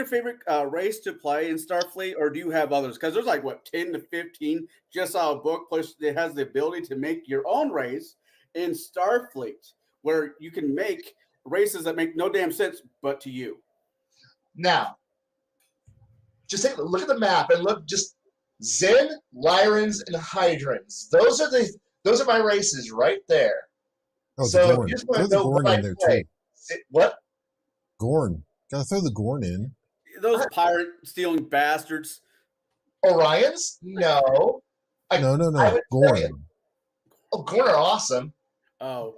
your favorite race to play in Starfleet, or do you have others? Because there's like what 10 to 15. Just saw a book. Plus, it has the ability to make your own race in Starfleet, where you can make races that make no damn sense, but to you. Now, just look at the map and look just Zen, Lyrans, and Hydrans. Those are my races right there. Oh, so the Gorn. you just want Throw to the know Gorn what in I there play. too. What? Gorn. Gotta throw the Gorn in. Those pirate stealing bastards. Orions? No. No. Gorn. Gorn are awesome. Oh.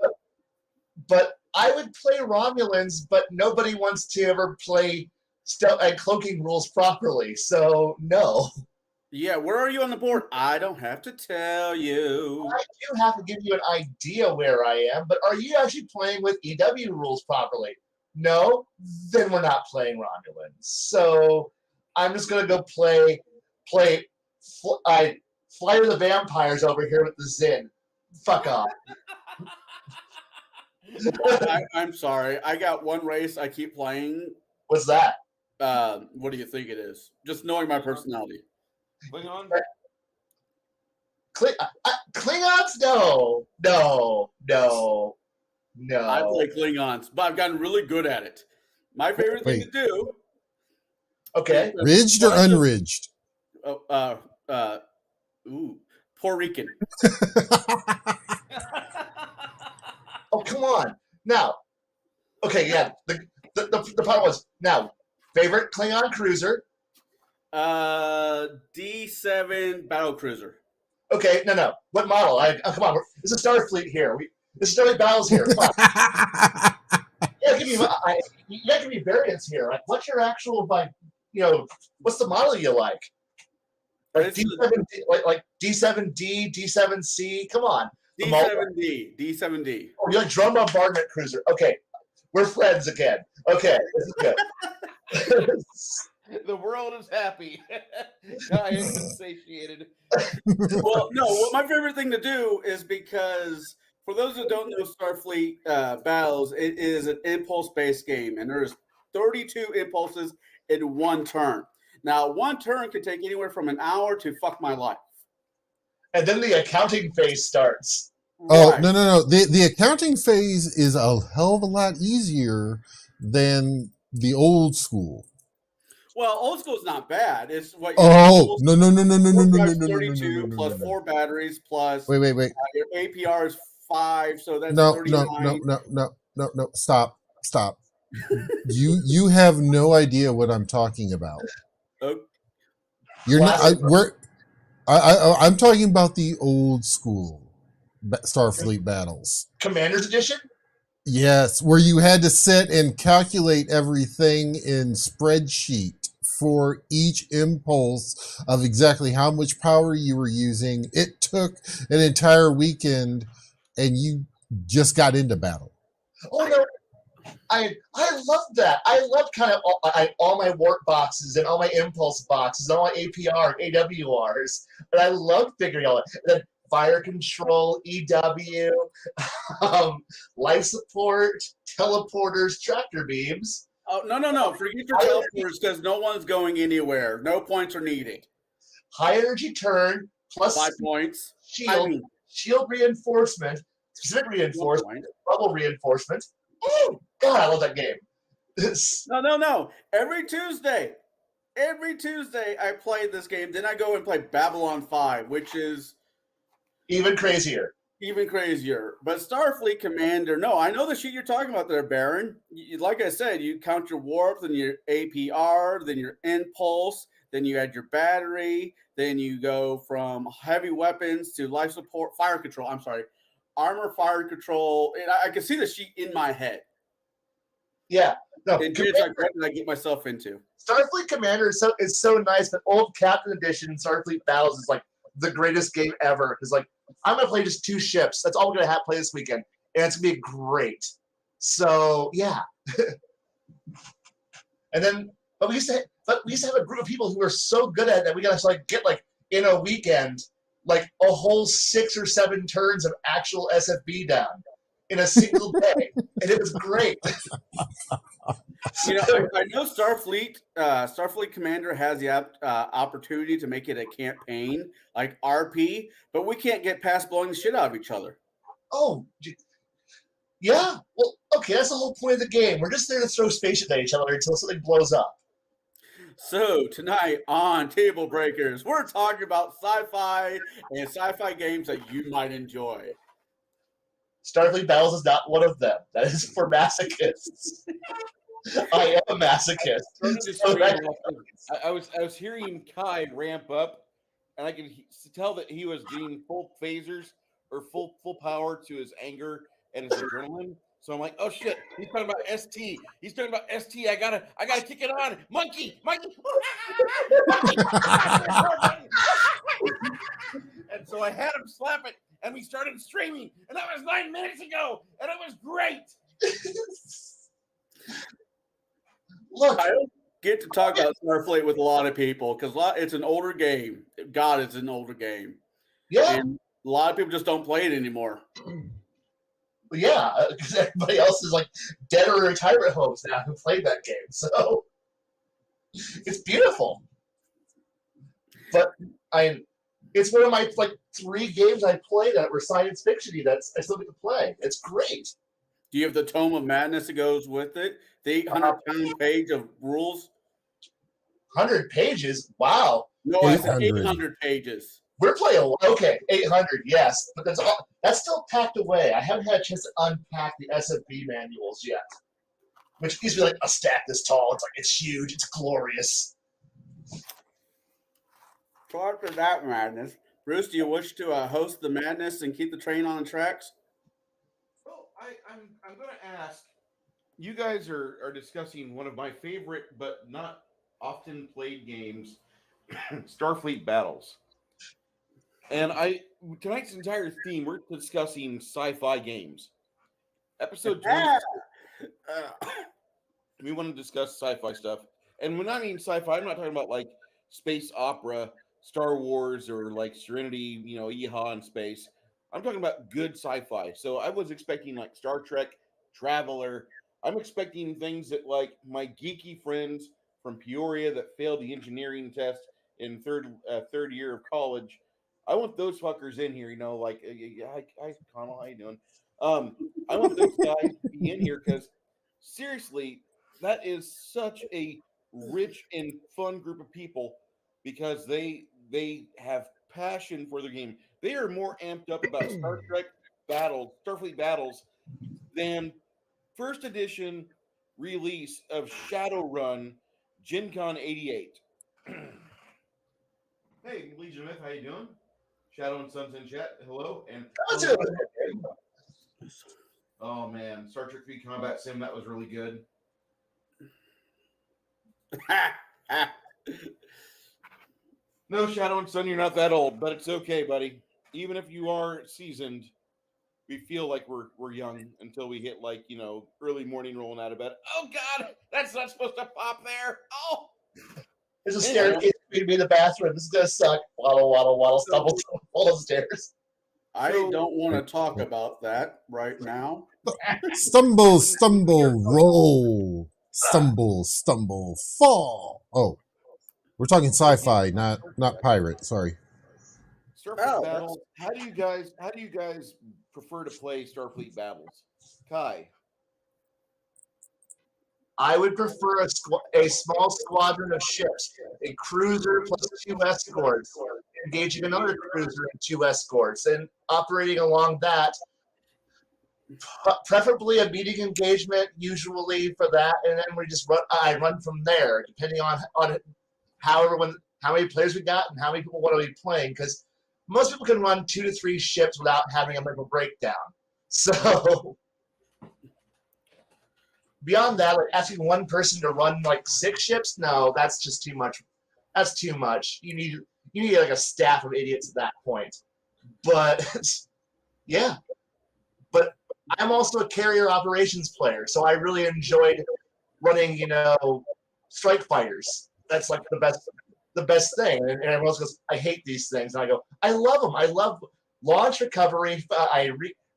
But I would play Romulans, but nobody wants to ever play stealth and cloaking rules properly. So no. Yeah, where are you on the board? I don't have to tell you. I do have to give you an idea where I am, but are you actually playing with EW rules properly? No? Then we're not playing Romulans. So I'm just going to go play Flyer the Vampires over here with the Zin. Fuck off. I'm sorry. I got one race I keep playing. What's that? What do you think it is? Just knowing my personality. Klingon? Klingons? No. I play Klingons, but I've gotten really good at it. My favorite thing to do. Okay. Ridged or unridged? Puerto Rican. Oh, come on. Now, okay, yeah. The part was, now, favorite Klingon cruiser? D7 battle cruiser. Okay, no. What model? Come on. This is Starfleet here. This is Starfleet Battles here. Come on. You gotta give me variants here. Like, what's your actual, what's the model you like? Like D7D, like D7D, D7C. Come on. D7D. Oh, you like drone bombardment cruiser? Okay, we're friends again. Okay, this is good. The world is happy. I am satiated. Well, no. What my favorite thing to do is because for those who don't know Starfleet Battles, it is an impulse-based game, and there's 32 impulses in one turn. Now, one turn can take anywhere from an hour to fuck my life. And then the accounting phase starts. Oh, Right. no. The accounting phase is a hell of a lot easier than the old school. Well, old school is not bad. It's what. Oh, no. 32 plus 4 batteries plus. Wait. Your APR is 5, so that's No. 39. No. Stop. You have no idea what I'm talking about. Oh. You're not. I'm talking about the old school Starfleet battles. Commander's Edition? Yes, where you had to sit and calculate everything in spreadsheet for each impulse of exactly how much power you were using. It took an entire weekend, and you just got into battle. Oh no, I love that. I love kind of all my warp boxes and all my impulse boxes, and all my APR, AWRs, and I love figuring all that. And then fire control, EW, life support, teleporters, tractor beams. Oh, no. Forget your teleporters because no one's going anywhere. No points are needed. High energy turn plus 5 points. Shield reinforcement, specific reinforcement, bubble reinforcement. Oh, God, I love that game. No. Every Tuesday, I play this game. Then I go and play Babylon 5, which is even crazier. But Starfleet Commander, no, I know the shit you're talking about there, Baron. Like I said, you count your warp, then your APR, then your impulse, then you add your battery, then you go from heavy weapons to life support, armor, fire control. And I can see the sheet in my head. Yeah. No, what did I get myself into? Starfleet Commander is so nice, but old Captain Edition Starfleet Battles is like the greatest game ever. Because like I'm gonna play just 2 ships. That's all we're gonna play this weekend, and it's gonna be great. So yeah. And then, but we used to have a group of people who were so good at it that we got to like get like in a weekend like a whole 6 or 7 turns of actual SFB down. in a single day, and it was great. You know, I know Starfleet Commander has the opportunity to make it a campaign like RP, but we can't get past blowing the shit out of each other. Oh, yeah. Well, okay, that's the whole point of the game. We're just there to throw spaceships at each other until something blows up. So tonight on Table Breakers, we're talking about sci-fi and sci-fi games that you might enjoy. Starfleet Battles is not one of them. That is for masochists. I am a masochist. So I was hearing Kai ramp up, and I could tell that he was doing full phasers or full power to his anger and his adrenaline. So I'm like, oh shit, he's talking about ST. He's talking about ST. I gotta kick it on. Monkey. Monkey. And so I had him slap it, and we started streaming, and that was 9 minutes ago, and it was great. Look, I don't get to talk about Starfleet with a lot of people because it's an older game. God, it's an older game. yeah. And a lot of people just don't play it anymore. Yeah, because everybody else is like dead or in retirement homes now who played that game. So it's beautiful. But it's one of my like 3 games I played that were science fiction-y that I still get to play. It's great. Do you have the Tome of Madness that goes with it? The 800-pound page of rules? 100 pages? Wow. No, I said 800. 800 pages. We're playing, okay, 800, yes. But that's still packed away. I haven't had a chance to unpack the SFB manuals yet. Which gives me like a stack this tall. It's huge. It's glorious. So after that madness, Bruce, do you wish to host the madness and keep the train on the tracks? Well, I'm going to ask. You guys are discussing one of my favorite but not often played games, Starfleet Battles. And tonight's entire theme, we're discussing sci-fi games. Episode 20. We want to discuss sci-fi stuff. And when I mean sci-fi, I'm not talking about like space opera, Star Wars, or like Serenity, Yeehaw in space. I'm talking about good sci-fi. So I was expecting like Star Trek, Traveler. I'm expecting things that like my geeky friends from Peoria that failed the engineering test in third year of college. I want those fuckers in here, like, hi, Connell, how you doing? I want those guys to be in here because, seriously, that is such a rich and fun group of people because they have passion for their game. They are more amped up about Starfleet Battles, than first edition release of Shadowrun Gen Con 88. Hey, Legion Myth, how you doing? Shadow and Suns in chat. Hello. And oh man, Star Trek 3 Combat Sim, that was really good. No, Shadow and Sun, you're not that old, but it's okay, buddy. Even if you are seasoned, we feel like we're young until we hit like, early morning rolling out of bed. Oh God, that's not supposed to pop there. Oh. There's a staircase between me and the bathroom. This is gonna suck. Waddle, waddle, waddle, stumble, fall upstairs. I don't want to talk about that right now. Stumble, stumble, roll. Stumble, stumble, fall. Oh, we're talking sci-fi, not pirate. Sorry. Starfleet Battles. How do you guys prefer to play Starfleet Battles? Kai. I would prefer a small squadron of ships, a cruiser plus 2 escorts, engaging another cruiser and 2 escorts, and operating along that. Preferably a meeting engagement, usually for that, and then we just run. I run from there, depending on how many players we got and how many people want to be playing. Because most people can run 2 to 3 ships without having a mental breakdown. So. Beyond that, like asking one person to run like 6 ships, no, that's just too much. That's too much. You need like a staff of idiots at that point. But yeah. But I'm also a carrier operations player, so I really enjoyed running, strike fighters. That's like the best thing. And everyone else goes, I hate these things. And I go, I love them. I love launch recovery.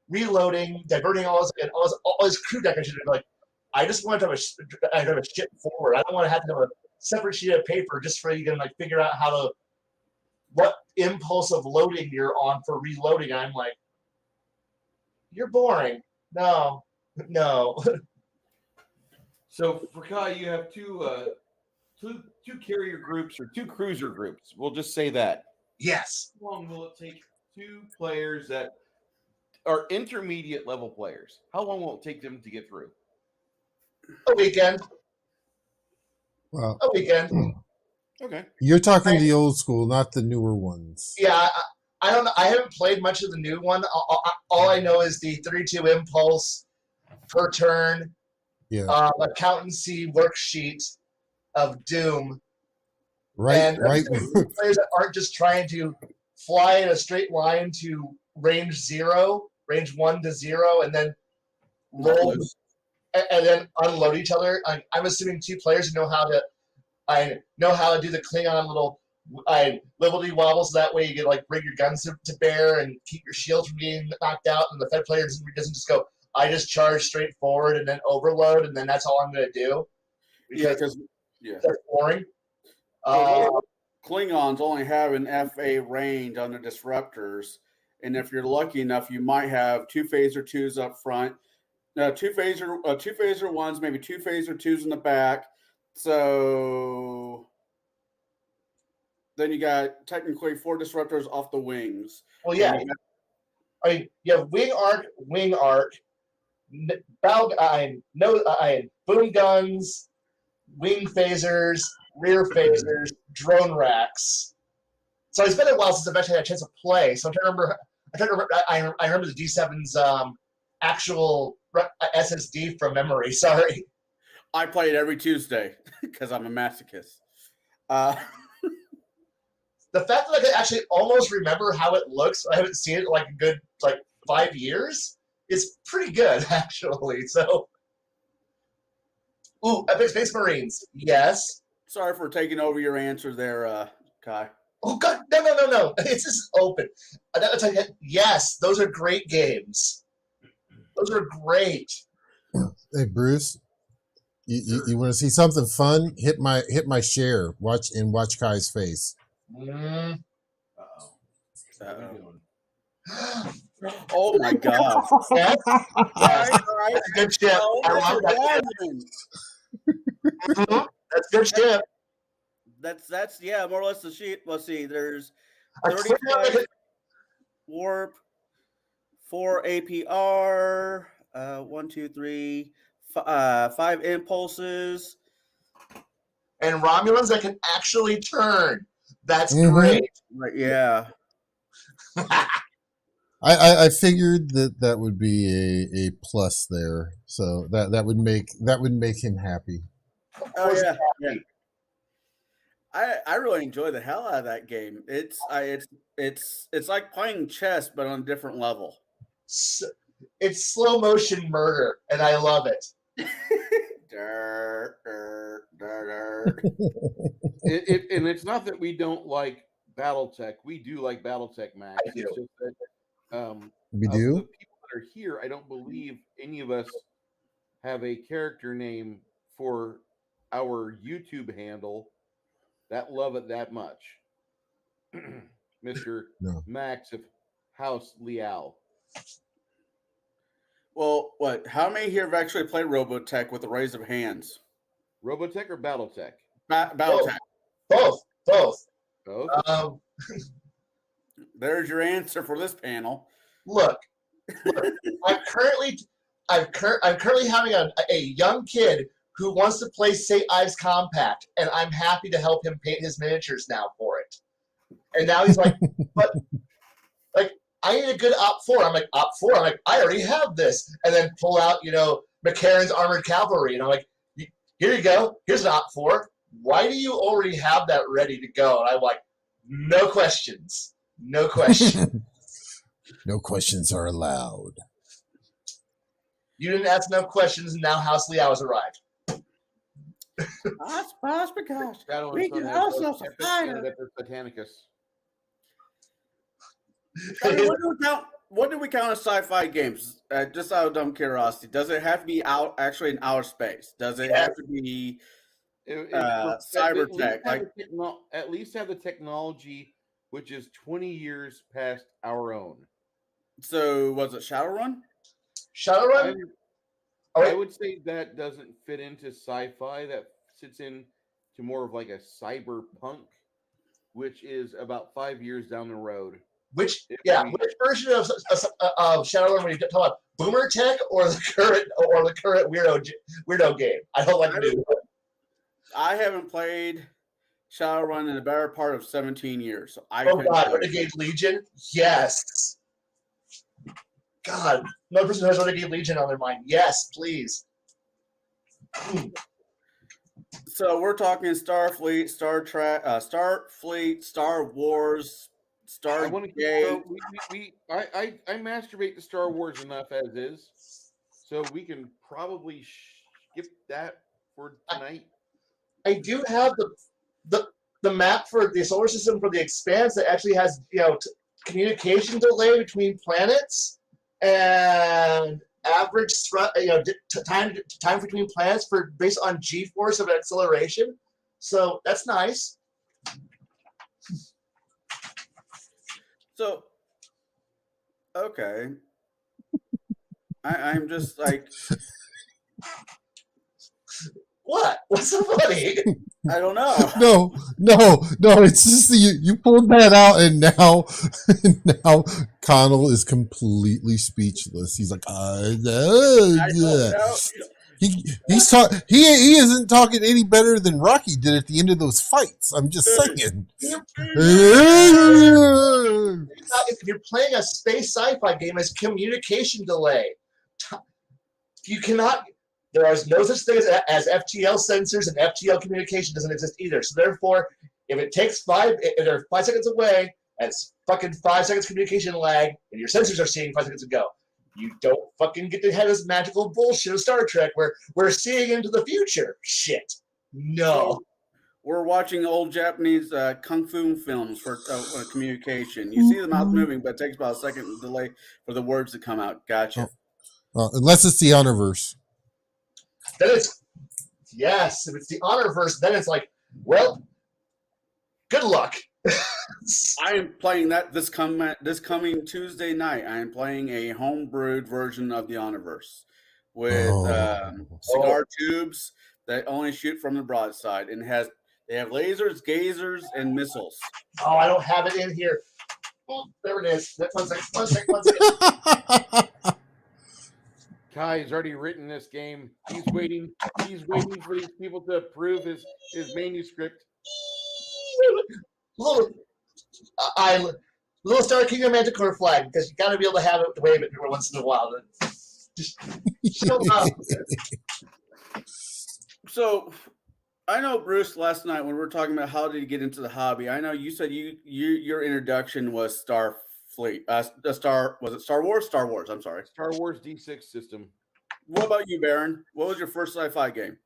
reloading, diverting all his crew deck. Like, I just want to have a ship forward. I don't want to have a separate sheet of paper just for you to like figure out what impulse of loading you're on for reloading. I'm like, you're boring. No. So for Kai, you have two carrier groups or two cruiser groups. We'll just say that. Yes. How long will it take two players that are intermediate level players? How long will it take them to get through? A weekend. Well, A weekend. Okay. You're talking the old school, not the newer ones. Yeah, I don't know. I haven't played much of the new one. All I know is the 32 impulse per turn accountancy worksheet of Doom. Right, and right. Players that aren't just trying to fly in a straight line to range 1 to 0, and then roll and then unload each other. I'm assuming two players who know how to do the Klingon little liberty wobbles. That way you can like bring your guns to bear and keep your shields from getting knocked out. And the Fed player doesn't just go, I just charge straight forward and then overload, and then that's all I'm going to do. Because that's boring. Klingons only have an FA range on the disruptors, and if you're lucky enough, you might have two phaser twos up front, two phaser ones, maybe two phaser twos in the back. So then you got technically 4 disruptors off the wings. Well, yeah. You have wing arc, boom guns, wing phasers, rear phasers, drone racks. So it's been a while since I've actually had a chance to play. So I'm trying to remember. I remember the D7's actual SSD from memory. Sorry. I play it every Tuesday because I'm a masochist. The fact that I can actually almost remember how it looks, I haven't seen it in like a good 5 years, is pretty good, actually. So, Epic Space Marines, yes. Sorry for taking over your answer there, Kai. Oh, God, no. It's just open. Yes, those are great games. Those are great. Hey, Bruce, you want to see something fun? Hit my share. Watch Kai's face. Oh my God! Yes. Right. That's a good ship. I love that. That's good ship. That's more or less the sheet. Let's see. There's 35 warp, 4 APR, 1, 2, 3, 5 impulses, and Romulans that can actually turn. That's great. Right? Yeah. I figured that would be a plus there, so that would make him happy. Oh yeah. I really enjoy the hell out of that game. It's like playing chess but on a different level. It's slow motion murder, and I love it. And it's not that we don't like BattleTech. We do like BattleTech, Max. I do. It's just that, we do. The people that are here, I don't believe any of us have a character name for our YouTube handle that love it that much. Mr. Max of House Liao. Well, how many here have actually played Robotech with a raise of hands? Robotech or BattleTech? BattleTech. Both. There's your answer for this panel. Look, I'm currently having a young kid who wants to play St. Ives Compact, and I'm happy to help him paint his miniatures now for it. And now he's like, but I need a good Op 4. I'm like, Op 4? I'm like, I already have this. And then pull out, McCarran's Armored Cavalry. And I'm like, here you go. Here's an Op 4. Why do you already have that ready to go? And I'm like, no questions. No questions. No questions are allowed. You didn't ask no questions, and now House Liao has arrived. That's because we can also Titanicus. what do we count as sci-fi games? Just out of dumb curiosity, does it have to be out actually in outer space? Does it have to be cyber tech? Like, At least have the technology which is 20 years past our own. so was it Shadowrun? Shadowrun? I would say that doesn't fit into sci-fi. That sits in to more of like a cyberpunk, which is about 5 years down the road. Which version of Shadowrun were you talking about? Boomer tech or the current weirdo game? I don't like the new one. I haven't played Shadowrun in the better part of 17 years. So Oh God, Renegade Legion? Yes. God, another person who has Renegade Legion on their mind. Yes, please. So we're talking Starfleet, Star Trek, Starfleet, Star Wars, I want to keep Stargate. I masturbate to Star Wars enough as is, so we can probably skip that for tonight. I do have the map for the solar system for the Expanse that actually has communication delay between planets and average time between planets for based on G-force of acceleration. So that's nice. So, okay. I'm just like, what? What's so funny? I don't know. No. It's just you pulled that out, and now Connell is completely speechless. He's like, I don't know. He isn't talking any better than Rocky did at the end of those fights. I'm just saying. If you're playing a space sci-fi game, it's communication delay. You cannot. There is no such thing as FTL sensors, and FTL communication doesn't exist either. So therefore, if it takes if they're 5 seconds away, that's fucking 5 seconds communication lag, and your sensors are seeing 5 seconds ago. You don't fucking get to have this magical bullshit of Star Trek where we're seeing into the future. Shit. No. We're watching old Japanese kung fu films for communication. You see the mouth moving, but it takes about a second delay for the words to come out. Gotcha. Unless it's the Honorverse. Then it's yes. If it's the Honorverse, then it's like, well, good luck. I am playing that this coming Tuesday night. I am playing a homebrewed version of the Honorverse with cigar tubes that only shoot from the broadside, and they have lasers, gazers, and missiles. Oh, I don't have it in here. Oh, there it is. One second. Kai has already written this game. He's waiting for these people to approve his manuscript. Little Star Kingdom Manticore flag, because you got to be able to have it to wave it every once in a while. Just show up. So, I know Bruce last night when we were talking about how did you get into the hobby. I know you said your introduction was Starfleet. Was it Star Wars? Star Wars. I'm sorry. Star Wars D6 system. What about you, Baron? What was your first sci-fi game?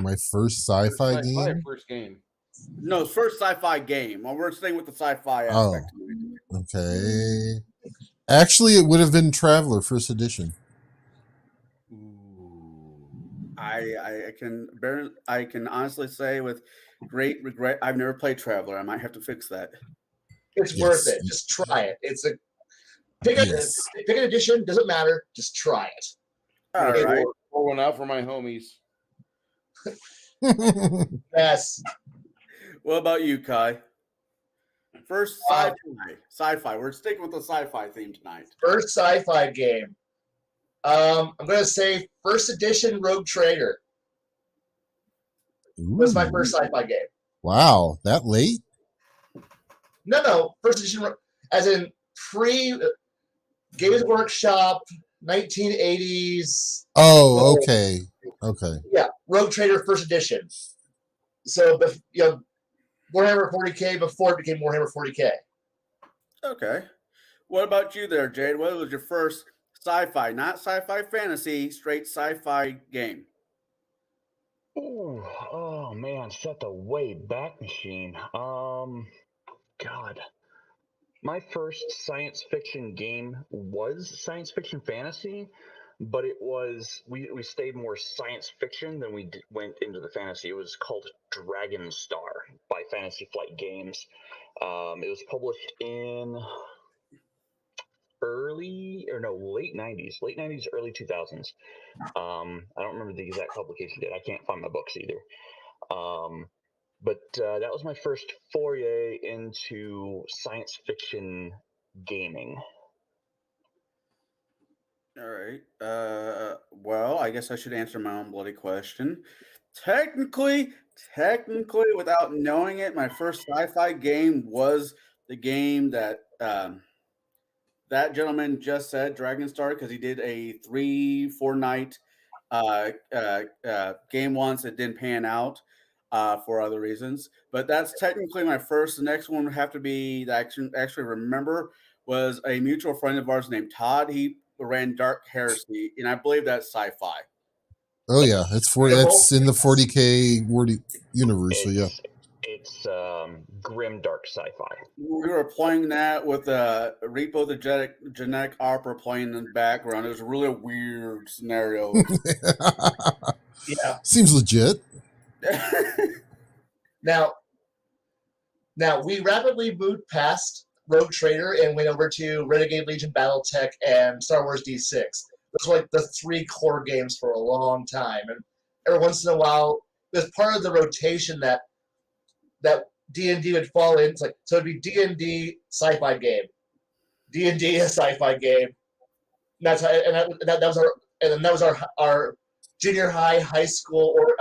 My first sci-fi game? First game. No, first sci-fi game. Well, we're staying with the sci-fi aspect. Oh, okay. Actually, it would have been Traveler First Edition. I can honestly say with great regret, I've never played Traveler. I might have to fix that. It's worth it. Just try it. Pick an edition. Doesn't matter. Just try it. All right. Pour one out for my homies. Yes. What about you, Kai? First sci-fi. We're sticking with the sci-fi theme tonight. First sci-fi game. I'm going to say first edition Rogue Trader. Was my first sci-fi game. Wow, that late? No. First edition, as in Games Workshop, 1980s. Oh, okay. Yeah, Rogue Trader first edition. So, Warhammer 40K before it became Warhammer 40K. Okay. What about you there, Jade? What was your first sci-fi, not sci-fi fantasy, straight sci-fi game? Ooh, oh man, set the way back machine. God. My first science fiction game was science fiction fantasy, but it was we stayed more science fiction than we went into the fantasy. It was called Dragon Star by Fantasy Flight Games. It was published in late 90s, early 2000s. I don't remember the exact publication date. I can't find my books either. But that was my first foray into science fiction gaming. All right. Well, I guess I should answer my own bloody question. Technically, without knowing it, my first sci-fi game was the game that that gentleman just said, Dragon Star, because he did a 3-4 night game once. It didn't pan out for other reasons, but that's technically my first. The next one would have to be that I actually remember was a mutual friend of ours named Todd. He ran Dark Heresy, and I believe that's sci-fi. Oh yeah, that's in the 40K universe. So yeah. It's grim dark sci-fi. We were playing that with Repo the genetic opera playing in the background. It was a really weird scenario. Yeah. Seems legit. Now we rapidly moved past Rogue Trader and went over to Renegade Legion BattleTech and Star Wars D6. Those were like the 3 core games for a long time. And every once in a while, there's part of the rotation that D&D would fall in. It's like, so it'd be D&D sci-fi game, D&D a sci-fi game. And that's how, that was our junior high school, or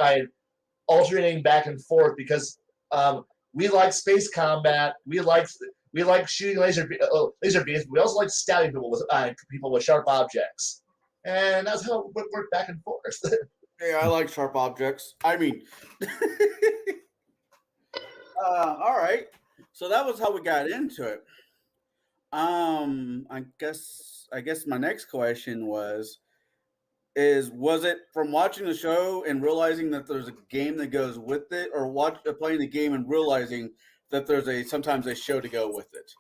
alternating back and forth because we like space combat. We like shooting laser beams. We also like stabbing people with sharp objects, and that's how it worked back and forth. Yeah, I like sharp objects. I mean, all right. So that was how we got into it. I guess my next question was it from watching the show and realizing that there's a game that goes with it, or playing the game and realizing that there's sometimes a show to go with it?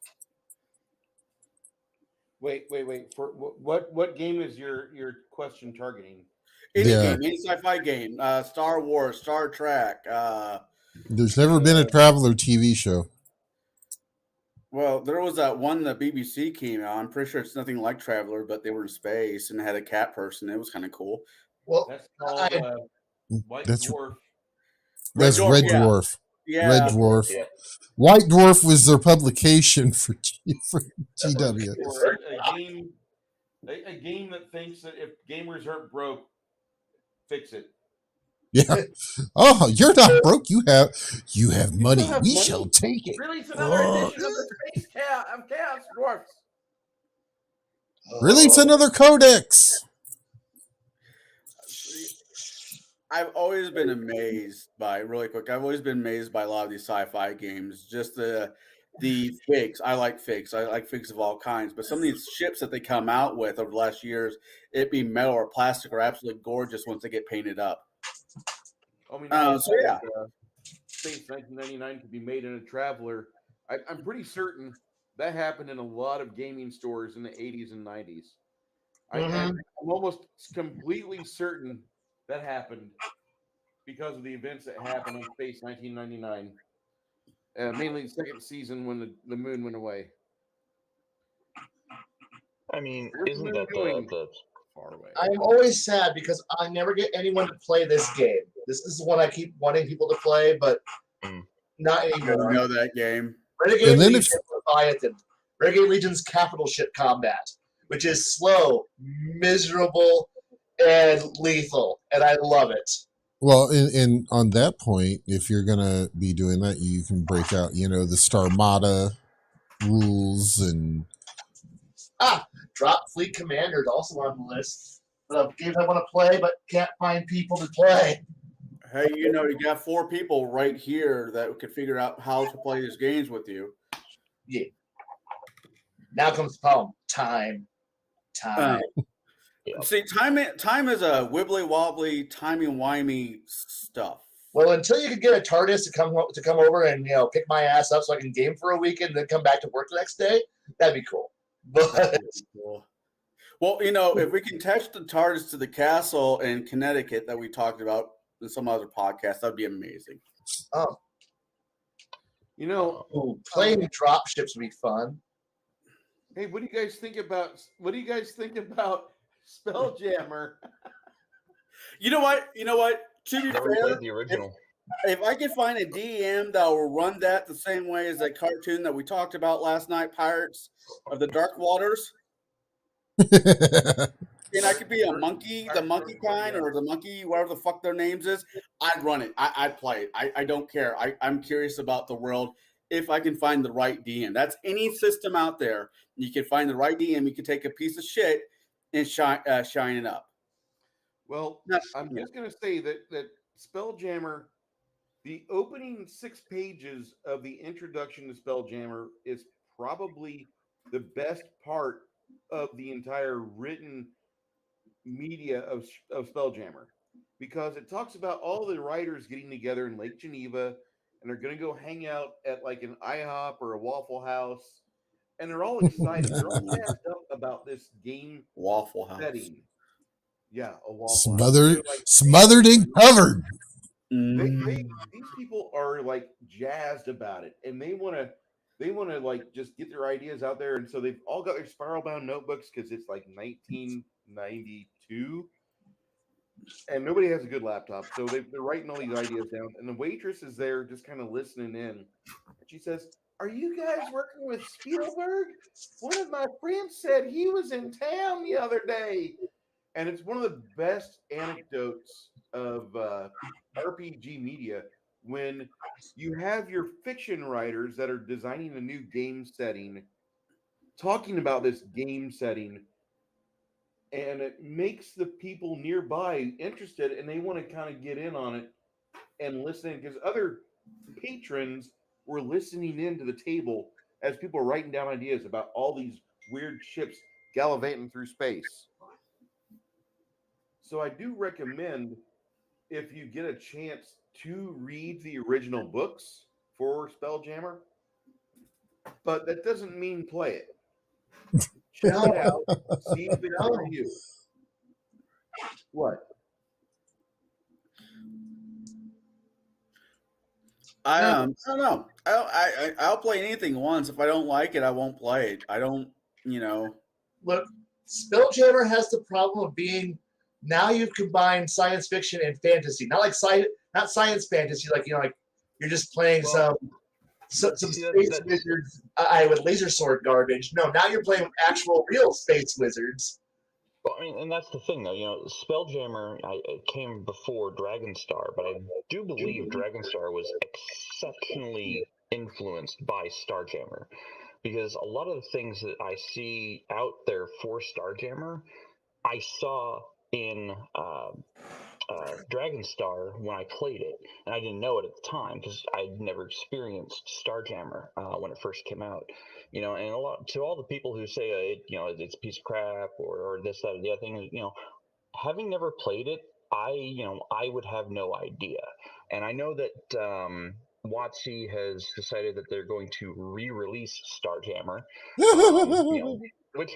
Wait. For what game is your question targeting? Any game, any sci-fi game, Star Wars, Star Trek. There's never been a Traveler TV show. Well, there was that one that BBC came out. I'm pretty sure it's nothing like Traveler, but they were in space and had a cat person. It was kind of cool. Well, That's called White Dwarf. That's Red Dwarf. Yeah. Red Dwarf. Yeah. White Dwarf was their publication for GW. Or a game that thinks that if gamers aren't broke, fix it. Yeah. Oh, you're not broke. You have money. We shall take it. Release another edition of the Space Chaos Dwarfs. Release another codex. I've always been amazed by a lot of these sci-fi games. Just the figs. I like figs. I like figs of all kinds. But some of these ships that they come out with over the last years, it be metal or plastic, are absolutely gorgeous once they get painted up. I mean, Space 1999 could be made in a Traveler. I'm pretty certain that happened in a lot of gaming stores in the 80s and 90s. I'm almost completely certain that happened because of the events that happened on Space 1999. Mainly the second season when the moon went away. I mean, isn't that the far away? I'm always sad because I never get anyone to play this game. This is one I keep wanting people to play, but not anymore. I know that game. Renegade Legion Leviathan. Renegade Legion's capital ship combat, which is slow, miserable, and lethal, and I love it. Well, in on that point, if you're gonna be doing that, you can break out, the Starmada rules and Drop Fleet Commander is also on the list of games I want to play, but can't find people to play. Hey, you got 4 people right here that could figure out how to play these games with you. Yeah. Now comes the problem. Time. See, time is a wibbly wobbly, timey-wimey stuff. Well, until you can get a TARDIS to come over and pick my ass up so I can game for a weekend and then come back to work the next day, That'd be cool. But That'd be cool. Well, if we can attach the TARDIS to the castle in Connecticut that we talked about in some other podcast, that'd be amazing. playing dropships would be fun. Hey, what do you guys think about Spelljammer? You know what? To be Never fair, played the original. if I can find a DM that will run that the same way as that cartoon that we talked about last night, Pirates of the Dark Waters, and I could be a monkey, the monkey kind, or the monkey, whatever the fuck their names is, I'd run it. I'd play it. I don't care. I'm curious about the world. If I can find the right DM, that's any system out there. You can find the right DM. You can take a piece of shit and shine it up. Well, That's- I'm just going to say that Spelljammer, the opening 6 pages of the introduction to Spelljammer is probably the best part of the entire written media of Spelljammer, because it talks about all the writers getting together in Lake Geneva, and they're going to go hang out at like an IHOP or a Waffle House, and they're all excited. They're all jazzed up about this game Waffle House. setting. Yeah, a Waffle House. Smothered, They're like, smothered and covered. these people are like jazzed about it, and they want to like just get their ideas out there, and so they've all got their spiral bound notebooks because it's like 1992, and nobody has a good laptop, so they're writing all these ideas down, and the waitress is there just kind of listening in, and she says, "Are you guys working with Spielberg? One of my friends said he was in town the other day." And it's one of the best anecdotes of RPG media when you have your fiction writers that are designing a new game setting, talking about this game setting, and it makes the people nearby interested, and they want to kind of get in on it and listen, because other patrons were listening into the table as people were writing down ideas about all these weird ships gallivanting through space. So I do recommend, if you get a chance, to read the original books for Spelljammer, but that doesn't mean play it. Check it out. See if it's for you. What? I don't know. I'll play anything once. If I don't like it, I won't play it. I don't. Look, Spelljammer has the problem of being, now you've combined science fiction and fantasy. Not science fantasy, like you're just playing some space wizards with laser sword garbage. No, now you're playing with actual real space wizards. Well, I mean, and that's the thing, though. Spelljammer it came before Dragonstar, but I do believe Dragonstar was exceptionally influenced by Starjammer, because a lot of the things that I see out there for Starjammer, I saw in Dragonstar when I played it, and I didn't know it at the time because I'd never experienced Starjammer when it first came out. And a lot to all the people who say it's a piece of crap or this, that, or the other thing. Having never played it, I would have no idea. And I know that WotC has decided that they're going to re-release Starjammer, which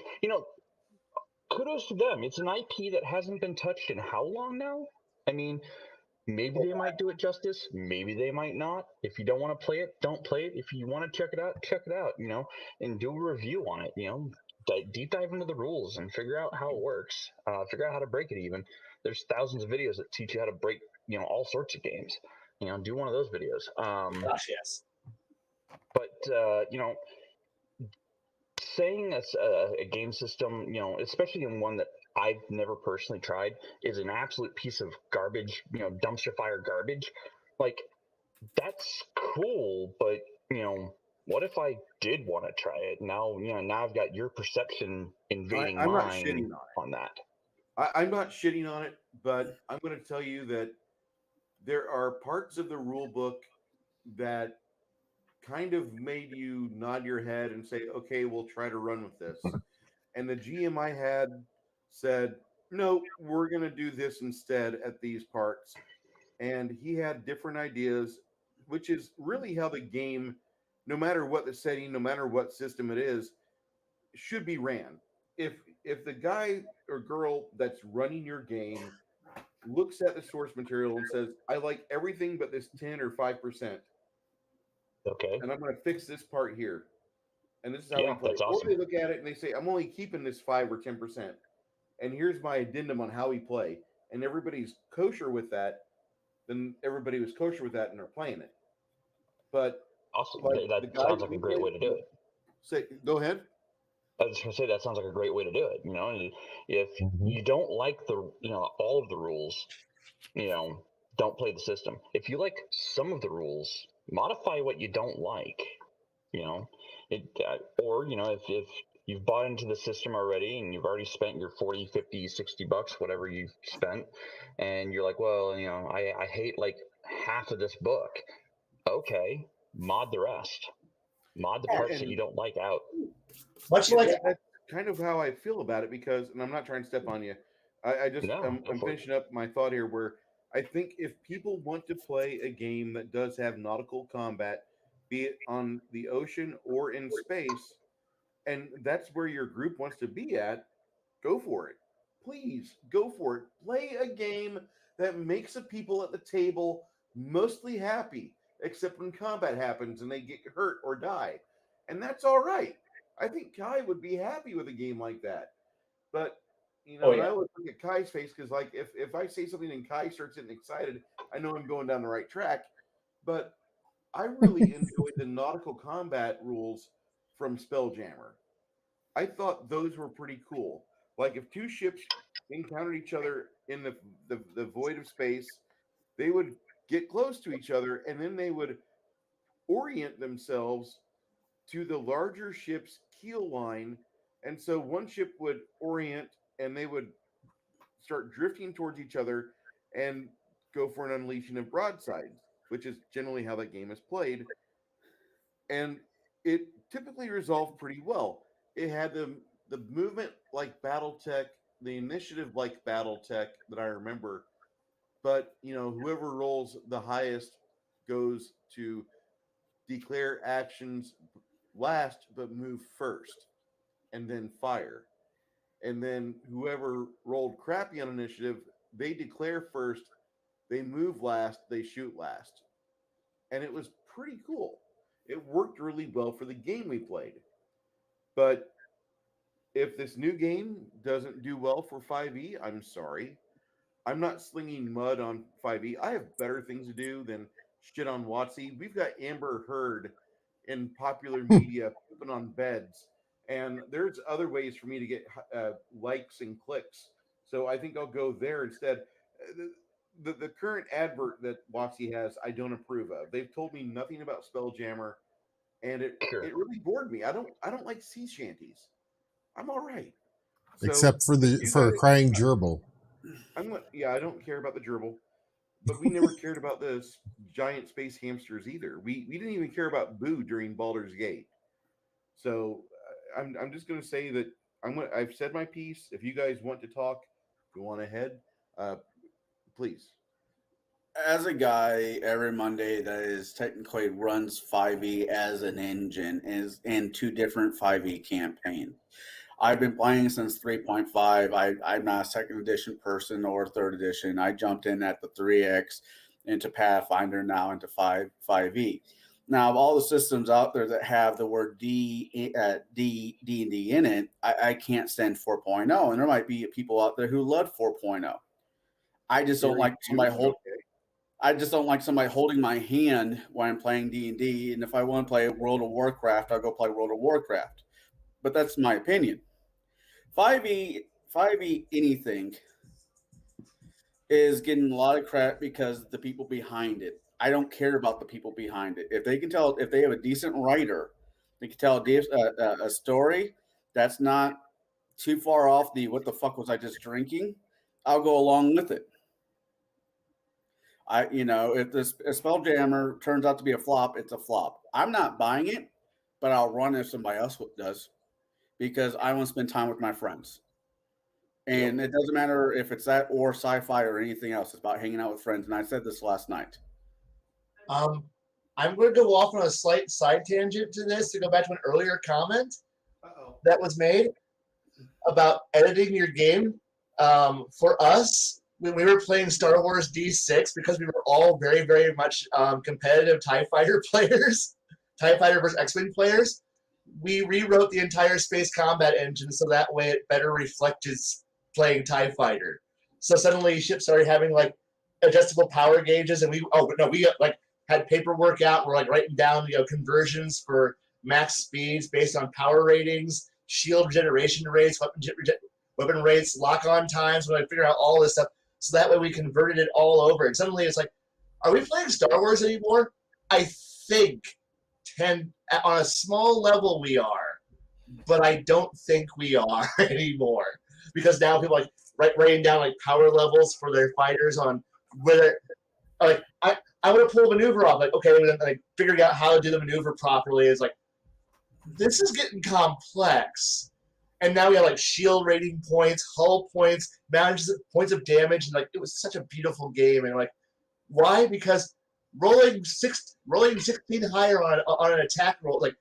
kudos to them. It's an IP that hasn't been touched in how long now? I mean, maybe they might do it justice. Maybe they might not. If you don't want to play it, don't play it. If you want to check it out, and do a review on it, deep dive into the rules and figure out how it works. Figure out how to break it even. There's thousands of videos that teach you how to break, all sorts of games. Do one of those videos. Gosh, yes. But, saying that's a game system, especially in one that I've never personally tried, is an absolute piece of garbage, dumpster fire garbage. Like, that's cool, but what if I did want to try it? Now I've got your perception invading I'm not mine shitting on that. I'm not shitting on it, but I'm going to tell you that there are parts of the rule book that kind of made you nod your head and say, okay, we'll try to run with this. And the GM I had said, no, we're going to do this instead at these parts. And he had different ideas, which is really how the game, no matter what the setting, no matter what system it is, should be ran. If the guy or girl that's running your game looks at the source material and says, "I like everything but this 10 or 5%, Okay. and I'm going to fix this part here, and this is how we Yeah, play." that's Or awesome. they look at it and they say, "I'm only keeping this 5 or 10%, and here's my addendum on how we play," and everybody's kosher with that, then everybody was kosher with that and they're playing it. But Awesome. like the That guy sounds that like a we great played, way to do it. say, go ahead. I was going to say that sounds like a great way to do it. You know, and if Mhm. you don't like all of the rules, don't play the system. If you like some of the rules, modify what you don't like. You know, or if you've bought into the system already and you've already spent your 40, 50, 60 bucks, whatever you've spent, and you're like, well, I hate like half of this book. Okay, mod the rest. Mod the parts that you And don't like out. Much like that's kind of how I feel about it because, and I'm not trying to step on you. I just No, go I'm for it. finishing up my thought here. Where I think if people want to play a game that does have nautical combat, be it on the ocean or in space, and that's where your group wants to be at, go for it. Please go for it. Play a game that makes the people at the table mostly happy, except when combat happens and they get hurt or die. And that's all right. I think Kai would be happy with a game like that. But oh and I yeah. always look at Kai's face because, like, if I say something and Kai starts getting excited, I know I'm going down the right track. But I really enjoyed the nautical combat rules from Spelljammer. I thought those were pretty cool. Like if two ships encountered each other in the void of space, they would get close to each other and then they would orient themselves to the larger ship's keel line. And so one ship would orient and they would start drifting towards each other and go for an unleashing of broadsides, which is generally how that game is played. And it typically resolved pretty well. It had the movement like BattleTech, the initiative like BattleTech that I remember, but whoever rolls the highest goes to declare actions last but move first and then fire. And then whoever rolled crappy on initiative, they declare first, they move last, they shoot last. And it was pretty cool. It worked really well for the game we played. But if this new game doesn't do well for 5e, I'm sorry. I'm not slinging mud on 5e. I have better things to do than shit on WotC. We've got Amber Heard in popular media pooping on beds, and there's other ways for me to get likes and clicks. So I think I'll go there instead. The current advert that WotC has, I don't approve of. They've told me nothing about Spelljammer, and it Sure. it really bored me. I don't like sea shanties. I'm all right. So Except for you for a guys, crying gerbil. yeah, I don't care about the gerbil, but we never cared about the giant space hamsters either. We didn't even care about Boo during Baldur's Gate. So I'm just gonna say that I've said my piece. If you guys want to talk, go on ahead. Uh, please. As a guy every Monday that is technically runs 5e as an engine is in two different 5e campaigns. I've been playing since 3.5. I'm not a second edition person or third edition. I jumped in at the 3X into Pathfinder, now into 5e. Now, of all the systems out there that have the word D&D in it, I can't stand 4.0. And there might be people out there who love 4.0. I just don't Very like few, somebody but hold. okay. I just don't like somebody holding my hand when I'm playing D&D. And if I want to play World of Warcraft, I'll go play World of Warcraft. But that's my opinion. 5e anything is getting a lot of crap because the people behind it. I don't care about the people behind it. If they can tell, if they have a decent writer, they can tell a story that's not too far off the what the fuck was I just drinking, I'll go along with it. If this a Spelljammer turns out to be a flop, it's a flop. I'm not buying it, but I'll run if somebody else does because I want to spend time with my friends. Yep. And it doesn't matter if it's that or sci-fi or anything else. It's about hanging out with friends. And I said this last night. I'm going to go off on a slight side tangent to this to go back to an earlier comment. Uh-oh. that was made about editing your game. For us, when we were playing Star Wars D6, because we were all very, very much competitive TIE Fighter players, TIE Fighter versus X-Wing players, we rewrote the entire space combat engine so that way it better reflected playing TIE Fighter. So suddenly ships started having like adjustable power gauges, and we like had paperwork out. We're like writing down conversions for max speeds based on power ratings, shield regeneration rates, weapon rates, lock-on times. When I figure out all this stuff, so that way we converted it all over. And suddenly it's like, are we playing Star Wars anymore? I think on a small level we are, but I don't think we are anymore, because now people like writing down like power levels for their fighters on whether like I want to pull a maneuver off, like okay, like figuring out how to do the maneuver properly is like, this is getting complex. And now we have like shield rating points, hull points, points of damage, and like it was such a beautiful game. And like, why? Because rolling 16 higher on an attack roll, like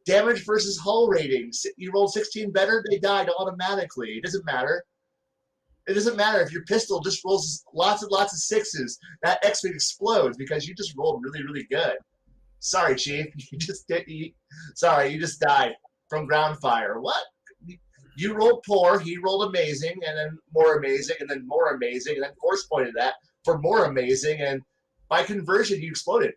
damage versus hull ratings. You roll 16 better, they died automatically. It doesn't matter. It doesn't matter if your pistol just rolls lots and lots of sixes. That X-Wing explodes because you just rolled really, really good. Sorry, Chief. You just died from ground fire. What? You rolled poor, he rolled amazing, and then more amazing, and then more amazing, and then force pointed that for more amazing, and by conversion, you exploded.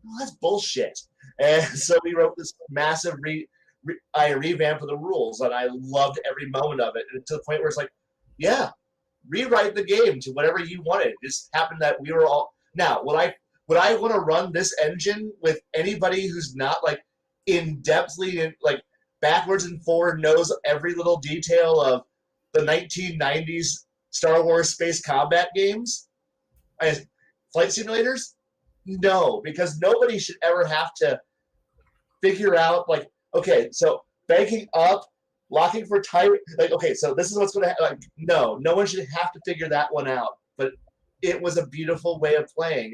Well, that's bullshit. And so we wrote this massive revamp of the rules, and I loved every moment of it, and to the point where it's like, yeah, rewrite the game to whatever you wanted. It just happened that we were all... Now, would I want to run this engine with anybody who's not, like, in-depthly, like, backwards and forward knows every little detail of the 1990s Star Wars space combat games? Flight simulators? No, because nobody should ever have to figure out, like, okay, so banking up, locking for time, like, okay, so this is what's going to happen. Like, no one should have to figure that one out. But it was a beautiful way of playing.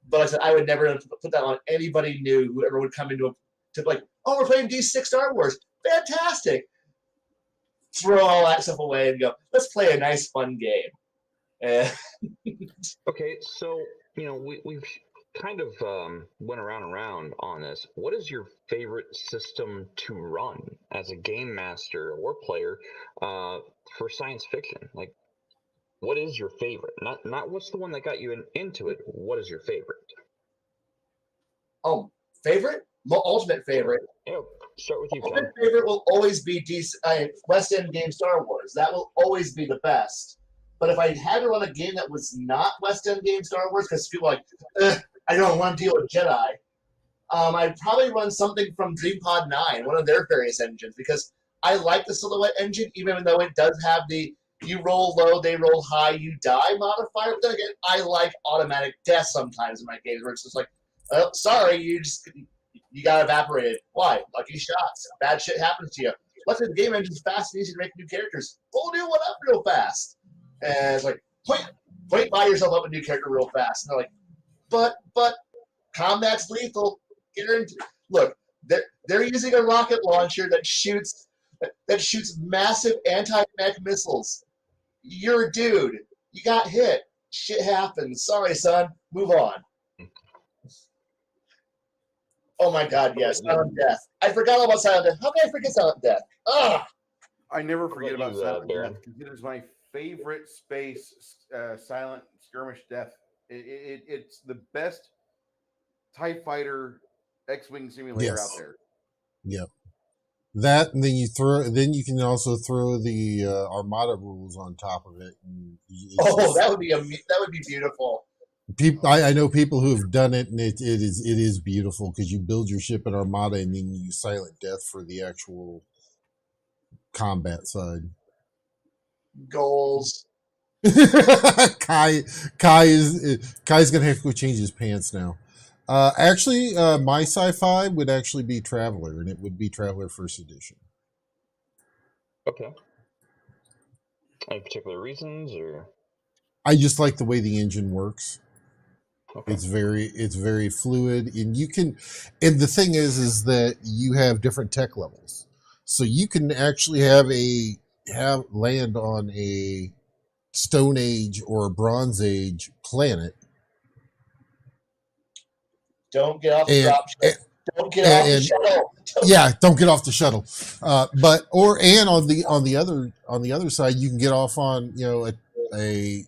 But I said I would never put that on anybody new who ever would come into like, oh, we're playing D6 Star Wars. Fantastic. Throw all that stuff away and go, let's play a nice, fun game. Okay, so, we've kind of went around on this. What is your favorite system to run as a game master or player for science fiction? Like, what is your favorite? Not what's the one that got you into it. What is your favorite? Oh, favorite? Ultimate favorite. Yeah, start with you, Tom. Ultimate favorite will always be West End game Star Wars. That will always be the best. But if I had to run a game that was not West End game Star Wars, because people are like, I don't want to deal with Jedi, I'd probably run something from DreamPod 9, one of their various engines, because I like the Silhouette engine, even though it does have the you roll low, they roll high, you die modifier. But then again, I like automatic death sometimes in my games, where it's just like, oh, sorry, you got evaporated. Why? Lucky shots. Bad shit happens to you. Luckily, the game engine's fast and easy to make new characters. Roll a new one up real fast. And it's like, buy yourself up a new character real fast. And they're like, but combat's lethal. Look, they're using a rocket launcher that shoots massive anti-mech missiles. You're a dude. You got hit. Shit happens. Sorry, son. Move on. Oh my God, yes, Silent Death. I forgot all about Silent Death. How can I forget Silent Death? Ugh! I never forget about Silent Baron? Death because it is my favorite space silent skirmish death. It's the best TIE Fighter X-Wing simulator out there. Yep. That, and then you can also throw the Armada rules on top of it. That would be beautiful. People, I know people who have done it, and it is beautiful because you build your ship in Armada and then you use Silent Death for the actual combat side. Goals. Kai's gonna have to go change his pants now. Actually, my sci-fi would actually be Traveler, and it would be Traveler First Edition. Okay. Any particular reasons, or? I just like the way the engine works. Okay. It's very fluid, and the thing is that you have different tech levels. So you can actually have land on a Stone Age or a Bronze Age planet. Don't get off the And, dropship. Don't get off the and shuttle. yeah, don't get off the shuttle. And on the other side, you can get off on a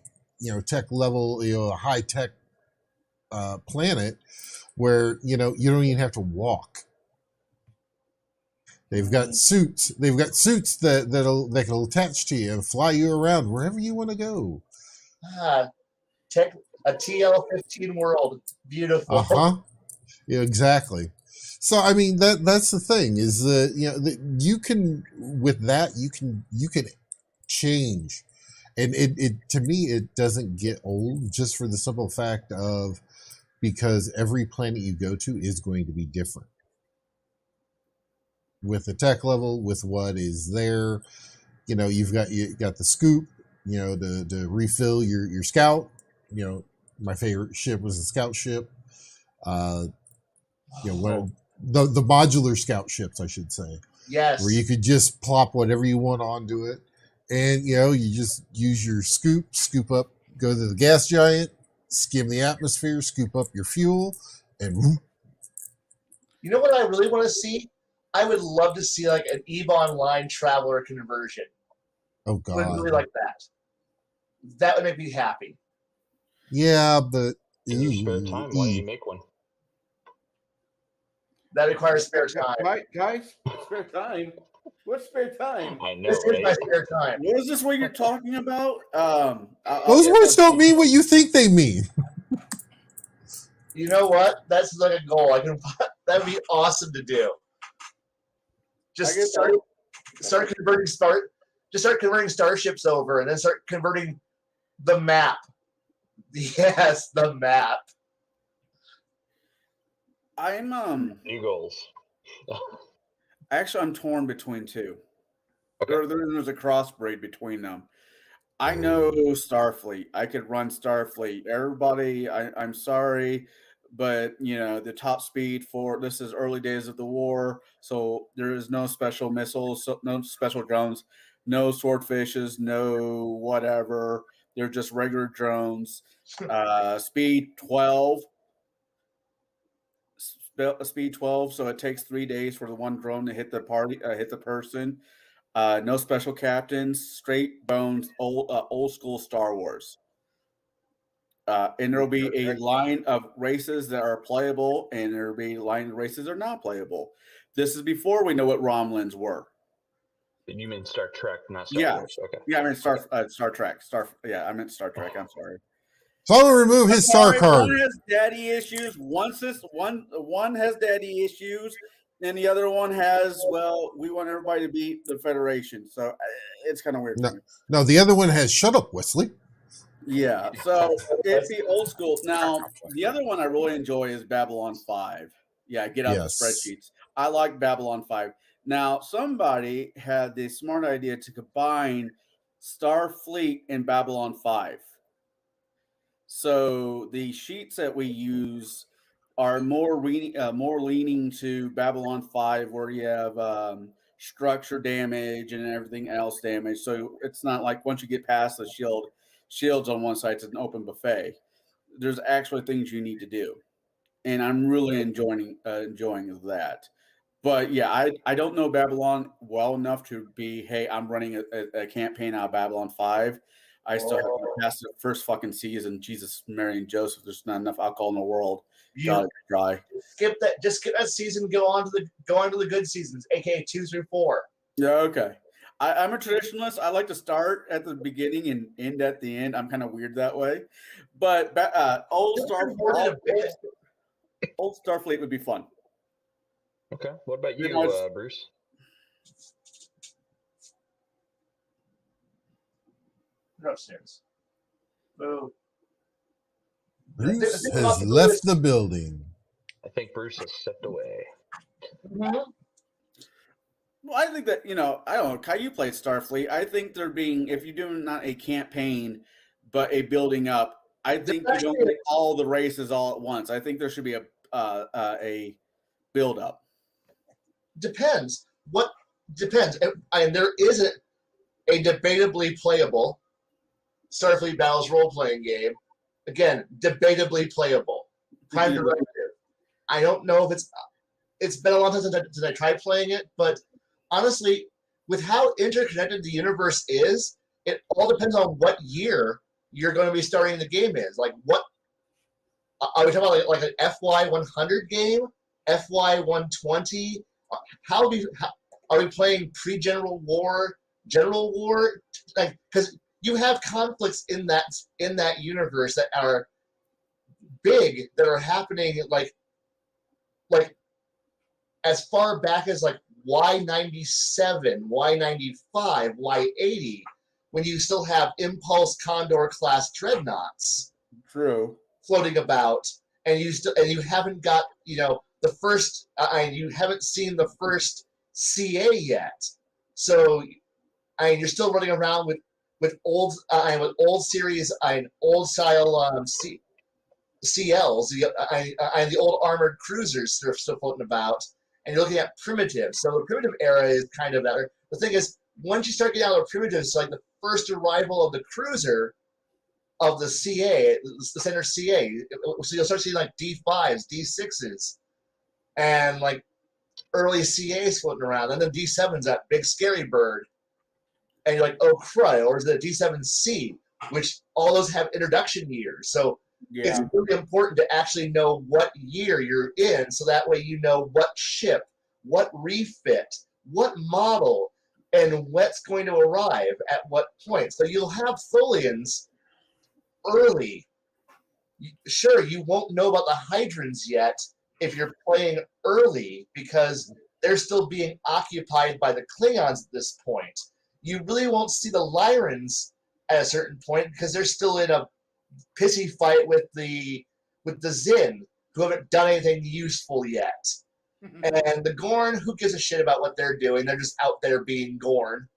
tech level, a high tech planet where you don't even have to walk. They've got suits. They've got suits that can attach to you and fly you around wherever you want to go. A TL-15 world, beautiful. Yeah, exactly. So I mean that's the thing is that that you can with that you can change, and it to me it doesn't get old just for the simple fact of because every planet you go to is going to be different with the tech level, with what is there. You've got the scoop, to refill your scout. My favorite ship was the scout ship. The modular scout ships, I should say. Yes. Where you could just plop whatever you want onto it, and you just use your scoop up, go to the gas giant, skim the atmosphere, scoop up your fuel, and whoop. You know what I really want to see? I would love to see like an EVE Online Traveler conversion. Oh God, I would really like that. That would make me happy. Yeah, but in your spare time, why don't you make one? That requires spare time. Right, guys? Spare time? What spare time? I know, This is my spare time. What is this what you're talking about? Those words don't mean what you think they mean. You know what? That's like a goal. That would be awesome to do. Just start converting starships over, and then start converting the map. Yes, the map. I'm new goals. Actually I'm torn between two. Okay. There's a crossbreed between them. I know Starfleet. I could run Starfleet. Everybody, I'm sorry, but the top speed for this is early days of the war, so there is no special missiles, no special drones, no swordfishes, no whatever. They're just regular drones. Speed 12. Speed 12, so it takes 3 days for the one drone to hit the person. No special captains, straight bones, old school Star Wars. And there'll be a line of races that are playable, and there'll be a line of races that are not playable. This is before we know what Romulans were. You mean Star Trek, not Star Wars? Okay. Yeah, I mean Star Trek. I meant Star Trek. I'm sorry. Someone remove his star card. One has daddy issues. One has daddy issues, and the other one has, well, we want everybody to beat the Federation. So it's kind of weird. No, the other one has shut up, Wesley. Yeah, so it's the old school. Now, the other one I really enjoy is Babylon 5. Yeah, get out the spreadsheets. I like Babylon 5. Now, somebody had the smart idea to combine Starfleet and Babylon 5. So the sheets that we use are more leaning to Babylon 5, where you have structure damage and everything else damage. So it's not like once you get past the shields on one side, it's an open buffet. There's actually things you need to do, and I'm really enjoying that. But yeah, I don't know Babylon well enough to be, hey, I'm running a campaign out of Babylon 5. I still have to pass the first fucking season. Jesus, Mary and Joseph. There's not enough alcohol in the world. Gotta dry. Skip that season. Go on to the good seasons, aka 2 through 4. Yeah, okay. I'm a traditionalist. I like to start at the beginning and end at the end. I'm kind of weird that way. But old Starfleet would be fun. Okay. What about you, Bruce? They're upstairs. Boo. Bruce has left the building. I think Bruce has stepped away. Mm-hmm. Well, I think that, I don't know, Kai, you played Starfleet. I think there being, if you're doing not a campaign, but a building up, I think you don't get all the races all at once. I think there should be a build up. Depends. What depends. And there is a debatably playable Starfleet Battles role-playing game. Again, debatably playable. Prime Directive. I don't know if it's been a long time since I tried playing it, but honestly, with how interconnected the universe is, it all depends on what year you're going to be starting the game is. Like, what are we talking about? Like an FY 100 game, FY 120? How are we playing pre-General War, General War? Like, because you have conflicts in that universe that are big, that are happening like as far back as like Y97, Y95, Y80, when you still have Impulse Condor class dreadnoughts True. floating about, and you haven't got the first, you haven't seen the first CA yet, so you're still running around with old series and old style CLs, and the old armored cruisers that are still floating about, and you're looking at primitives. So the primitive era is kind of that. The thing is, once you start getting out of primitives, like the first arrival of the cruiser of the CA, the center CA, so you'll start seeing like D5s, D6s, and like early CAs floating around, and then D7's that big scary bird, and you're like, oh crud, or is it a D7C, which all those have introduction years. So it's really important to actually know what year you're in, so that way you know what ship, what refit, what model, and what's going to arrive at what point. So you'll have Tholians early. Sure, you won't know about the Hydrons yet if you're playing early, because they're still being occupied by the Klingons at this point. You really won't see the Lyrans at a certain point, because they're still in a pissy fight with the Zin, who haven't done anything useful yet. And the Gorn, who gives a shit about what they're doing? They're just out there being Gorn.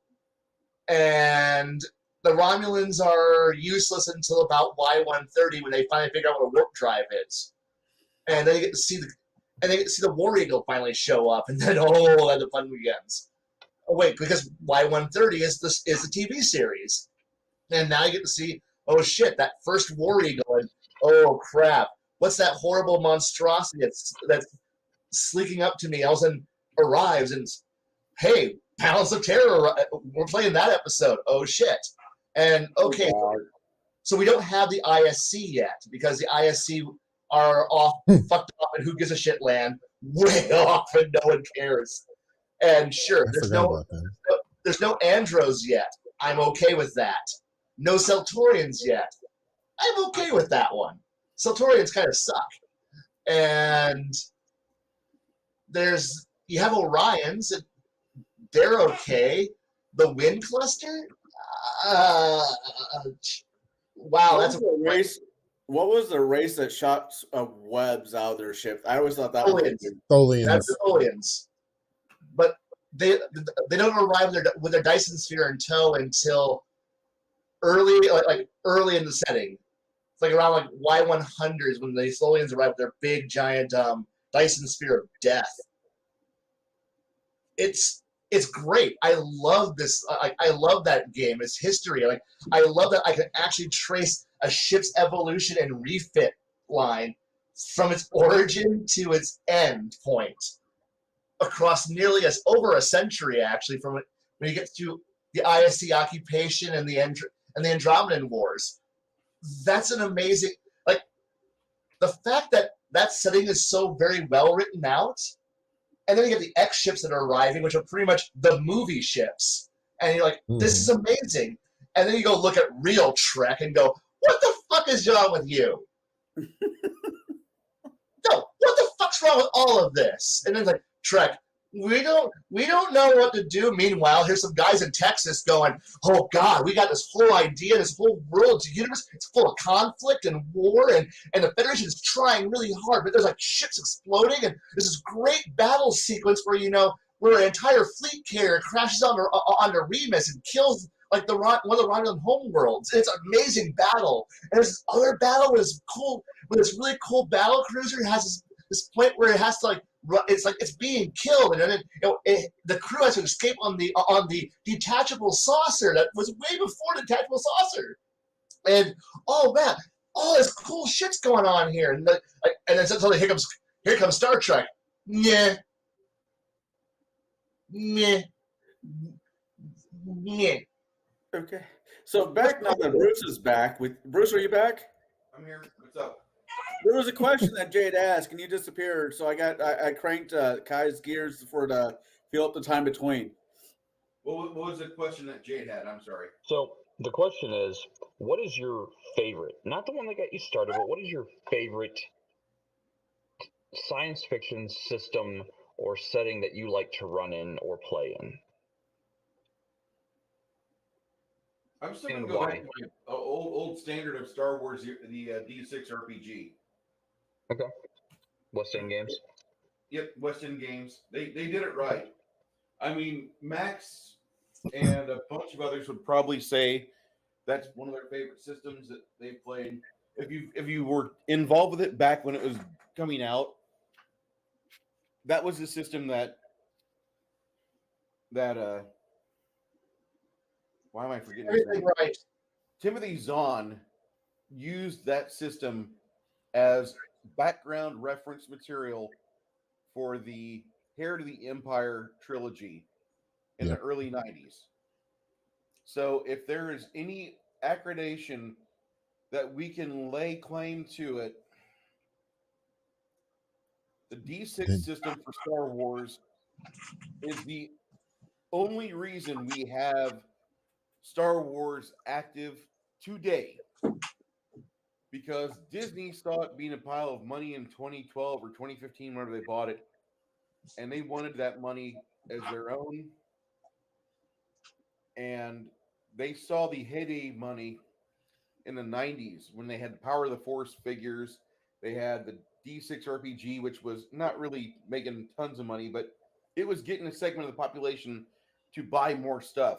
And the Romulans are useless until about Y130, when they finally figure out what a warp drive is. And then you get to see the War Eagle finally show up, and then then the fun begins. Oh wait, because Y130 is the TV series, and now you get to see, oh shit, that first War Eagle, and oh crap, what's that horrible monstrosity that's sleeking up to me? All of a sudden arrives, and hey, Balance of Terror, we're playing that episode. Oh shit. And okay, so we don't have the ISC yet, because the ISC are off fucked up in who gives a shit land, way off, and no one cares. And sure, there's no Andros yet. I'm okay with that. No Celtorians yet. I'm okay with that one. Celtorians kind of suck. And you have Orions, and they're okay. The Wind Cluster? Wow, that's a race. What was the race that shot webs out of their ship? I always thought that was Tholians. That's the Tholians. But they don't arrive with their Dyson sphere in tow until early, like early in the setting. It's like around like Y100s when the Tholians arrive with their big giant Dyson sphere of death. It's great. I love this. I love that game. It's history. I love that I can actually trace a ship's evolution and refit line from its origin to its end point across nearly over a century, actually, from when you get to the ISC occupation and the Andromedan Wars. That's an amazing, the fact that setting is so very well written out. And then you get the X ships that are arriving, which are pretty much the movie ships. And you're like, this is amazing. And then you go look at real Trek and go, what the fuck is wrong with you? No, what the fuck's wrong with all of this? And then it's like, Trek, we don't know what to do. Meanwhile, here's some guys in Texas going, oh God, we got this whole idea, this whole world universe. It's full of conflict and war, and the Federation is trying really hard, but there's like ships exploding, and there's this great battle sequence where where an entire fleet carrier crashes onto Remus and kills like one of the Romulan homeworlds. It's an amazing battle. And there's this other battle with this really cool battle cruiser. It has this point where it has to it's like it's being killed, and then the crew has to escape on the detachable saucer that was way before the detachable saucer. And oh man, all this cool shit's going on here, and then suddenly here comes Star Trek. Yeah, yeah, yeah. Okay. So back now that Bruce is back. With Bruce, are you back? I'm here. What's up? There was a question that Jade asked, and you disappeared. So I cranked Kai's gears for to fill up the time between. What was the question that Jade had? I'm sorry. So the question is, what is your favorite? Not the one that got you started, but what is your favorite science fiction system or setting that you like to run in or play in? I'm still going And to go why? back to my old standard of Star Wars, the D6 RPG. Okay. West End Games. Yep, West End Games. They did it right. I mean, Max and a bunch of others would probably say that's one of their favorite systems that they've played. If you were involved with it back when it was coming out, that was the system that why am I forgetting his Everything name? right. Timothy Zahn used that system as background reference material for the Heir to the Empire trilogy in the early 90s. So if there is any accreditation that we can lay claim to it, the D6 system for Star Wars is the only reason we have Star Wars active today, because Disney saw it being a pile of money in 2012 or 2015 whenever they bought it, and they wanted that money as their own, and they saw the heyday money in the 90s when they had Power of the Force figures. They had the D6 RPG, which was not really making tons of money, but it was getting a segment of the population to buy more stuff.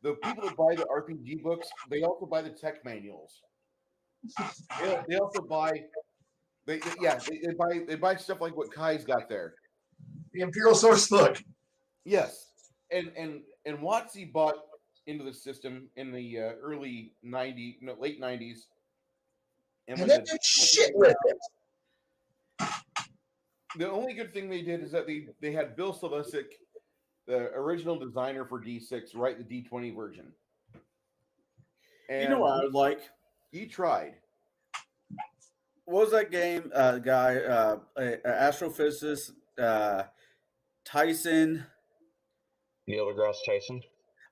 The people that buy the RPG books, they also buy the tech manuals. They also buy they buy stuff like what Kai's got there. The Imperial Source Book. Yes, and Watsy bought into the system in the late 90s, And when then did shit with it. the only good thing they did is that they had Bill Silvesic, the original designer for D6, write the D20 version. And You know what I would like? he tried. What was that game guy? Astrophysicist Tyson. Neil deGrasse Tyson.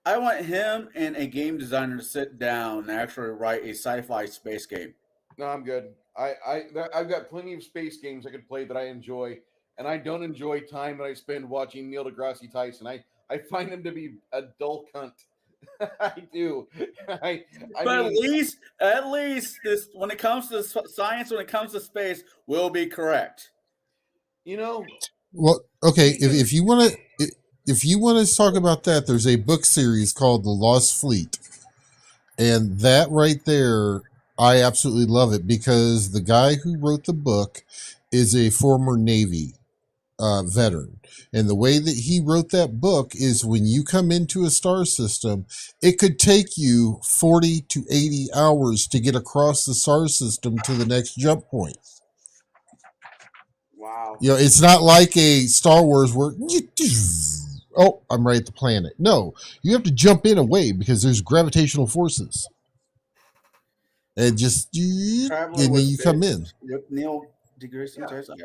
I want him and a game designer to sit down and actually write a sci-fi space game. No, I'm good. I've got plenty of space games I could play that I enjoy, and I don't enjoy time that I spend watching Neil deGrasse Tyson. I find him to be a dull cunt. I do. I But mean, at least this, when it comes to science, when it comes to space, will be correct. you know, Well, okay, if you want to talk about that, there's a book series called The Lost Fleet. And that right there, I absolutely love it because the guy who wrote the book is a former Navy veteran. And the way that he wrote that book is when you come into a star system, it could take you 40 to 80 hours to get across the star system to the next jump point. Wow. You know, it's not like a Star Wars where, oh, I'm right at the planet. No, you have to jump in away because there's gravitational forces. And just, and Traveling then you come in. with Neil deGrasse Yeah. Tyson.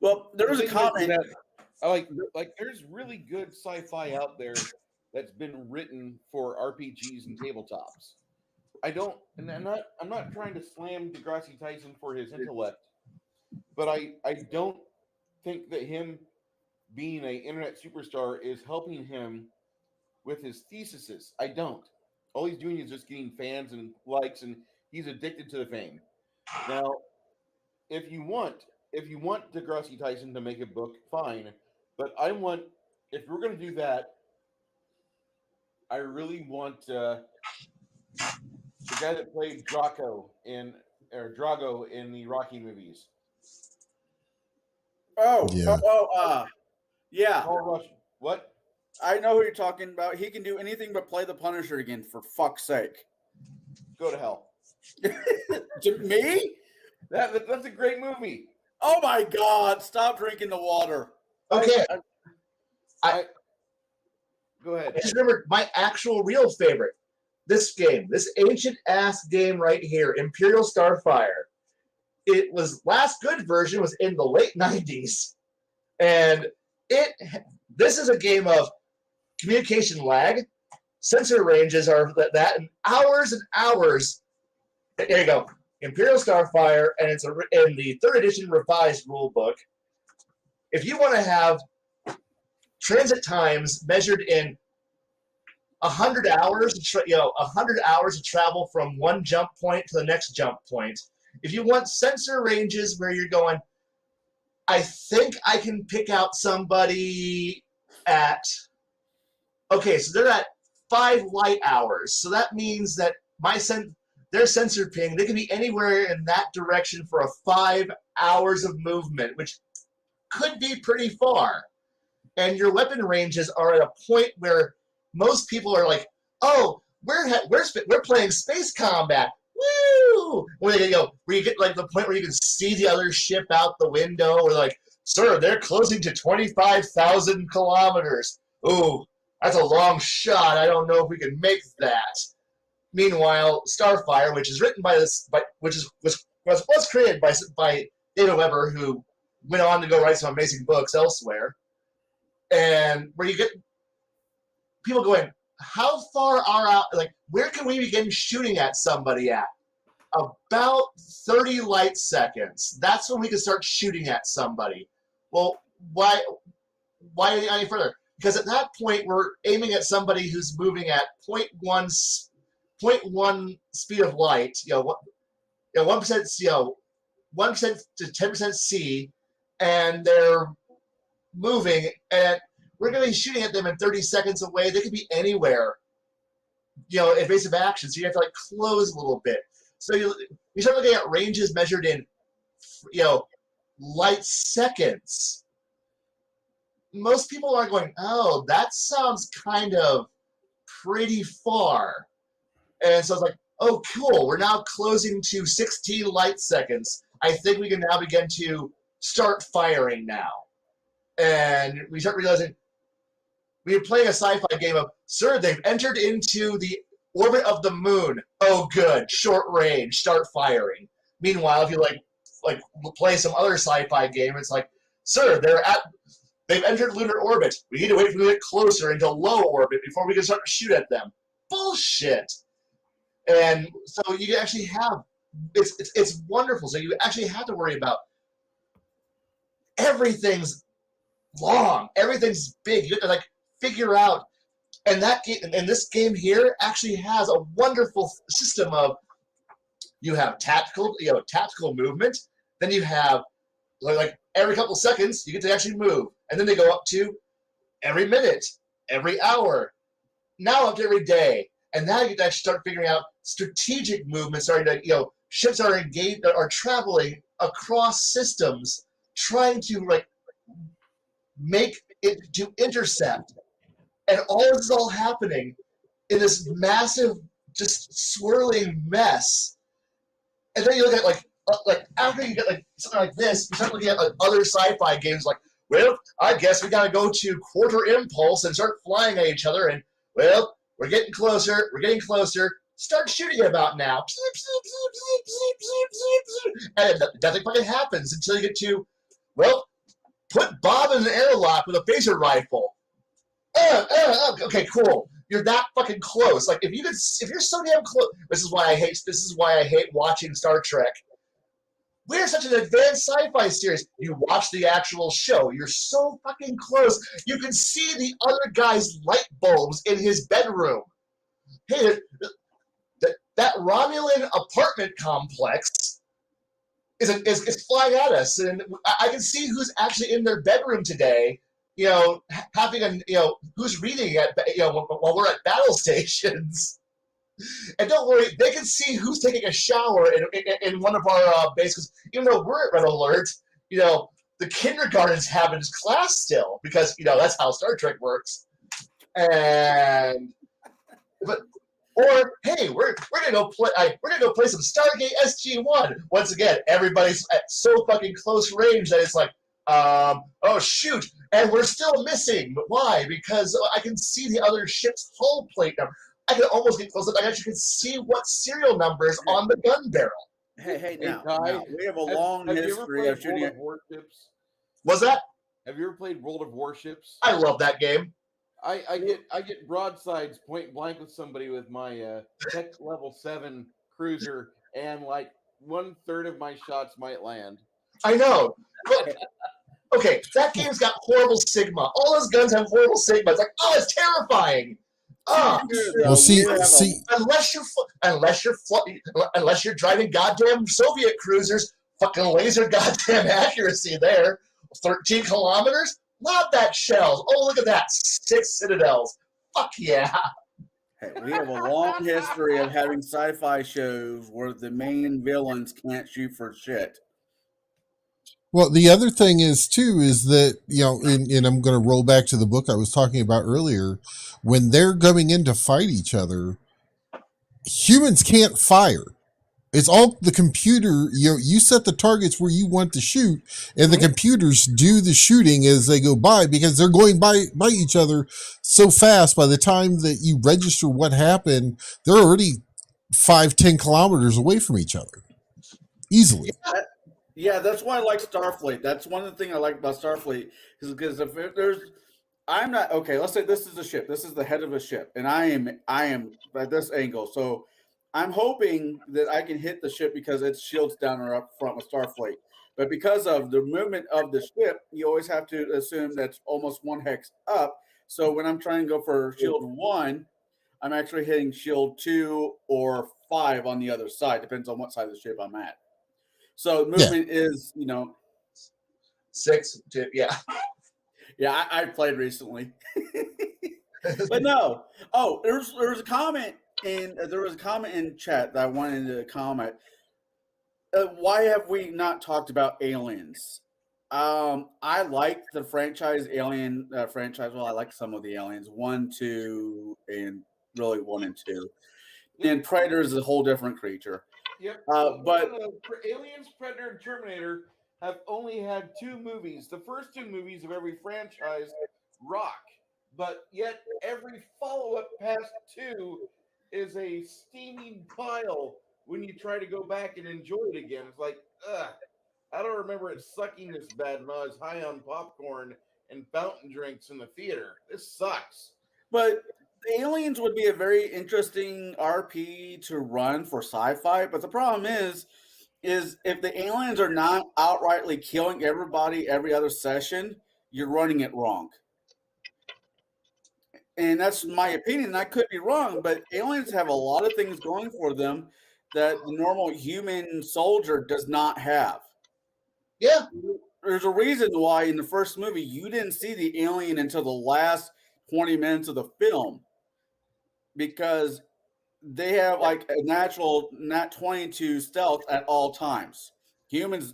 Well, there was a the thing is comment. that I like there's really good sci-fi out there that's been written for RPGs and tabletops. I don't, and I'm not trying to slam deGrasse Tyson for his intellect, but I don't think that him being an internet superstar is helping him with his theses. I don't. All he's doing is just getting fans and likes, and he's addicted to the fame. Now, if you want deGrasse Tyson to make a book, fine. But if we're going to do that, I really want the guy that played Drago in the Rocky movies. Yeah. Yeah. Paul Rush. What? I know who you're talking about. He can do anything but play the Punisher again, for fuck's sake. Go to hell. To me? That's a great movie. Oh my God! Stop drinking the water. Okay, Go ahead. I just remembered my actual real favorite. This game, this ancient ass game right here, Imperial Starfire. It was last good version was in the late 90s, and this is a game of communication lag. Sensor ranges are that, and hours and hours. There you go, Imperial Starfire, and it's in the 3rd edition revised rule book. If you want to have transit times measured in 100 hours, 100 hours to travel from one jump point to the next jump point. If you want sensor ranges where you're going, I think I can pick out somebody at, okay, so they're at 5 light hours. So that means that their sensor ping, they can be anywhere in that direction for 5 hours of movement, which could be pretty far. And your weapon ranges are at a point where most people are like, "Oh, we're playing space combat, woo!" Where you get like the point where you can see the other ship out the window, or like, "Sir, they're closing to 25,000 kilometers." Ooh, that's a long shot. I don't know if we can make that. Meanwhile, Starfire, which is written was created by David Weber, who went on to go write some amazing books elsewhere, and where you get people going, how far are out? Like, where can we begin shooting at somebody at? About 30 light seconds. That's when we can start shooting at somebody. Well, why any further? Because at that point, we're aiming at somebody who's moving at 0.1 speed of light. 1%. 1% to 10% C, and they're moving at. We're going to be shooting at them in 30 seconds away. They could be anywhere, evasive action. So you have to close a little bit. So you start looking at ranges measured in, light seconds. Most people are going, oh, that sounds kind of pretty far. And so it's like, oh, cool. We're now closing to 16 light seconds. I think we can now begin to start firing now. And we start realizing, we are playing a sci-fi game of, sir, they've entered into the orbit of the moon. Oh, good. Short range. Start firing. Meanwhile, if you play some other sci-fi game, it's like, sir, they've entered lunar orbit. We need to wait for them to get closer into low orbit before we can start to shoot at them. Bullshit. And so you actually have, it's wonderful. So you actually have to worry about everything's long. Everything's big. You have to figure out, and this game here actually has a wonderful system of, you have tactical movement, then you have every couple of seconds you get to actually move, and then they go up to every minute, every hour, now up to every day, and now you get to actually start figuring out strategic movements. Ships are engaged, are traveling across systems, trying to make it to intercept. And all this is all happening in this massive, just swirling mess. And then you look at after you get something like this, you start looking at other sci-fi games well, I guess we gotta go to quarter impulse and start flying at each other, and well, we're getting closer, start shooting about now. And nothing fucking happens until you get to, well, put Bob in an airlock with a phaser rifle. Okay, cool. You're that fucking close. If you're so damn close. This is why I hate watching Star Trek. We're such an advanced sci-fi series. You watch the actual show. You're so fucking close. You can see the other guy's light bulbs in his bedroom. Hey, that Romulan apartment complex is flying at us, and I can see who's actually in their bedroom today. Having who's reading while we're at battle stations. And don't worry, they can see who's taking a shower in one of our bases. Even though we're at red alert, the kindergarten's having his class still because that's how Star Trek works. And or hey, we're gonna go play. We're gonna go play some Stargate SG-1. Once again, everybody's at so fucking close range that it's like, oh shoot, and we're still missing. But why? Because I can see the other ship's hull plate number. I can almost get close up. I actually can see what serial number is on the gun barrel. Hey, now, Ty, we have a long history of shooting. World of Warships? Was that? Have you ever played World of Warships? I love that game. I get broadsides point blank with somebody with my tech level 7 cruiser, and like 1/3 of my shots might land. I know. But, okay, that game's got horrible Sigma. All those guns have horrible Sigma. It's like, oh, it's terrifying. Well, see, unless you're driving goddamn Soviet cruisers, fucking laser goddamn accuracy there. 13 kilometers? Not that shells. Oh, look at that. 6 citadels. Fuck yeah. Hey, we have a long history of having sci-fi shows where the main villains can't shoot for shit. well, the other thing is too is that and I'm going to roll back to the book I was talking about earlier. When they're going in to fight each other, humans can't fire. It's all the computer. You set the targets where you want to shoot, and the computers do the shooting as they go by because they're going by each other so fast. By the time that you register what happened, they're already 5-10 kilometers away from each other easily. Yeah, that's why I like Starfleet. That's one of the things I like about Starfleet is because if I'm not okay. Let's say this is a ship. This is the head of a ship, and I am at this angle. So I'm hoping that I can hit the ship because its shields down or up front with Starfleet. But because of the movement of the ship, you always have to assume that's almost 1 hex up. So when I'm trying to go for shield 1, I'm actually hitting shield 2 or 5 on the other side. Depends on what side of the ship I'm at. So movement is, 6, yeah. Yeah, I played recently. But no. Oh, there was a comment in chat that I wanted to comment. Why have we not talked about Aliens? I like the franchise Alien franchise. Well, I like some of the Aliens 1, 2, and really 1 and 2. And Predator is a whole different creature. Yep. But Aliens, Predator, and Terminator have only had 2 movies. The first 2 movies of every franchise rock, but yet every follow-up past 2 is a steaming pile when you try to go back and enjoy it again. It's like, I don't remember it sucking this bad when I was high on popcorn and fountain drinks in the theater. This sucks. But Aliens would be a very interesting RP to run for sci-fi, but the problem is if the aliens are not outrightly killing everybody every other session, you're running it wrong. And that's my opinion. I could be wrong, but aliens have a lot of things going for them that the normal human soldier does not have. Yeah. There's a reason why in the first movie you didn't see the alien until the last 20 minutes of the film. Because they have like a natural nat 22 stealth at all times. Humans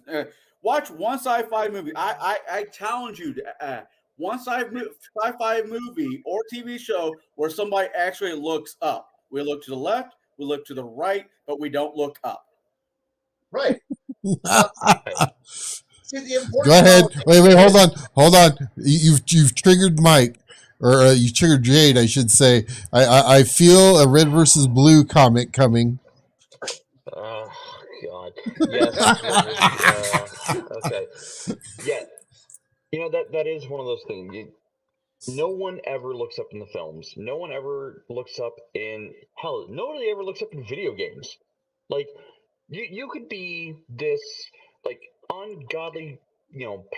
watch one sci-fi movie. I challenge you to one sci-fi movie or TV show where somebody actually looks up. We look to the left, we look to the right, but we don't look up. Right. See, the important Go ahead. Wait. Hold on. You've triggered Mike. Or you triggered Jade, I should say. I feel a red versus blue comic coming. Oh, God. Yes. Okay. Yeah. That is one of those things. No one ever looks up in the films. No one ever looks up in... Hell, nobody ever looks up in video games. Like, you could be this, like, ungodly,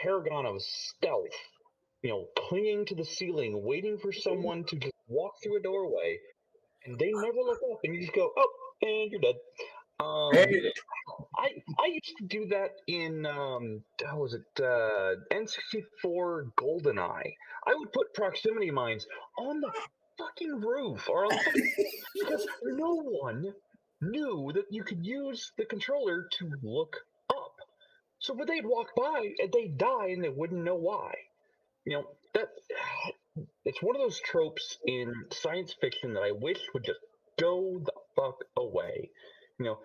paragon of stealth, clinging to the ceiling, waiting for someone to just walk through a doorway, and they never look up, and you just go, oh, and you're dead. I used to do that in how was it N64 GoldenEye. I would put proximity mines on the fucking roof or on the fucking because no one knew that you could use the controller to look up. So when they'd walk by and they'd die and they wouldn't know why. That it's one of those tropes in science fiction that I wish would just go the fuck away. You know,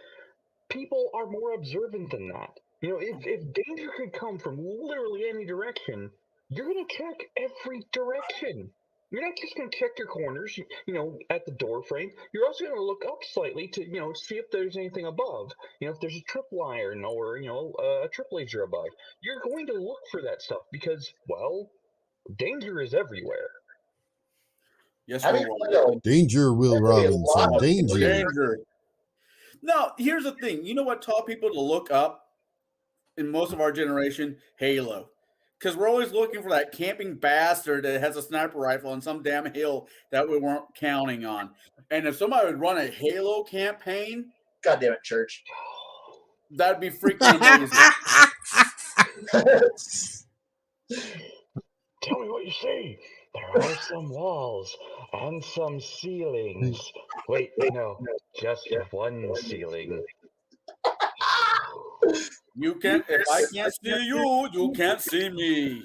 people are more observant than that. If danger could come from literally any direction, you're gonna check every direction. You're not just gonna check your corners, at the door frame. You're also gonna look up slightly to, see if there's anything above. If there's a tripwire or a trip laser above, you're going to look for that stuff because, well, danger is everywhere. Yes, Having we played will. a Danger, Will Really a Robinson. lot of Danger. Danger. Now, here's the thing. You know what taught people to look up in most of our generation? Halo. Because we're always looking for that camping bastard that has a sniper rifle on some damn hill that we weren't counting on. And if somebody would run a Halo campaign, God damn it, church. that'd be freaking amazing. Tell me what you see. There are some walls and some ceilings. Wait, no, just one ceiling. You can't. If I can't see you, you can't see me.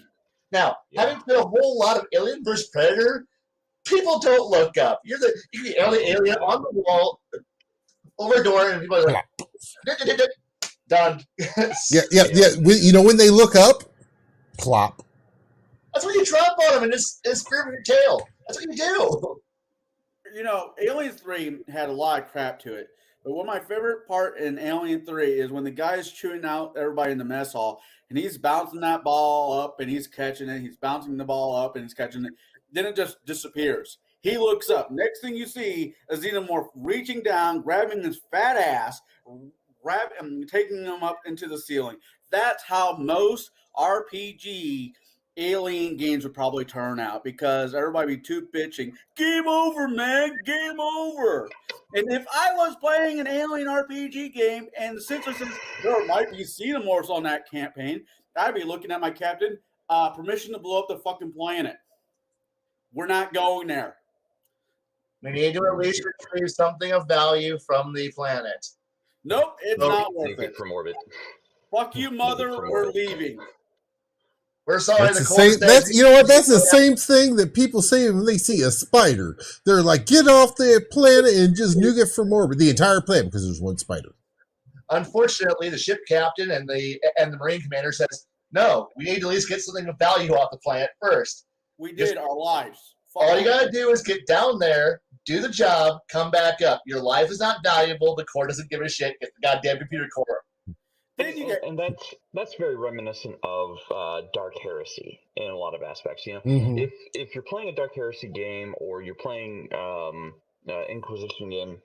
Now, Yeah. having played a whole lot of Alien vs. Predator, people don't look up. You can be the only alien on the wall, over a door, and people are like, done. Yeah. When they look up, plop. That's what you drop on them and just spear with your tail. That's what you do. Alien 3 had a lot of crap to it. But one of my favorite part in Alien 3 is when the guy's chewing out everybody in the mess hall and he's bouncing that ball up and he's catching it. He's bouncing the ball up and he's catching it. Then it just disappears. He looks up. Next thing you see is Xenomorph reaching down, grabbing his fat ass, taking him up into the ceiling. That's how most RPG Alien games would probably turn out because everybody be too bitching. Game over, man. Game over. And if I was playing an Alien RPG game and since there might be xenomorphs on that campaign, I'd be looking at my captain, permission to blow up the fucking planet. We're not going there. We need to at least retrieve something of value from the planet. Nope, it's not worth Take it. it from orbit. Fuck you, mother. We're leaving. We're sorry. That's the same. That's That's the same thing that people say when they see a spider. They're like, "Get off the planet and just nuke it from orbit." The entire planet because there's one spider. Unfortunately, the ship captain and the Marine commander says, "No, we need to at least get something of value off the planet first." We did our lives. All you gotta do is get down there, do the job, come back up. Your life is not valuable. The core doesn't give a shit. Get the goddamn computer core. And that's very reminiscent of Dark Heresy in a lot of aspects. Mm-hmm. If you're playing a Dark Heresy game or you're playing Inquisition game,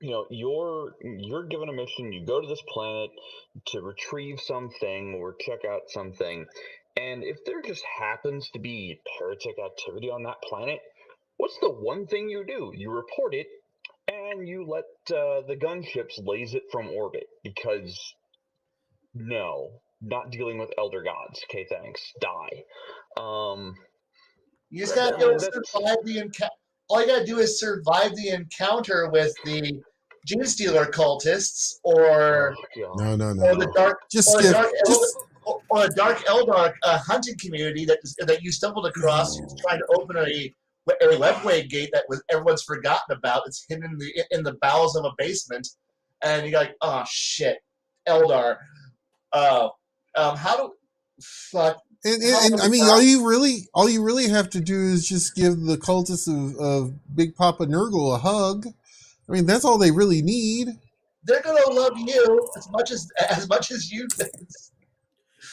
you're given a mission. You go to this planet to retrieve something or check out something, and if there just happens to be heretic activity on that planet, what's the one thing you do? You report it, and you let the gunships laze it from orbit because. No, not dealing with elder gods. Okay, thanks. Die. You just gotta go survive the encounter. All you gotta do is survive the encounter with the Gene Stealer cultists, or No. or the dark, or a dark Eldar hunting community that you stumbled across trying to open a webway gate that everyone's forgotten about. It's hidden in the bowels of a basement, and you're like, oh shit, Eldar. How do fuck? And I mean, all you really have to do is just give the cultists of Big Papa Nurgle a hug. I mean, that's all they really need. They're gonna love you as much as you do.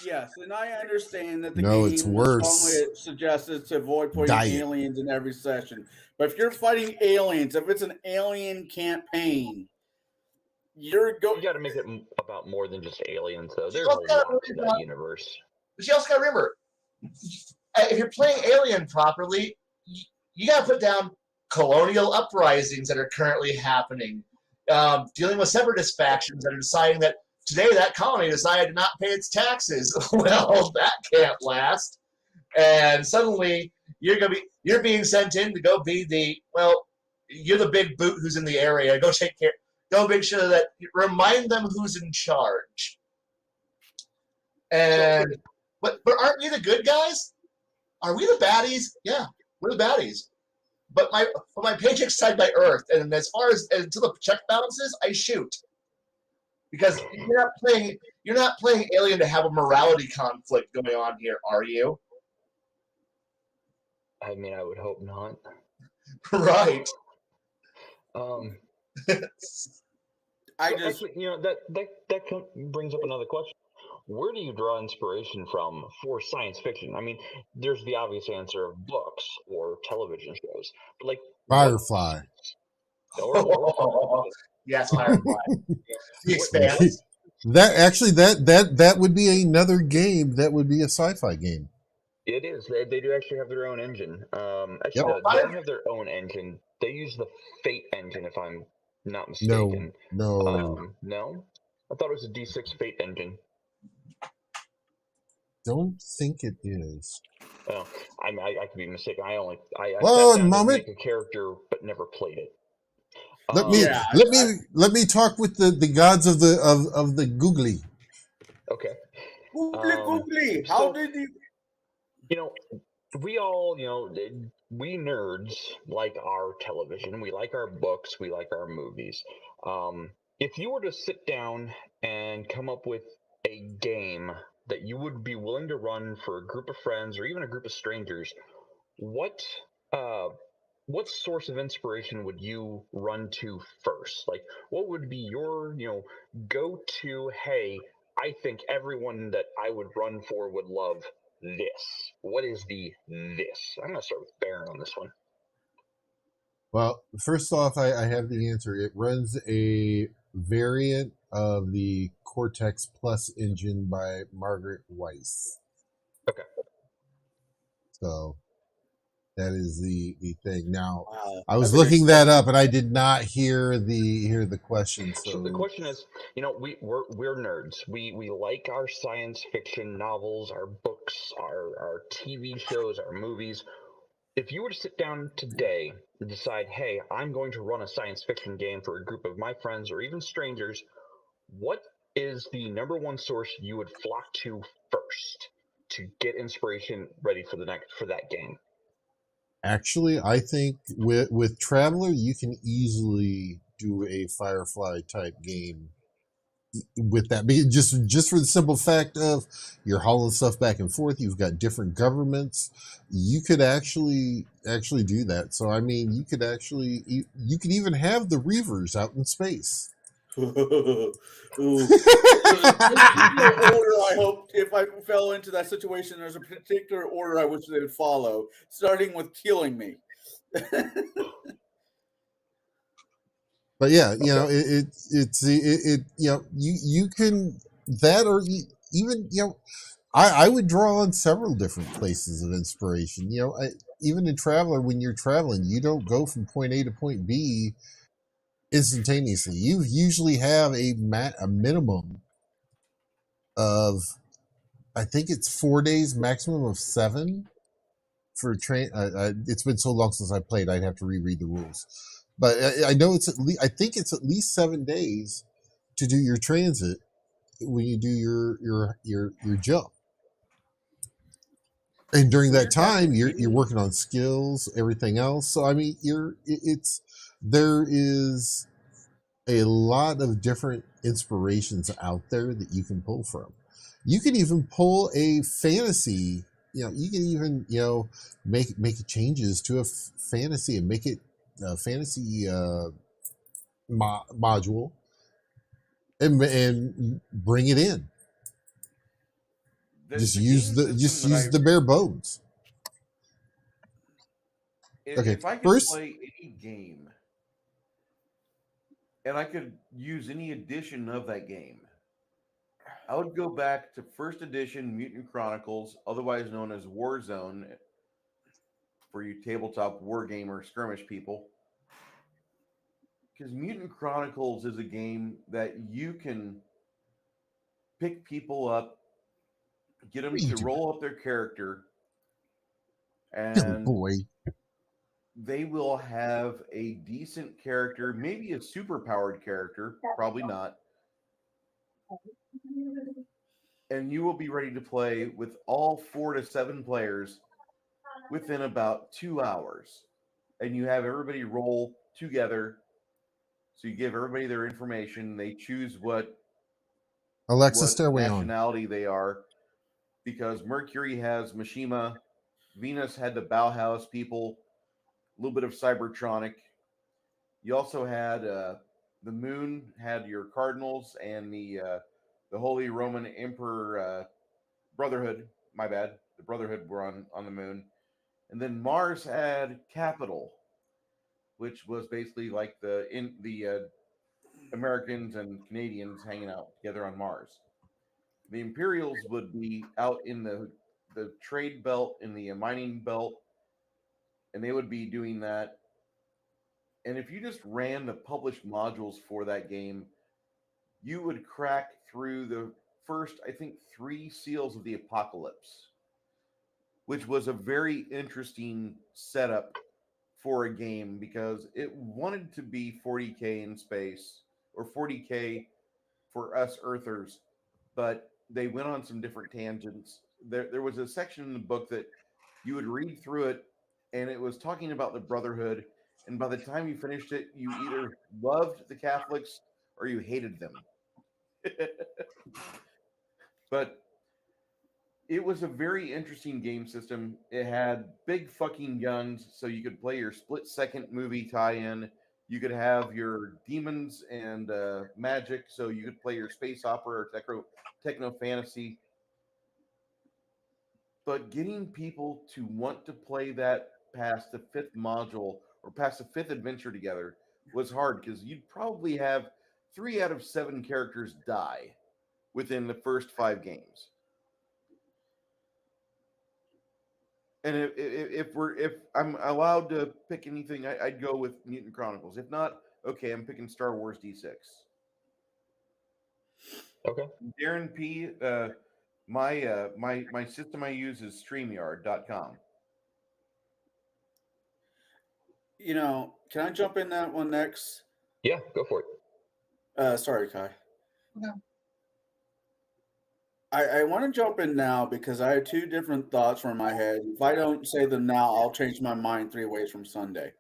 Yes, and I understand that the it's game worse. strongly suggested to avoid putting aliens in every session. But if you're fighting aliens, if it's an alien campaign, you got to make it about more than just aliens, though. There's a lot to that universe. But you also got to remember, if you're playing Alien properly, you got to put down colonial uprisings that are currently happening, dealing with separatist factions that are deciding that today that colony decided to not pay its taxes. Well, that can't last. And suddenly you're being sent in to go be you're the big boot who's in the area. Go take care. Go make sure that remind them who's in charge. And but aren't we the good guys? Are we the baddies? Yeah, we're the baddies. But my paycheck's tied by Earth, and as far as until the check balances, I shoot. Because you're not playing Alien to have a morality conflict going on here, are you? I mean, I would hope not. Right. Actually, that brings up another question. Where do you draw inspiration from for science fiction? I mean, there's the obvious answer of books or television shows, but like Firefly. Yes, Firefly. The Expanse. That would be another game. That would be a sci-fi game. It is. They do actually have their own engine. Actually, Yep. no, they don't have their own engine. They use the Fate engine, if I'm not mistaken. No. No? I thought it was a D6 Fate engine. Don't think it is. Oh, I could be mistaken. I Whoa, sat down moment. to make a character, but never played it. Let me talk with the gods of the googly. Okay. Googly. How did you? We all, we nerds like our television, we like our books, we like our movies. If you were to sit down and come up with a game that you would be willing to run for a group of friends or even a group of strangers, what source of inspiration would you run to first? Like, what would be your, go-to, hey, I think everyone that I would run for would love this? What is this? I'm going to start with Baron on this one. Well, first off, I have the answer. It runs a variant of the Cortex Plus engine by Margaret Weiss. Okay. So that is the thing. Now, Wow. I was looking that up, and I did not hear the question. So the question is, we're nerds. We like our science fiction novels, our books, our TV shows, our movies. If you were to sit down today and decide, hey, I'm going to run a science fiction game for a group of my friends or even strangers, what is the number one source you would flock to first to get inspiration ready for that game? Actually, I think with Traveler, you can easily do a Firefly type game with that. Just for the simple fact of you're hauling stuff back and forth. You've got different governments. You could actually do that. So I mean, you could even have the Reavers out in space. Order, I hope if I fell into that situation, there's a particular order I wish they would follow, starting with killing me. But yeah, you can that, or even I would draw on several different places of inspiration. Even in Traveler, when you're traveling, you don't go from point A to point B instantaneously. You usually have a minimum of, I think it's 4 days, maximum of 7 for train. It's been so long since I played, I'd have to reread the rules. But I know I think it's at least 7 days to do your transit when you do your jump. And during that time, you're working on skills, everything else. So I mean, there is a lot of different inspirations out there that you can pull from. You can even pull a fantasy. You can even make changes to a fantasy and make it a fantasy module and bring it in. Just use the bare bones. If I could play any game and I could use any edition of that game, I would go back to first edition Mutant Chronicles, otherwise known as Warzone, for you tabletop wargamer skirmish people. Because Mutant Chronicles is a game that you can pick people up, get them to roll up their character, and they will have a decent character, maybe a super powered character, probably not. and you will be ready to play with all 4 to 7 players within about 2 hours. And you have everybody roll together. So you give everybody their information. They choose what Alexa, stairway on. nationality they are, because Mercury has Mishima, Venus had the Bauhaus people, a little bit of Cybertronic. You also had the Moon had your Cardinals and the Holy Roman Emperor Brotherhood. My bad, the Brotherhood were on the Moon, and then Mars had Capital, which was basically like the Americans and Canadians hanging out together on Mars. The Imperials would be out in the trade belt, in the mining belt, and they would be doing that. And if you just ran the published modules for that game, you would crack through the first, I think, 3 seals of the apocalypse, which was a very interesting setup for a game because it wanted to be 40K in space or 40K for us Earthers, but they went on some different tangents. There was a section in the book that you would read through it, and it was talking about the Brotherhood. And by the time you finished it, you either loved the Catholics or you hated them. But it was a very interesting game system. It had big fucking guns, so you could play your split-second movie tie-in. You could have your demons and magic, so you could play your space opera or techno fantasy. But getting people to want to play that past the 5th module or past the 5th adventure together was hard, because you'd probably have 3 out of 7 characters die within the first 5 games. And if I'm allowed to pick anything, I'd go with Mutant Chronicles. If not, okay, I'm picking Star Wars D6. Okay. Darren P. My system I use is StreamYard.com. You know, can I jump in that one next? Yeah, go for it. Sorry, Kai. No. I want to jump in now because I have 2 different thoughts from my head. If I don't say them now, I'll change my mind 3 ways from Sunday.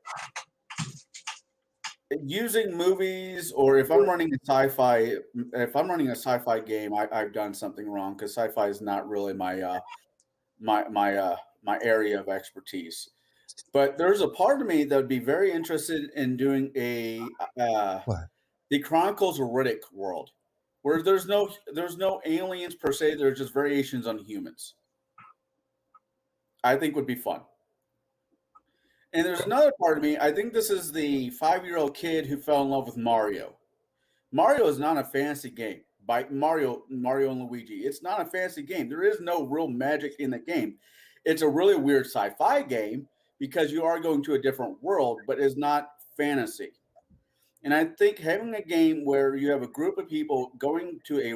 Using movies, or if I'm running a sci-fi game, I've done something wrong, because sci-fi is not really my my area of expertise. But there's a part of me that would be very interested in doing the Chronicles of Riddick world, where there's no aliens per se. There's just variations on humans. I think would be fun. And there's another part of me. I think this is the 5-year-old kid who fell in love with Mario. Mario is not a fantasy game. By Mario and Luigi, it's not a fantasy game. There is no real magic in the game. It's a really weird sci-fi game because you are going to a different world, but it's not fantasy. And I think having a game where you have a group of people going to a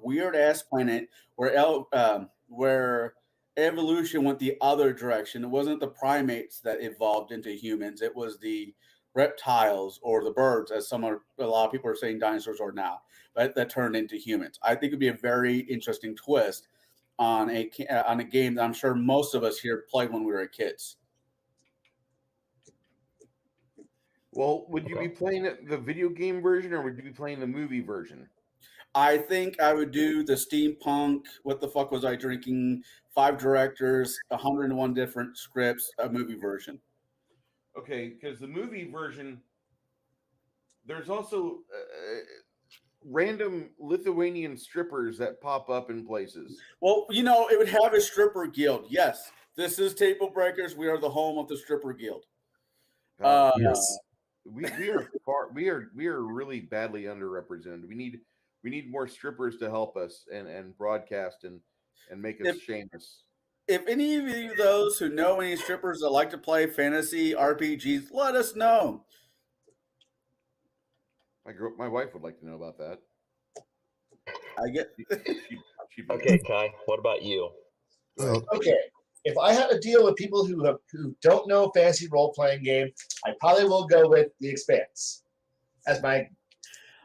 weird ass planet where evolution went the other direction. It wasn't the primates that evolved into humans. It was the reptiles or the birds, as a lot of people are saying dinosaurs are now, but that turned into humans. I think it'd be a very interesting twist on a game that I'm sure most of us here played when we were kids. Well, would you be playing the video game version, or would you be playing the movie version? I think I would do the steampunk, what the fuck was I drinking, 5 directors, 101 different scripts, a movie version. Okay, because the movie version, there's also random Lithuanian strippers that pop up in places. Well, you know, it would have a stripper guild. Yes, this is TableBreakers. We are the home of the stripper guild. Yes. We are really badly underrepresented. We need more strippers to help us and broadcast and make us famous. If any of you those who know any strippers that like to play fantasy RPGs, let us know. My wife would like to know about that. I get. Okay, Kai. What about you? Okay, if I had to deal with people who don't know fantasy role playing game, I probably will go with The Expanse as my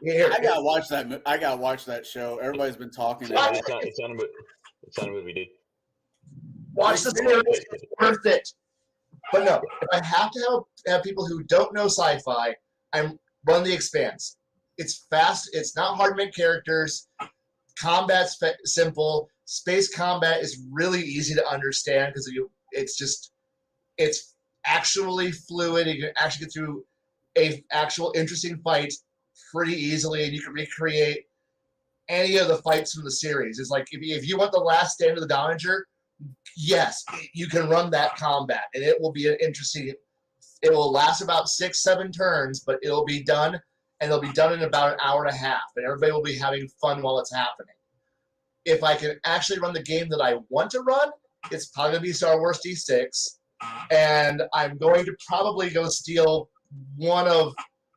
Here, I gotta watch that. I gotta watch that show. Everybody's been talking about it. It's on a movie, dude. watch the series. It's worth it. But no, if I have to have people who don't know sci-fi, I'm run the Expanse. It's fast. It's not hard to make characters. Combat's simple. Space combat is really easy to understand because it's actually fluid. You can actually get through a actual interesting fight pretty easily, and you can recreate any of the fights from the series. It's like if you want the last stand of the Dowager, yes, you can run that combat, and it will be an interesting. It will last about 6-7 turns, but it'll be done, and it'll be done in about an hour and a half, and everybody will be having fun while it's happening. If I can actually run the game that I want to run, it's probably going to be Star Wars D6, and I'm going to probably go steal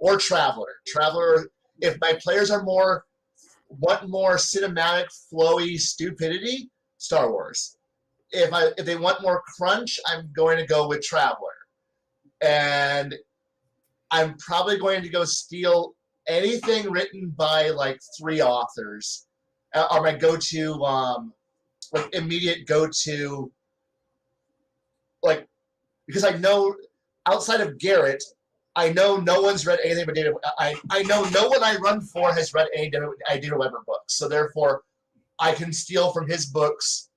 or Traveler. Traveler, if my players want more cinematic, flowy stupidity, Star Wars. If they want more crunch, I'm going to go with Traveler. And I'm probably going to go steal anything written by like 3 authors. Are my go-to, immediate go-to, because I know outside of Garrett, I know no one's read anything but Data. I know no one I run for has read any Data Weber books. So therefore, I can steal from his books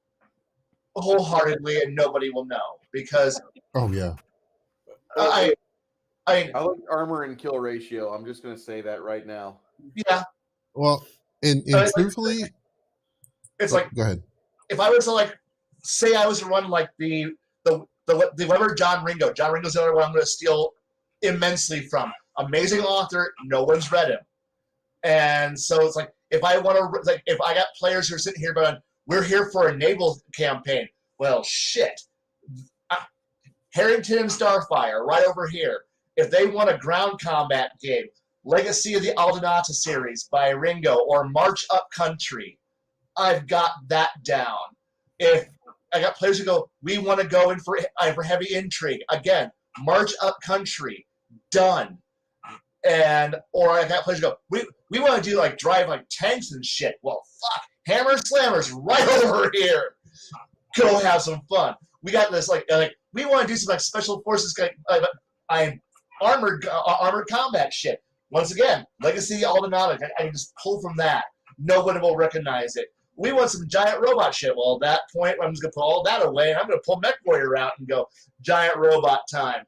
wholeheartedly, and nobody will know because. Oh yeah. I like armor and kill ratio. I'm just going to say that right now. Yeah. Well, and truthfully, it's like go ahead. If I was to say I was to run the Weber John Ringo. John Ringo's the other one I'm going to steal immensely from. Amazing author, no one's read him, and so it's like if I want to if I got players who are sitting here going, we're here for a naval campaign. Well, shit. Harrington and Starfire right over here. If they want a ground combat game, Legacy of the Aldonata series by Ringo or March Up Country, I've got that down. If I got players who go, we want to go in for heavy intrigue, again, March Up Country, done. Or I got players who go, we want to do drive tanks and shit. Well, fuck, Hammer Slammers right over here. Go have some fun. We got this we want to do some special forces armored combat shit. Once again, Legacy Aldonata, I can just pull from that. Nobody will recognize it. We want some giant robot shit. Well, at that point, I'm just going to put all that away, and I'm going to pull Mech Warrior out and go, giant robot time.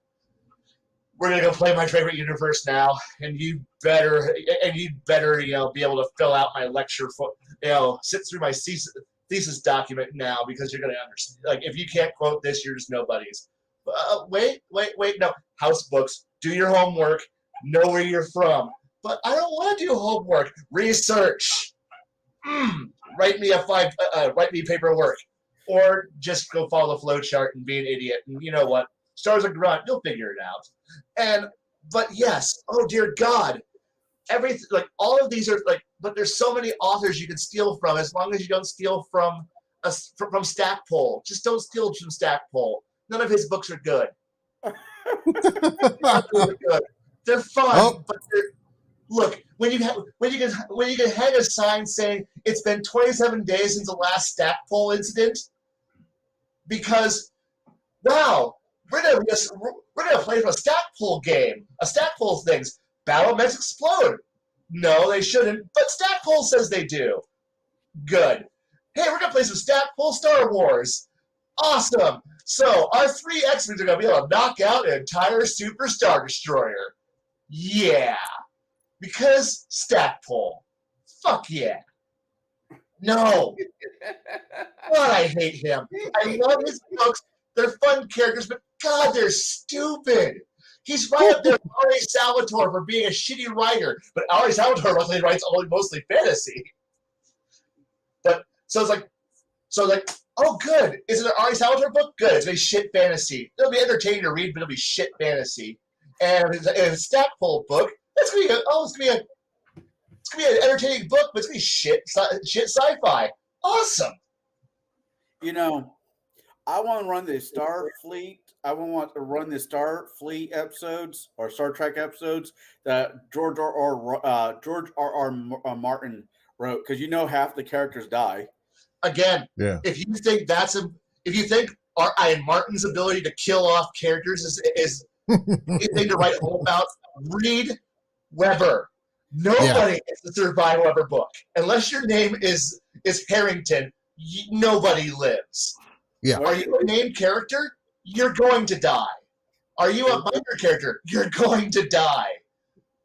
We're going to go play my favorite universe now, and you better be able to fill out my lecture, sit through my thesis document now, because you're going to understand. If you can't quote this, you're just nobodies. Wait, no. House books. Do your homework. Know where you're from. But I don't want to do homework. Research. Write me paperwork. Or just go follow the flow chart and be an idiot. And you know what? Stars a grunt. You'll figure it out. But yes. Oh dear God. Everything, all of these are but there's so many authors you can steal from, as long as you don't steal from Stackpole. Just don't steal from Stackpole. None of his books are good. They're fun, but look, when you can hang a sign saying it's been 27 days since the last Stackpole incident, because wow, we're gonna play a Stackpole game, a Stackpole things. Battlements explode. No, they shouldn't, but Stackpole says they do. Good. Hey, we're going to play some Stackpole Star Wars. Awesome. So, our 3 X-Wings are going to be able to knock out an entire Super Star Destroyer. Yeah. Because Stackpole. Fuck yeah. No. God, I hate him. I love his books. They're fun characters, but God, they're stupid. He's right up there with R.A. Salvatore for being a shitty writer, but R.A. Salvatore luckily writes mostly fantasy. But so it's oh good, is it an R.A. Salvatore book? Good, it's gonna be shit fantasy. It'll be entertaining to read, but it'll be shit fantasy. And if it's a Stackpole book, it's gonna be an entertaining book, but it's gonna be shit sci-fi. Awesome. I want to run the Starfleet. I want to run the Starfleet episodes or Star Trek episodes that George R. Martin wrote, because half the characters die. Again, Yeah. if you think if you think Ian Martin's ability to kill off characters is anything to write home about, read Weber. Nobody gets to survive a Weber book unless your name is Harrington. Nobody lives. Yeah. Are you a named character? You're going to die. Are you a minor character? You're going to die.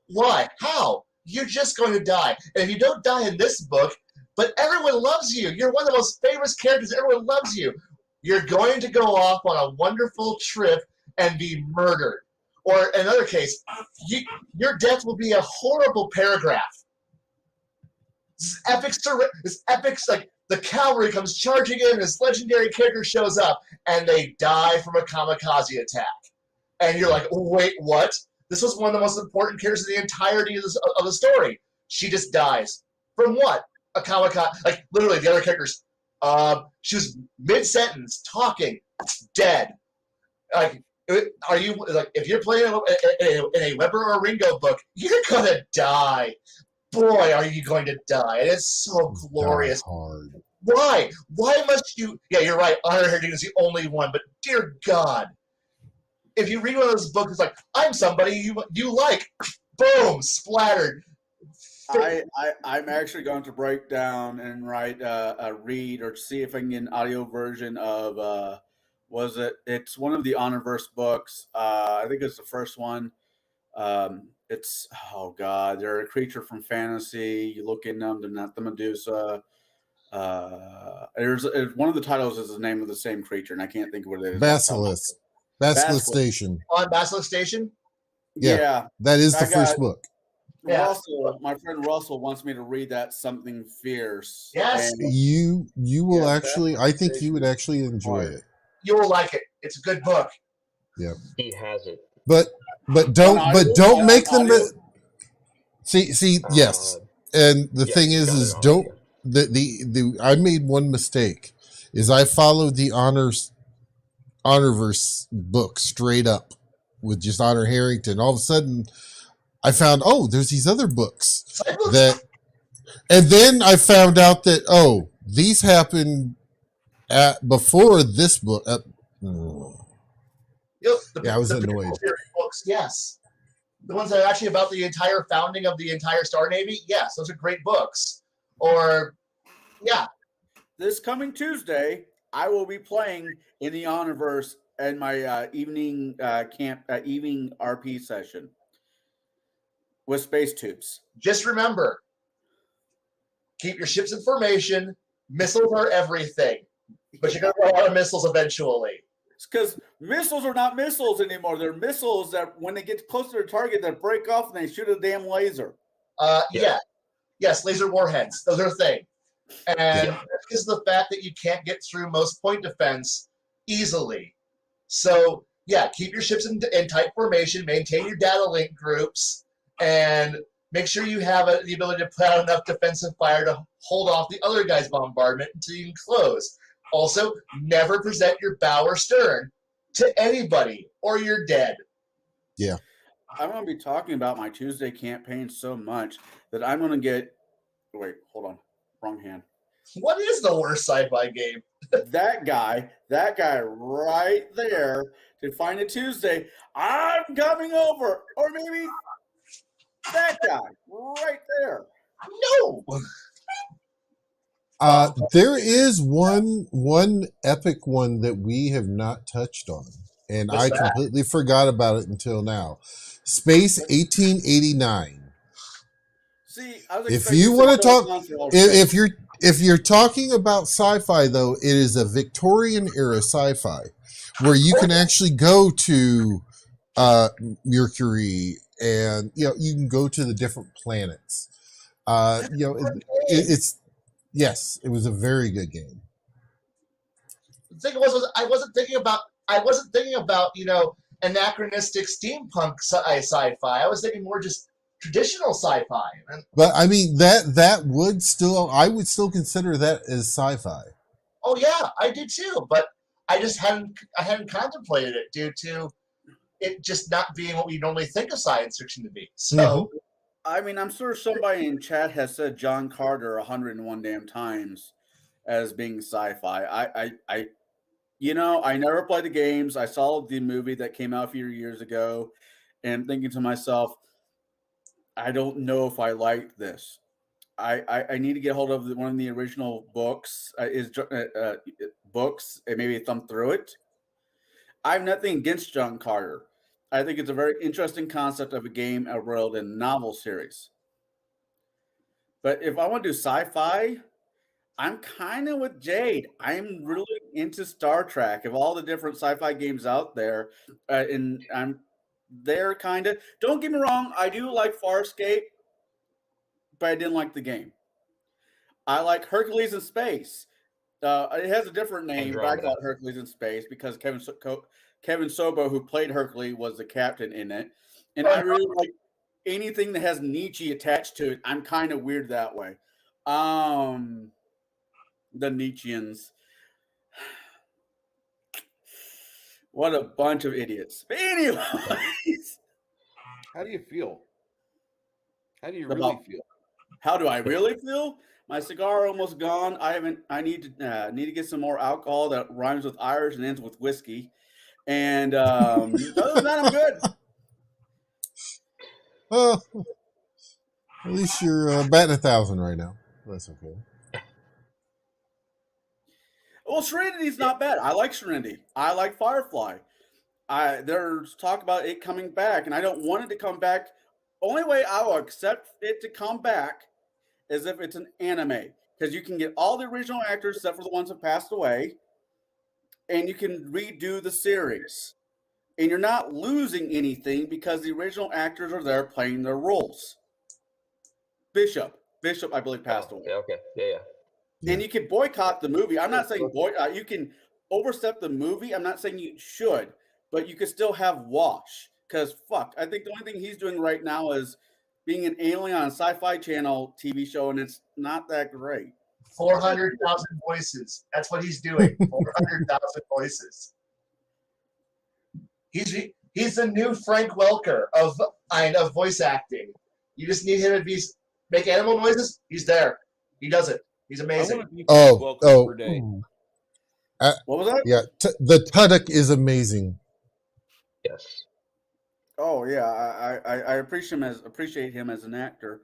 Why? How? You're just going to die. And if you don't die in this book, but everyone loves you, you're one of the most famous characters, everyone loves you, you're going to go off on a wonderful trip and be murdered. Or in another case, your death will be a horrible paragraph. This epic, like, the cavalry comes charging in, this legendary character shows up, and they die from a kamikaze attack. And you're like, oh, wait, what? This was one of the most important characters in the entirety of the story. She just dies. From what? A kamikaze. Like, literally, the other characters, she was mid-sentence, talking, dead. Like, are you, like, if you're playing in a Weber or Ringo book, you're gonna die. Boy, are you going to die. And it's so glorious. Hard. Why? Why must you? Yeah, you're right. Honor Heritage is the only one, but dear God. If you read one of those books, it's like, I'm somebody you like. Boom, splattered. I'm actually going to break down and write a read or see if I can get an audio version of it's one of the Honorverse books. I think it's the first one. It's, oh God, they're a creature from fantasy. You look in them, they're not the Medusa. There's one of the titles is the name of the same creature, and I can't think of what it is. Basilisk Station. On Basilisk Station? Yeah. That is the first book. Yeah. Russell, my friend Russell wants me to read that Something Fierce. Yes. And You will actually, I think you would actually enjoy it. You will like it. It's a good book. Yeah. He has it. But don't make them see yes. And the thing is don't the I made one mistake is I followed the Honorverse book straight up with just Honor Harrington. All of a sudden I found, there's these other books and then I found out that these happened before this book. I was annoyed. Books, yes. The ones that are actually about the entire founding of the entire Star Navy, yes, those are great books. Or, yeah. This coming Tuesday, I will be playing in the Honorverse in my evening evening RP session with Space Tubes. Just remember, keep your ships in formation. Missiles are everything. But you're going to run out of missiles eventually. It's because missiles are not missiles anymore. They're missiles that when they get close to their target, they break off and they shoot a damn laser. Yeah. Yes, laser warheads. Those are a thing. And because of the fact that you can't get through most point defense easily. So, yeah, keep your ships in tight formation, maintain your data link groups, and make sure you have the ability to put out enough defensive fire to hold off the other guy's bombardment until you can close. Also, never present your bow or stern to anybody, or you're dead. Yeah. I'm going to be talking about my Tuesday campaign so much that I'm going to get... Wait, hold on. Wrong hand. What is the worst sci-fi game? that guy right there to find a Tuesday. I'm coming over. Or maybe that guy right there. No! There is one epic one that we have not touched on, and I completely forgot about it until now. Space 1889. See, I was if you want to talk, if you're talking about sci-fi, though, it is a Victorian era sci-fi where you can actually go to Mercury, and you can go to the different planets. It's. Yes, it was a very good game. The thing was I wasn't thinking about anachronistic steampunk sci-fi. I was thinking more just traditional sci-fi. But I mean that would still, I would still consider that as sci-fi. Oh yeah, I did too. But I hadn't contemplated it due to it just not being what we normally think of science fiction to be. So I mean, I'm sure somebody in chat has said John Carter 101 damn times as being sci-fi. I I never played the games. I saw the movie that came out a few years ago, and thinking to myself, I don't know if I like this. I need to get hold of one of the original books. Books and maybe thumb through it. I have nothing against John Carter. I think it's a very interesting concept of a game, a world, and novel series. But if I want to do sci-fi, I'm kind of with Jaide. I'm really into Star Trek. Of all the different sci-fi games out there, and I'm there kind of. Don't get me wrong, I do like Farscape, but I didn't like the game. I like Hercules in Space. It has a different name, but I Andromeda. call it Hercules in Space because Kevin Sobo, who played Hercules, was the captain in it, and I really like anything that has Nietzsche attached to it. I'm kind of weird that way. The Nietzscheans. What a bunch of idiots. But anyways, How do you feel? How do you About- really feel? how do I really feel? My cigar almost gone. I need to get some more alcohol that rhymes with Irish and ends with whiskey. And other than that, I'm good. Well, at least you're batting 1,000 right now. That's okay. Well, Serenity's not bad. I like Serenity. I like Firefly. There's talk about it coming back, and I don't want it to come back. Only way I will accept it to come back is if it's an anime, because you can get all the original actors except for the ones that passed away, and you can redo the series, and you're not losing anything because the original actors are there playing their roles. Bishop, I believe, passed away. Yeah, okay. Yeah. And you can boycott the movie. I'm not saying you can overstep the movie. I'm not saying you should, but you could still have Wash. Because fuck, I think the only thing he's doing right now is being an alien on a Sci-Fi Channel TV show, and it's not that great. 400,000 voices. That's what he's doing. 400,000 voices. He's the new Frank Welker of voice acting. You just need him to make animal noises. He's there. He does it. He's amazing. I want to be per day. What was that? Yeah, the Tuddock is amazing. Yes. Oh yeah, I appreciate him as an actor.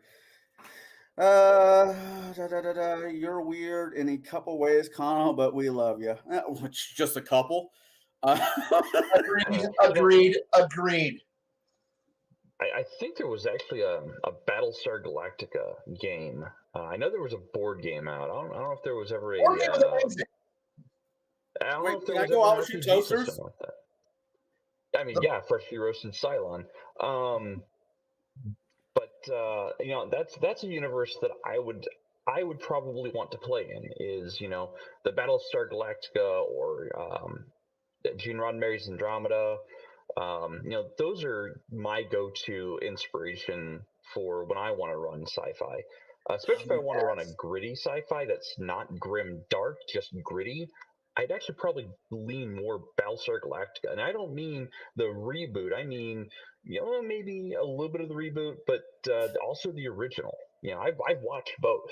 You're weird in a couple ways, Connell, but we love you. Which just a couple. Agreed. I think there was actually a Battlestar Galactica game. I know there was a board game out. I don't know if there was ever a. Board game was amazing. I don't know if there Can I was go ever out an with you RPG toasters? system like that. I mean, yeah, freshly roasted Cylon. But that's a universe that I would probably want to play in. Is the Battlestar Galactica or Gene Roddenberry's Andromeda. Those are my go-to inspiration for when I want to run sci-fi. Especially if I want to run a gritty sci-fi that's not grim dark, just gritty. I'd actually probably lean more Battlestar Galactica, and I don't mean the reboot. I mean, maybe a little bit of the reboot, but also the original. I've watched both.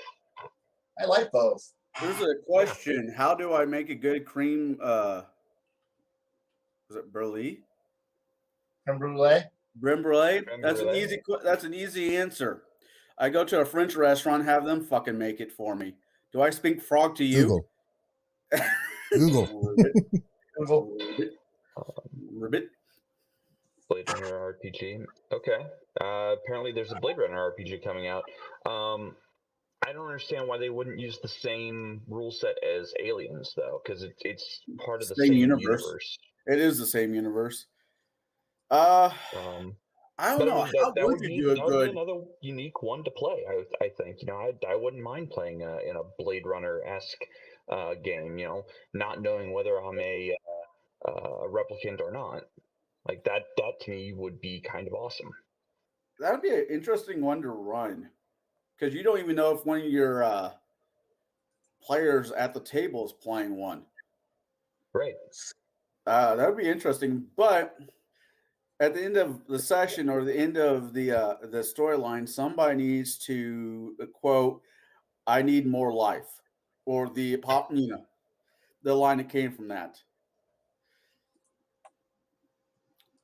I like both. There's a question: how do I make a good cream? Is it brulee? Creme brulee. Creme brulee. Creme That's an brulee. easy. That's an easy answer. I go to a French restaurant, have them fucking make it for me. Do I speak frog to you? Google. Ribbit. Blade Runner RPG. Okay. Apparently, there's a Blade Runner RPG coming out. I don't understand why they wouldn't use the same rule set as Aliens, though, because it's part of the same universe. It is the same universe. I don't know. That would you do a good? be another unique one to play. I think I wouldn't mind playing in a Blade Runner esque game. Not knowing whether I'm a replicant or not. Like that to me would be kind of awesome. That'd be an interesting one to run, because you don't even know if one of your players at the table is playing one. Right. That would be interesting. But at the end of the session or the end of the storyline, somebody needs to quote, "I need more life," or the pop, the line that came from that.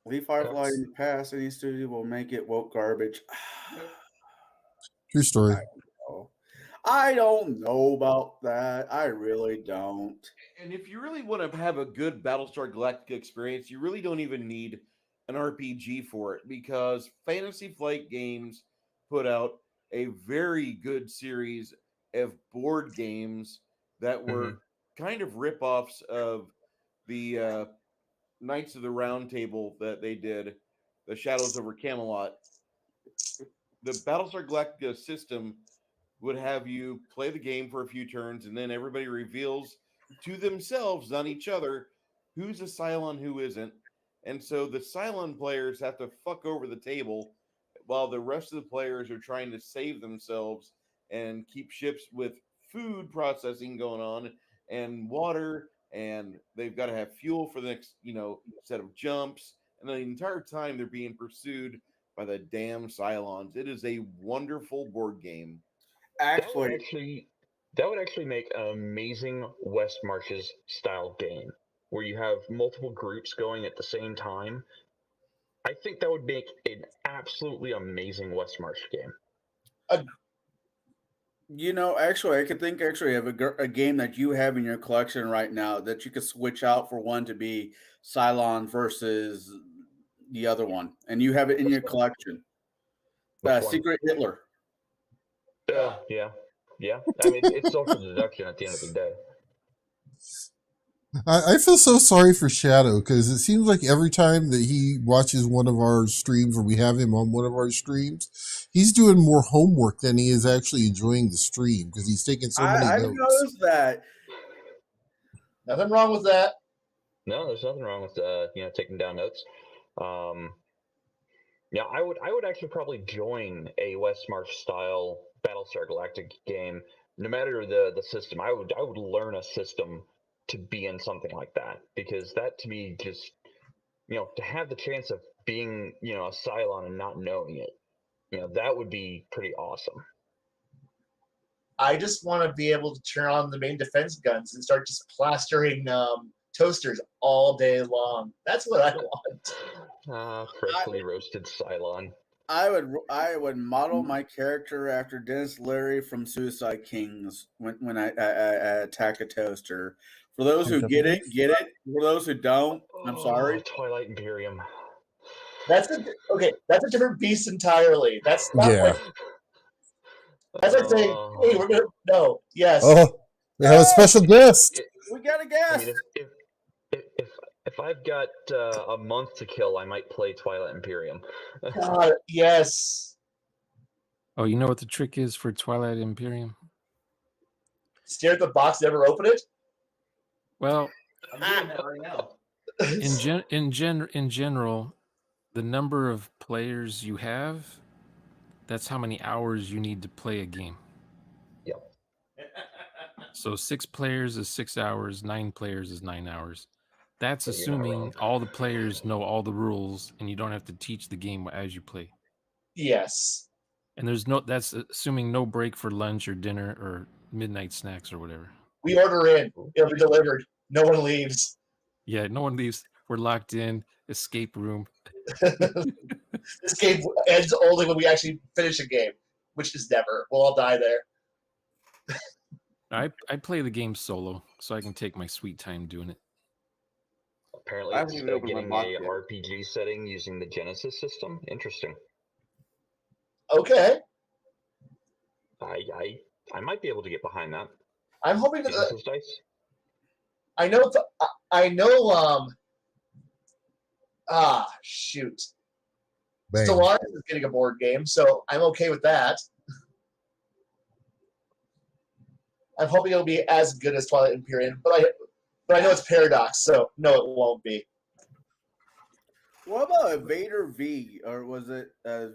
Leave Firefly in the past. Any studio will make it woke garbage. True story. Oh, I don't know about that. I really don't. And if you really want to have a good Battlestar Galactica experience, you really don't even need an RPG for it because Fantasy Flight Games put out a very good series of board games that were kind of rip-offs of the Knights of the Round Table that they did, the Shadows over Camelot. The Battlestar Galactica system would have you play the game for a few turns, and then everybody reveals to themselves, not each other, who's a Cylon, who isn't. And so the Cylon players have to fuck over the table while the rest of the players are trying to save themselves and keep ships with food processing going on and water, and they've got to have fuel for the next, set of jumps. And the entire time they're being pursued by the damn Cylons. It is a wonderful board game. Actually, That would actually make an amazing West Marches style game where you have multiple groups going at the same time. I think that would make an absolutely amazing West March game. actually, I could think actually of a game that you have in your collection right now that you could switch out for one to be Cylon versus the other one, and you have it in your collection. Which one? Secret Hitler. Yeah. I mean, it's still for deduction at the end of the day. I feel so sorry for Shadow because it seems like every time that he watches one of our streams or we have him on one of our streams, he's doing more homework than he is actually enjoying the stream because he's taking so many I notes. noticed that. Nothing wrong with that. No, there's nothing wrong with taking down notes. Yeah, I would actually probably join a West March style Battlestar Galactica game, no matter the system. I would learn a system to be in something like that because that to me just to have the chance of being a Cylon and not knowing it, that would be pretty awesome. I just want to be able to turn on the main defense guns and start just plastering toasters all day long. That's what I want. Freshly roasted Cylon. I would model my character after Dennis Leary from Suicide Kings when I attack a toaster. For those who get it. For those who don't, I'm sorry. Twilight Imperium. That's a different beast entirely. That's not Yeah. That's like saying, "Hey, we're gonna no, yes." Oh, we have a special guest. We got a guest. I mean, if I've got a month to kill, I might play Twilight Imperium. God, yes. Oh, you know what the trick is for Twilight Imperium? Stare at the box, never open it. Well, I'm doing that right now. in general, the number of players you have, that's how many hours you need to play a game. Yep. So 6 players is 6 hours, 9 players is 9 hours. That's But you're not assuming wrong. all the players know all the rules and you don't have to teach the game as you play. Yes. And that's assuming no break for lunch or dinner or midnight snacks or whatever. We order in, it'll be delivered. No one leaves. Yeah, no one leaves. We're locked in, escape room. This game ends only when we actually finish a game, which is never. We'll all die there. I play the game solo, so I can take my sweet time doing it. Apparently, I it's haven't even opened my getting box a yet. RPG setting using the Genesis system. Interesting. Okay. I might be able to get behind that. I'm hoping that Genesis dice. I know. Shoot. Bang. Stellaris is getting a board game, so I'm okay with that. I'm hoping it'll be as good as Twilight Imperium, but I know it's Paradox, so no, it won't be. What about Vader V, or was it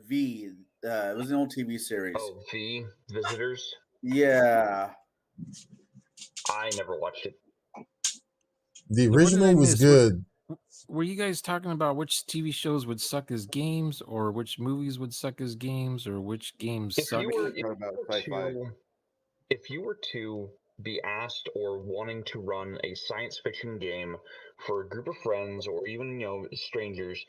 V? It was an old TV series. Oh, V Visitors. Yeah. I never watched it. The What did I original was miss? good. Were you guys talking about which TV shows would suck as games, or which movies would suck as games, or which games If suck? you were, Talking about sci-fi. if you were to be asked or wanting to run a science fiction game for a group of friends or even strangers,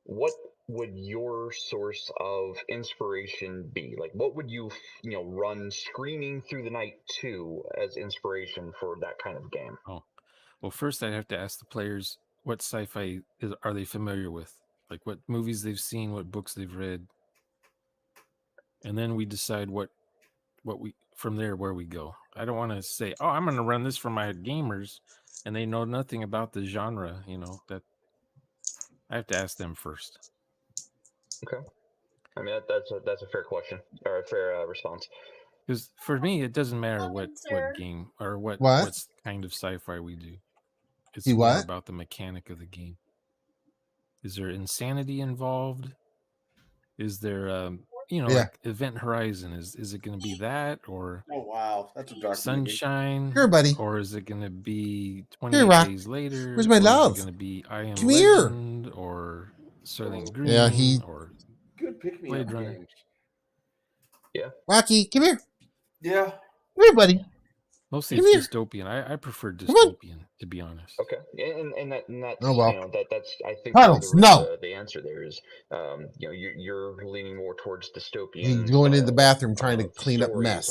what would your source of inspiration be? Like, what would you run screaming through the night to as inspiration for that kind of game? Oh, well, first I'd have to ask the players what sci-fi are they familiar with, like what movies they've seen, what books they've read, and then we decide what we from there where we go. I don't want to say, oh, I'm going to run this for my gamers, and they know nothing about the genre. That I have to ask them first. Okay, I mean that's a fair question or a fair response. Because for me, it doesn't matter what game or what kind of sci-fi we do. It's more about the mechanic of the game. Is there insanity involved? Is there, like Event Horizon? Is it going to be that, or Oh wow, that's a dark Sunshine? Here, buddy. Or is it going to be 28 Here, Days Later? Where's my or love? Is it going to be I Am Come Legend or Soylent Green? Or good pick me Blade up Runner? games. Yeah, Rocky, come here. Yeah. Come here, buddy. Mostly it's dystopian. I prefer dystopian, to be honest. Okay, and that's Oh, well. that's I think Puddles, no. the answer there is you're leaning more towards dystopian. He's going in the bathroom trying to clean up mess.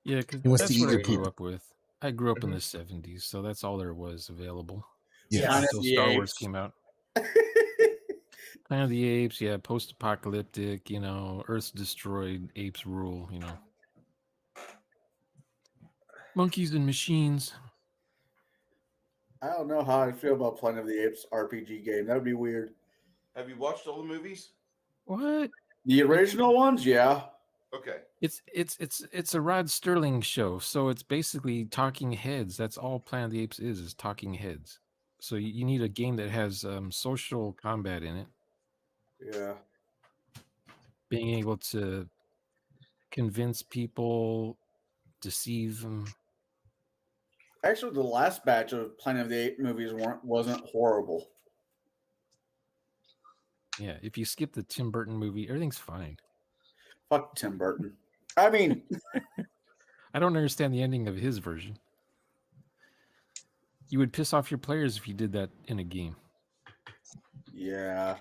Yeah, because He wants that's to eat what your I grew poop. up with. I grew up in the 70s, so that's all there was available. Yeah. Until Star Wars came out. Planet of the Apes, yeah, post-apocalyptic, Earth's destroyed, apes rule, Monkeys and machines. I don't know how I feel about Planet of the Apes RPG game. That would be weird. Have you watched all the movies? What? The original ones, yeah. Okay. It's a Rod Sterling show, so it's basically talking heads. That's all Planet of the Apes is talking heads. So you need a game that has social combat in it. Yeah. Being able to convince people, deceive them. Actually, the last batch of Planet of the Apes movies wasn't horrible. Yeah, if you skip the Tim Burton movie, everything's fine. Fuck Tim Burton. I mean, I don't understand the ending of his version. You would piss off your players if you did that in a game. Yeah.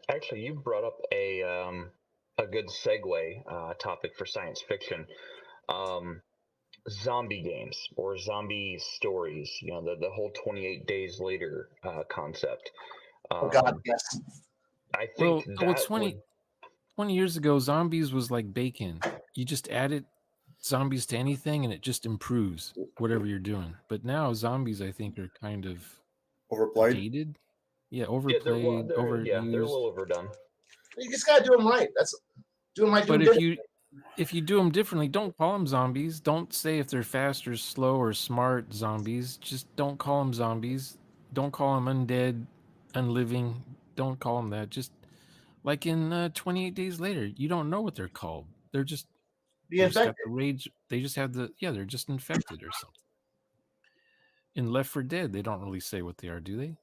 Actually, you brought up a good segue topic for science fiction. Zombie games or zombie stories, the whole 28 days later concept. Oh God, yes. I think 20 years ago, zombies was like bacon. You just added zombies to anything and it just improves whatever you're doing. But now zombies, I think, are kind of overplayed. Dated. Yeah, overplayed, overused. Yeah, they're a little overdone. You just gotta do them right. That's doing right. But if you do them differently, don't call them zombies. Don't say if they're fast or slow or smart zombies. Just don't call them zombies. Don't call them undead, unliving. Don't call them that. Just like in 28 Days Later, you don't know what they're called. They're just the infected. The rage. They just have they're just infected or something. In Left 4 Dead, they don't really say what they are, do they?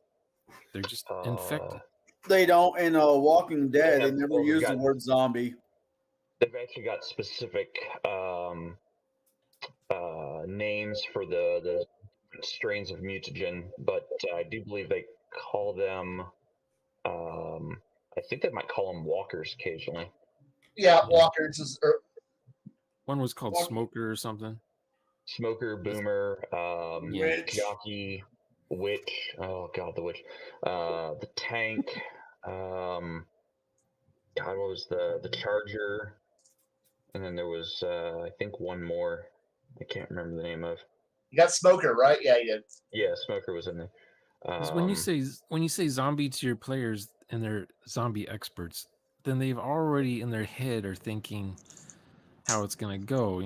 They're just infected. They don't. In Walking Dead, they never use the word zombie. They've actually got specific names for the strains of mutagen, but I do believe they call them. I think they might call them walkers occasionally. Yeah, walkers is. One was called Smoker or something. Smoker, Boomer, Jockey, Witch. Oh God, the Witch. The Tank. God, what was the Charger? And then there was, I think, one more. I can't remember the name of. You got Smoker, right? Yeah, you did. Yeah, Smoker was in there. When you say zombie to your players and they're zombie experts, then they've already in their head are thinking how it's gonna go.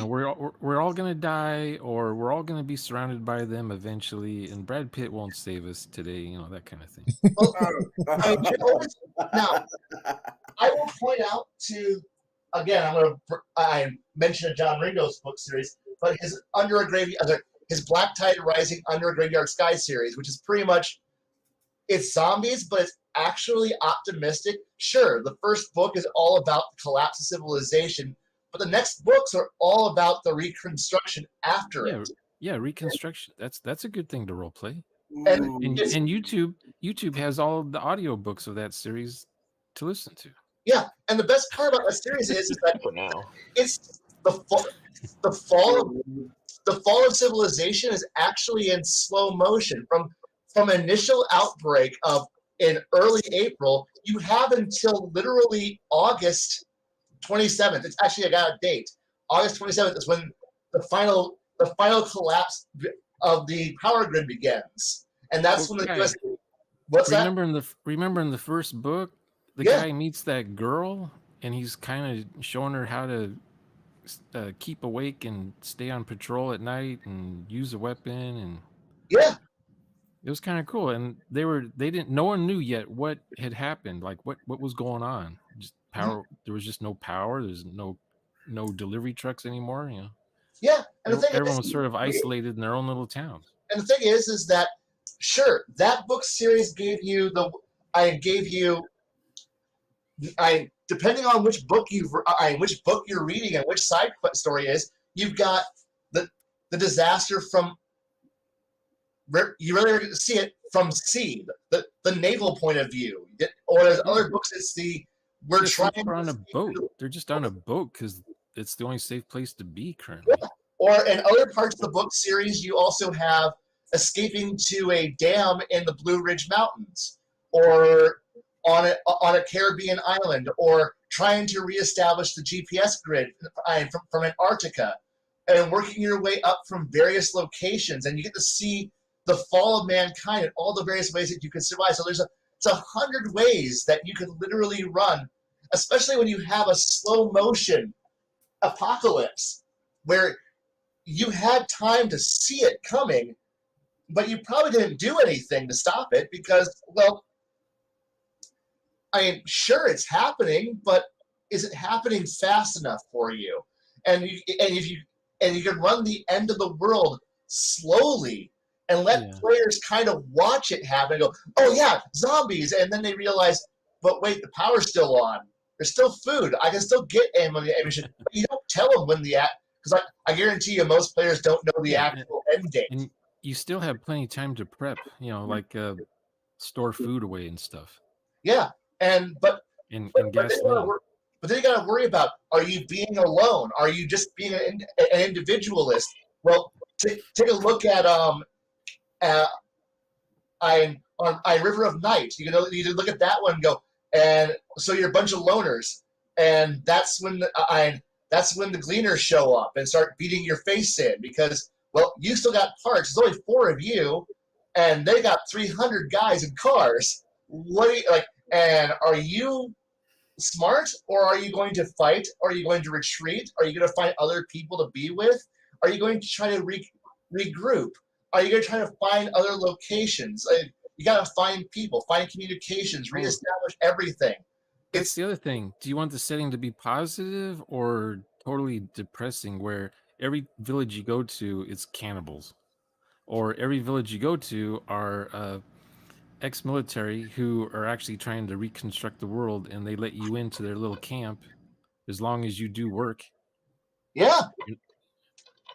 We're all gonna die, or we're all gonna be surrounded by them eventually, and Brad Pitt won't save us today. That kind of thing. Now, I will point out I mentioned a John Ringo's book series. but his his Black Tide Rising Under a Graveyard Sky series, which is pretty much, it's zombies, but it's actually optimistic. Sure, the first book is all about the collapse of civilization, but the next books are all about the reconstruction after it. Yeah, reconstruction. That's a good thing to role play. And, Ooh. And YouTube has all of the audio books of that series to listen to. yeah, and the best part about that series is that For now. it's the fall of civilization is actually in slow motion. From initial outbreak in early April, you have until literally August 27th. It's actually, I got a date. August 27th is when the final collapse of the power grid begins, and that's when the U.S. What's remember in the first book, the guy meets that girl, and he's kind of showing her how to keep awake and stay on patrol at night and use a weapon, and it was kind of cool. And no one knew yet what had happened, like what was going on. Just power. There was just no power. There's no delivery trucks anymore. You know. Yeah, and everyone was sort of isolated in their own little towns. And the thing is that sure, that book series gave you depending on which book you're reading and which side story is, you've got the disaster from, you really see it from sea, the naval point of view, or as other books it's They're on a boat. They're just on a boat because it's the only safe place to be currently. Yeah. Or in other parts of the book series, you also have escaping to a dam in the Blue Ridge Mountains, or on a Caribbean island, or trying to reestablish the GPS grid from Antarctica, and working your way up from various locations, and you get to see the fall of mankind and all the various ways that you can survive. So it's 100 ways that you can literally run, especially when you have a slow motion apocalypse where you had time to see it coming, but you probably didn't do anything to stop it because, well, I mean, sure, it's happening, but is it happening fast enough for you? And you can run the end of the world slowly and let players kind of watch it happen and go, oh yeah, zombies, and then they realize, but wait, the power's still on. There's still food. I can still get ammunition. But you don't tell them when because I guarantee you most players don't know the actual end date. And you still have plenty of time to prep, like store food away and stuff. Yeah, but gasoline. But then you got to worry about, are you being alone? Are you just being an individualist? Well, take a look at River of Night. You look at that one and go, and so you're a bunch of loners, and that's when the gleaners show up and start beating your face in because, well, you still got parts. There's only 4 of you, and they got 300 guys in cars. What are you like? And are you smart, or are you going to fight? Are you going to retreat? Are you going to find other people to be with? Are you going to try to regroup? Are you going to try to find other locations? You got to find people, find communications, reestablish everything. It's the other thing. Do you want the setting to be positive or totally depressing, where every village you go to, it's cannibals, or every village you go to are ex-military who are actually trying to reconstruct the world, and they let you into their little camp as long as you do work. Yeah.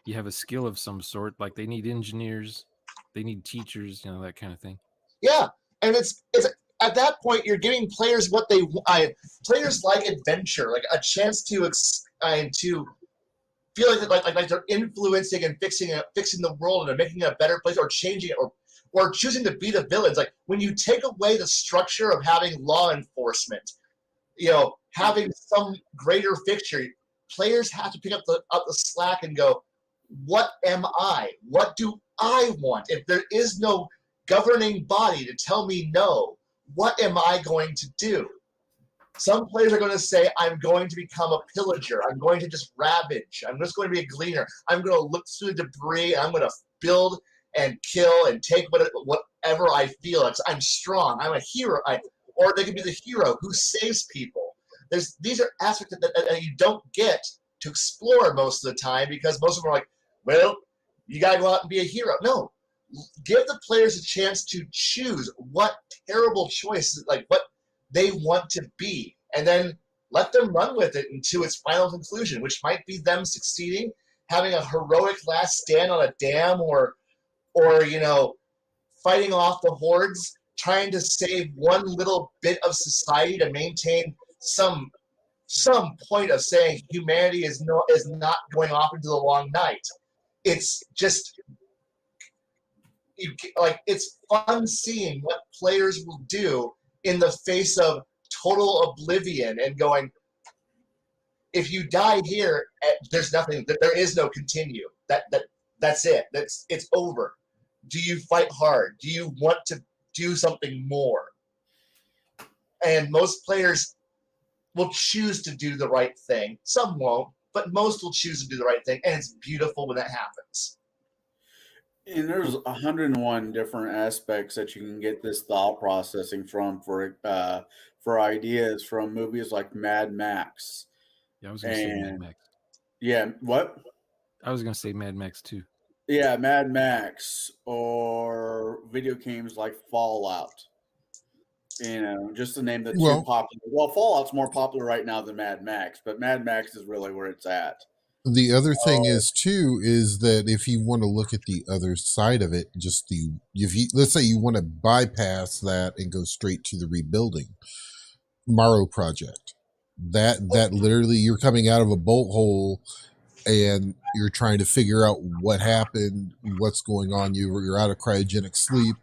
You have a skill of some sort, like they need engineers, they need teachers, that kind of thing. Yeah, and it's at that point you're giving players what they players like adventure, like a chance to feel like they're influencing and fixing the world and making it a better place, or changing it, or choosing to be the villains. Like when you take away the structure of having law enforcement, having some greater fixture, players have to pick up the slack and go, what am I? What do I want? If there is no governing body to tell me no, what am I going to do? Some players are going to say, I'm going to become a pillager. I'm going to just ravage. I'm just going to be a gleaner. I'm going to look through the debris. I'm going to build and kill and take whatever I feel. I'm strong. I'm a hero. Or they could be the hero who saves people. These are aspects that you don't get to explore most of the time, because most of them are like, well, you gotta go out and be a hero. No, give the players a chance to choose what terrible choice, like what they want to be, and then let them run with it into its final conclusion, which might be them succeeding, having a heroic last stand on a dam, or fighting off the hordes, trying to save one little bit of society to maintain some point of saying humanity is not going off into the long night. It's just it's fun seeing what players will do in the face of total oblivion and going, if you die here, there's nothing. There is no continue. That's it. It's over. Do you fight hard? Do you want to do something more? And most players will choose to do the right thing. Some won't, but most will choose to do the right thing, and it's beautiful when that happens. And there's 101 different aspects that you can get this thought processing from for ideas from movies like Mad Max. Yeah, I was going to say Mad Max. Yeah, what? I was going to say Mad Max too. Yeah, Mad Max, or video games like Fallout. Just to name the two popular. Well, Fallout's more popular right now than Mad Max, but Mad Max is really where it's at. The other thing is that if you want to look at the other side of it, let's say you want to bypass that and go straight to the rebuilding, Morrow Project. That literally, you're coming out of a bolt hole and you're trying to figure out what happened, what's going on. You're out of cryogenic sleep,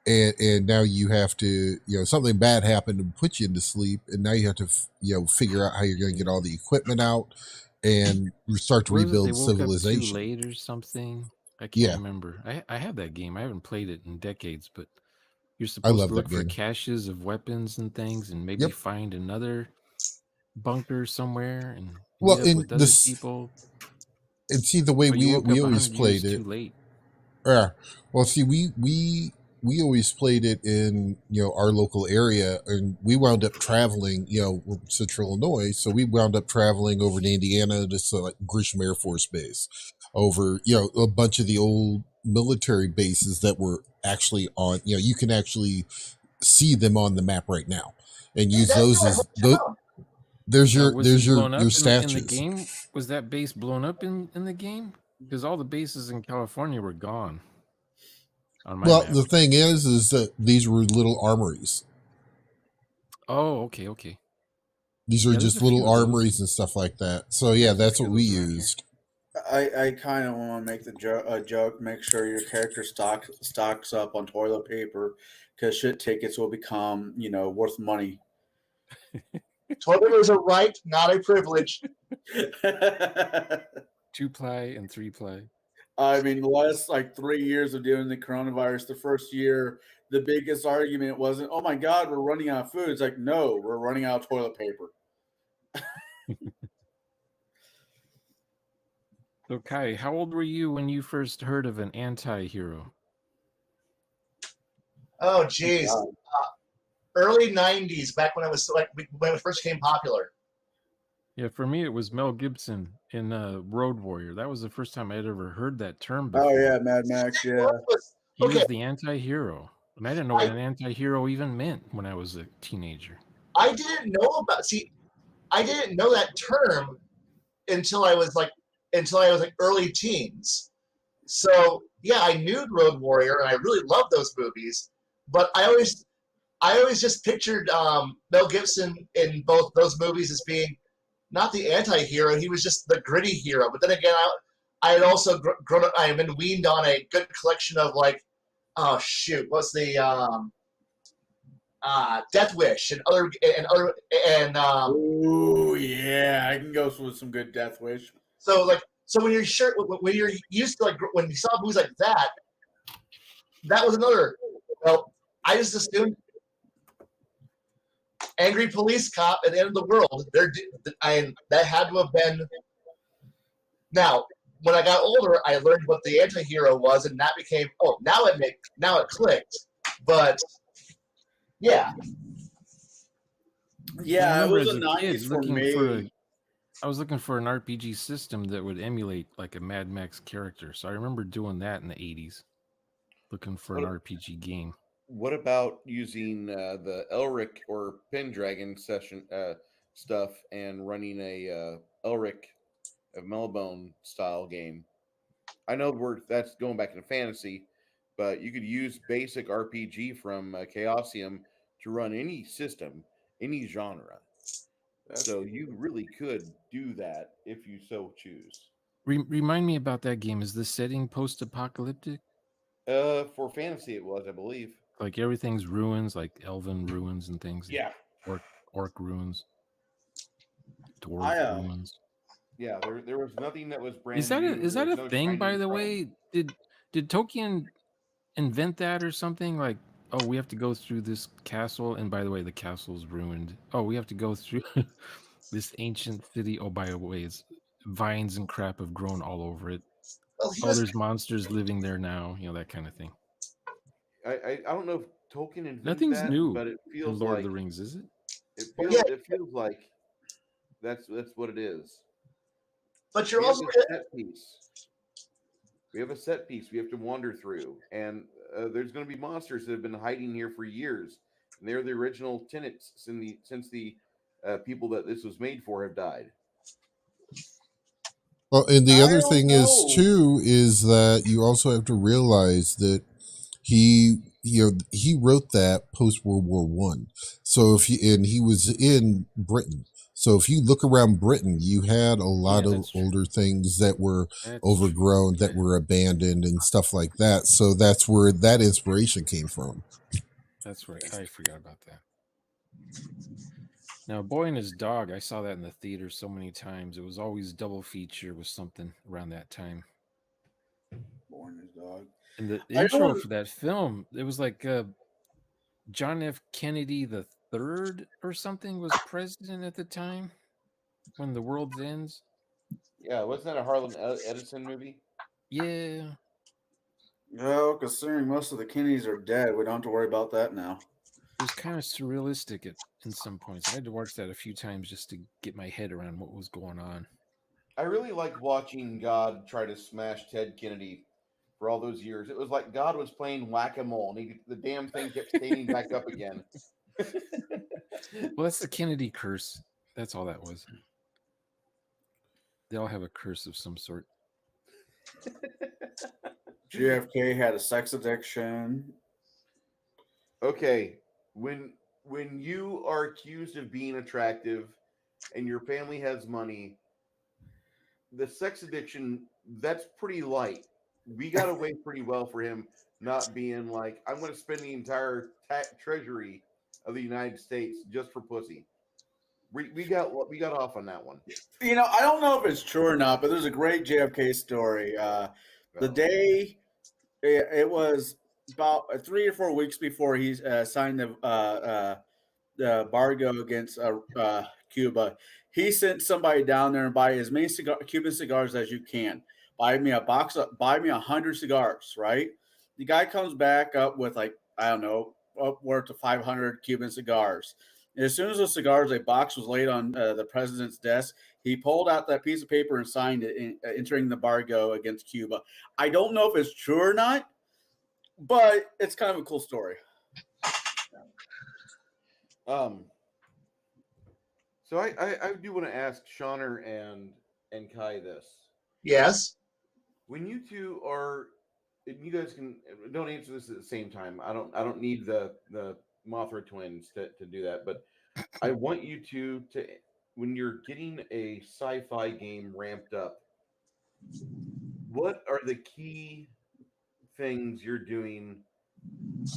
and now you have to, something bad happened and put you into sleep, and now you have to, figure out how you're going to get all the equipment out and start to rebuild civilization. Too late or something. I can't remember. I have that game. I haven't played it in decades, but you're supposed to look for caches of weapons and things, and maybe find another bunker somewhere and meet up with other people. And see, the way we always played it. Too late. Yeah. Well, see, we always played it in our local area, and we wound up traveling. Central Illinois, so we wound up traveling over to Indiana to Grisham Air Force Base, over a bunch of the old military bases that were actually on. You can actually see them on the map right now, and use those as those. There's your statues. In the game, was that base blown up in the game? Because all the bases in California were gone. Well, the thing is that these were little armories. Oh, okay. These are just little armories and stuff like that. So yeah, that's what we used. I kind of want to make a joke. Make sure your character stocks up on toilet paper, because shit tickets will become worth money. Toilet paper is a right, not a privilege. 2-ply and 3-ply. I mean, the last 3 years of doing the coronavirus, the first year, the biggest argument wasn't, oh my God, we're running out of food. It's like, no, we're running out of toilet paper. So, Kai, how old were you when you first heard of an anti-hero? Oh, geez. Early 90s, back when when it first became popular. Yeah, for me, it was Mel Gibson in Road Warrior. That was the first time I'd ever heard that term before. Oh, yeah, Mad Max, yeah. He was the anti-hero. And I didn't know what an anti-hero even meant when I was a teenager. I didn't know that term until I was early teens. So, yeah, I knew Road Warrior, and I really loved those movies. But I always just pictured Mel Gibson in both those movies as being not the anti-hero. He was just the gritty hero. But then again, I had also grown up. I had been weaned on a good collection of what's the Death Wish and other. Oh yeah, I can go with some good Death Wish. So when you're used to when you saw movies like that, that was another. Well, I just assumed angry police cop at the end of the world. That had to have been. Now, when I got older, I learned what the anti-hero was, and that became now it clicked. But yeah, it was the 90s for me. I was looking for an RPG system that would emulate like a Mad Max character. So I remember doing that in the 80s, looking for an What- RPG game. What about using the Elric or Pendragon session stuff and running a Elric, a Melbone style game? I know that's going back into fantasy, but you could use basic RPG from Chaosium to run any system, any genre. So you really could do that if you so choose. Remind me about that game. Is the setting post-apocalyptic? For fantasy, it was, I believe. Like everything's ruins, like elven ruins and things. Yeah, Orc ruins, dwarf I ruins. yeah. There was nothing that was brand Is that new. a, is There that was a no thing? By shining the chrome. way, did Tolkien invent that or something? Like, oh, we have to go through this castle, and by the way, the castle's ruined. Oh, we have to go through this ancient city. Oh, by the way, it's vines and crap have grown all over it. Well, he Oh, was, there's monsters living there now. You know, that kind of thing. I don't know if Tolkien invented Nothing's that, new but it in feels Lord like of the Rings, is it? well, yeah, it feels like that's what it is. but you're We have also a set piece. We have a set piece we have to wander through, and there's going to be monsters that have been hiding here for years. And they're the original tenants since the people that this was made for have died. Well, and the I other don't thing is know. too is that you also have to realize that he he wrote that post World War One. So he was in Britain. So if you look around Britain, you had a lot Yeah, of that's true. older things that were That's overgrown, true. that were abandoned, and stuff like that. So that's where that inspiration came from. That's right. I forgot about that. Now, Boy and His Dog, I saw that in the theater so many times. It was always double feature with something around that time. Born his dog. And the I intro don't. for that film, it was like John F. Kennedy the third or something was president at the time when The World Ends. Yeah, wasn't that a Harlan Edison movie? Yeah. Well, considering most of the Kennedys are dead, we don't have to worry about that now. It was kind of surrealistic in some points. I had to watch that a few times just to get my head around what was going on. I really liked watching God try to smash Ted Kennedy for all those years. It was like God was playing whack-a-mole, and the damn thing kept standing back up again. Well, that's the Kennedy curse. That's all that was. They all have a curse of some sort. JFK had a sex addiction. Okay, when you are accused of being attractive and your family has money, the sex addiction, that's pretty light. We got away pretty well for him not being like, I'm going to spend the entire treasury of the United States just for pussy. We got off on that one. You know, I don't know if it's true or not, but there's a great JFK story. The day it was about 3 or 4 weeks before he signed the embargo against Cuba, he sent somebody down there and buy as many Cuban cigars as you can. Buy me a box. Buy me 100 cigars. Right. The guy comes back up with like I don't know upward to 500 Cuban cigars. And as soon as the cigars, a box was laid on the president's desk, he pulled out that piece of paper and signed it, entering the embargo against Cuba. I don't know if it's true or not, but it's kind of a cool story. So I do want to ask Shauner and Kai this. yes. When you two are, you guys can don't answer this at the same time. I don't need the Mothra twins to do that, but I want you to when you're getting a sci-fi game ramped up, what are the key things you're doing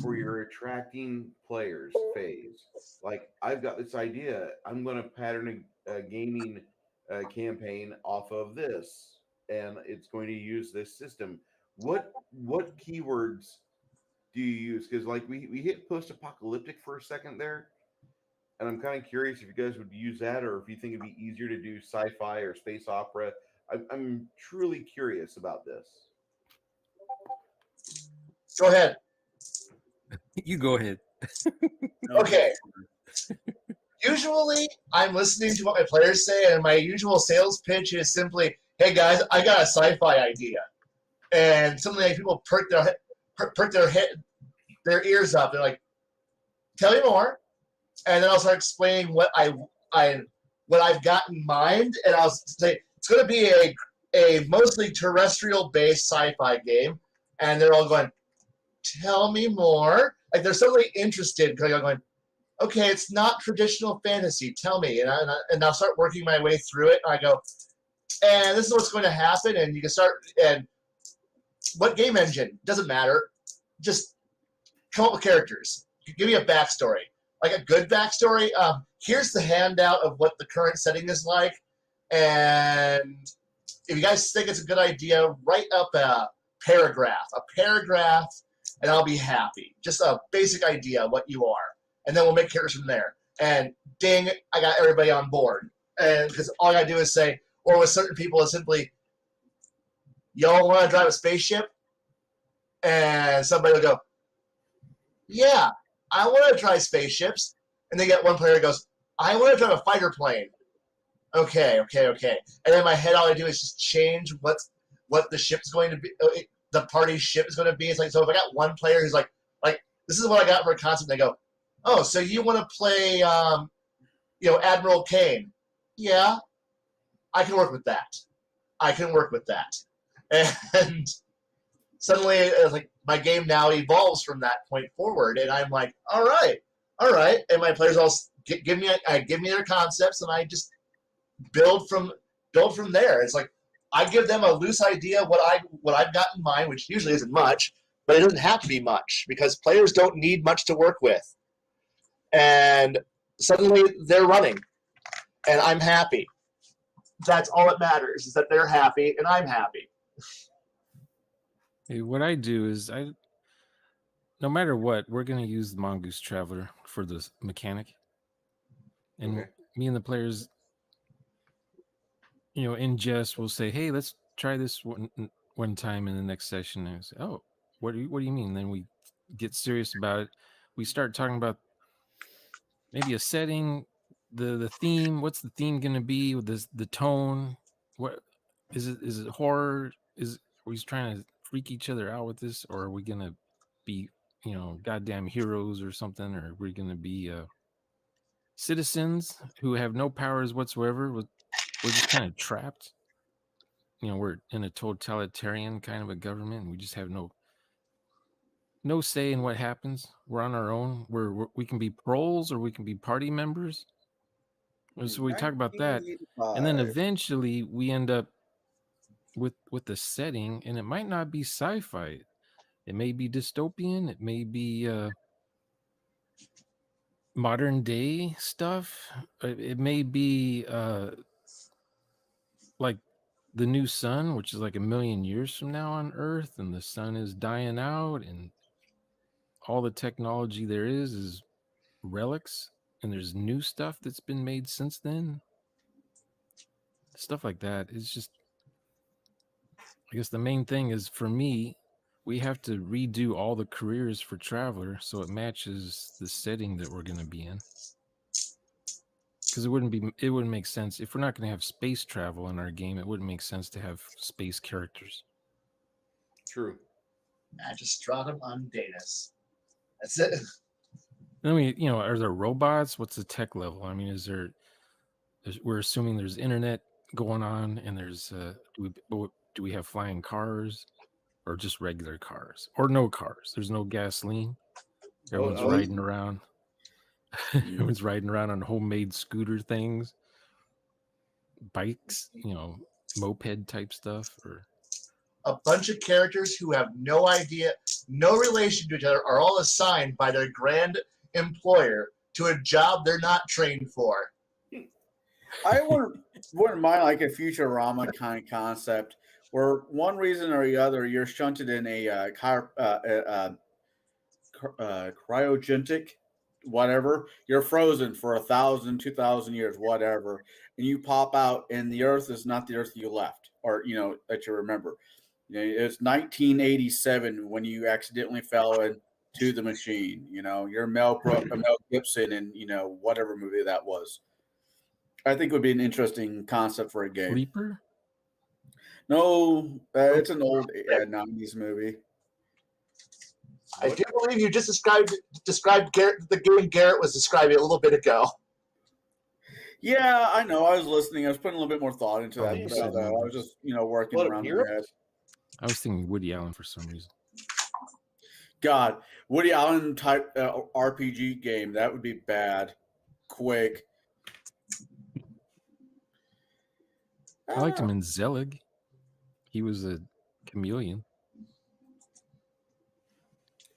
for your attracting players phase? Like, I've got this idea. I'm going to pattern a gaming campaign off of this, and it's going to use this system. What keywords do you use? Because like we hit post-apocalyptic for a second there, and I'm kind of curious if you guys would use that, or if you think it'd be easier to do sci-fi or space opera. I'm truly curious about this. Go ahead. You go ahead. Okay. Usually, I'm listening to what my players say, and my usual sales pitch is simply, "Hey guys, I got a sci-fi idea," and suddenly people perk their ears up. They're like, "Tell me more," and then I'll start explaining what I've got in mind, and I'll say it's going to be a mostly terrestrial-based sci-fi game, and they're all going, "Tell me more." Like they're suddenly interested because I'm going, "Okay, it's not traditional fantasy. Tell me," and I'll start working my way through it. And I go, "And this is what's going to happen," and you can start. And what game engine doesn't matter. Just come up with characters. Give me a backstory, like a good backstory. Here's the handout of what the current setting is like, and if you guys think it's a good idea, write up a paragraph, and I'll be happy. Just a basic idea of what you are, and then we'll make characters from there. And ding, I got everybody on board. And because all I gotta do is say, or with certain people, is simply, "Y'all want to drive a spaceship?" And somebody will go, "Yeah, I want to try spaceships." And they get one player who goes, "I want to drive a fighter plane." Okay. And in my head, all I do is just change what the ship's going to be, the party's ship is going to be. It's like, so if I got one player who's like, this is what I got for a concept, and they go, "Oh, so you want to play, Admiral Kane?" "Yeah, I can work with that. And suddenly, it's like my game now evolves from that point forward, and I'm like, all right. And my players all give me their concepts, and I just build from there. It's like I give them a loose idea of what I've got in mind, which usually isn't much, but it doesn't have to be much because players don't need much to work with. And suddenly they're running, and I'm happy. That's all that matters, is that they're happy and I'm happy. Hey, what I do is no matter what, we're gonna use the Mongoose Traveler for the mechanic, and Okay. me and the players, in jest, will say, "Hey, let's try this one time in the next session." And I say, "Oh, what do you mean?" Then we get serious about it. We start talking about maybe a setting, the theme. What's the theme gonna be with the tone? What is it? Is it horror? Are we trying to freak each other out with this, or are we gonna be goddamn heroes or something, or are we gonna be citizens who have no powers whatsoever? We're just kind of trapped. We're in a totalitarian kind of a government, and we just have no say in what happens. We're on our own. We can be proles or we can be party members. So we talk about that, and then 1985. eventually we end up with the setting, and it might not be sci-fi. It may be dystopian. It may be modern day stuff. It may be like the new sun, which is like 1,000,000 years from now on Earth, and the sun is dying out, and all the technology there is relics, and there's new stuff that's been made since then. Stuff like that. It's just, I guess the main thing is, for me, we have to redo all the careers for Traveler so it matches the setting that we're going to be in. Because it wouldn't make sense if we're not going to have space travel in our game. It wouldn't make sense to have space characters. True. Magistratum Undatus. That's it. I mean, are there robots? What's the tech level? I mean, we're assuming there's internet going on, and there's do we have flying cars, or just regular cars, or no cars? There's no gasoline. Everyone's riding around. Everyone's riding around on homemade scooter things, bikes, moped type stuff, or A bunch of characters who have no idea, no relation to each other, are all assigned by their grand employer to a job they're not trained for. I wouldn't mind like a Futurama kind of concept where one reason or the other you're shunted in a cryogenic whatever, you're frozen for 1,000, 2,000 years, whatever, and you pop out, and the Earth is not the Earth you left, or that you remember. It's 1987 when you accidentally fell into to the machine. You know, you're Mel Gibson in, you know, whatever movie that was. I think it would be an interesting concept for a game. Reaper? No, it's an old 90s movie. I do believe you just described Garrett, the game Garrett was describing a little bit ago. Yeah, I know. I was listening. I was putting a little bit more thought into that. you But, said I was just, you know, working What, around the Europe? head. I was thinking Woody Allen for some reason. God, Woody Allen type RPG game. That would be bad. Quick. I liked him in Zelig. He was a chameleon.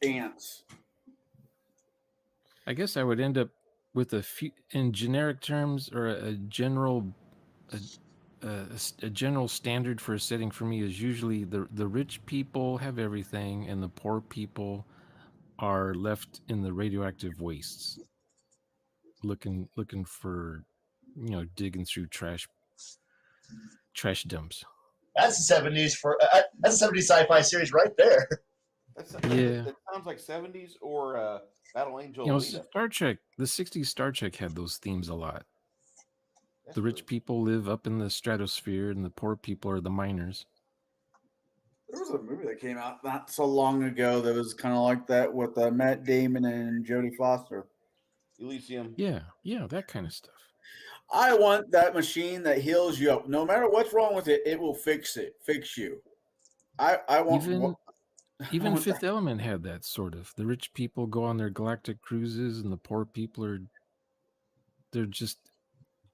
Ants. I guess I would end up with a few, in generic terms, or a general standard for a setting for me is usually the rich people have everything and the poor people are left in the radioactive wastes, looking for, you know, digging through trash dumps. That's a 70s that's a 70s sci-fi series right there. Yeah. That sounds like 70s or Battle Angel. You know, Alita. Star Trek, the 60s Star Trek had those themes a lot. The rich people live up in the stratosphere and the poor people are the miners. There was a movie that came out not so long ago that was kind of like that with Matt Damon and Jodie Foster. Elysium. Yeah, that kind of stuff. I want that machine that heals you up. No matter what's wrong with it, it will fix you. I want even Fifth Element had that sort of. The rich people go on their galactic cruises, and the poor people they're just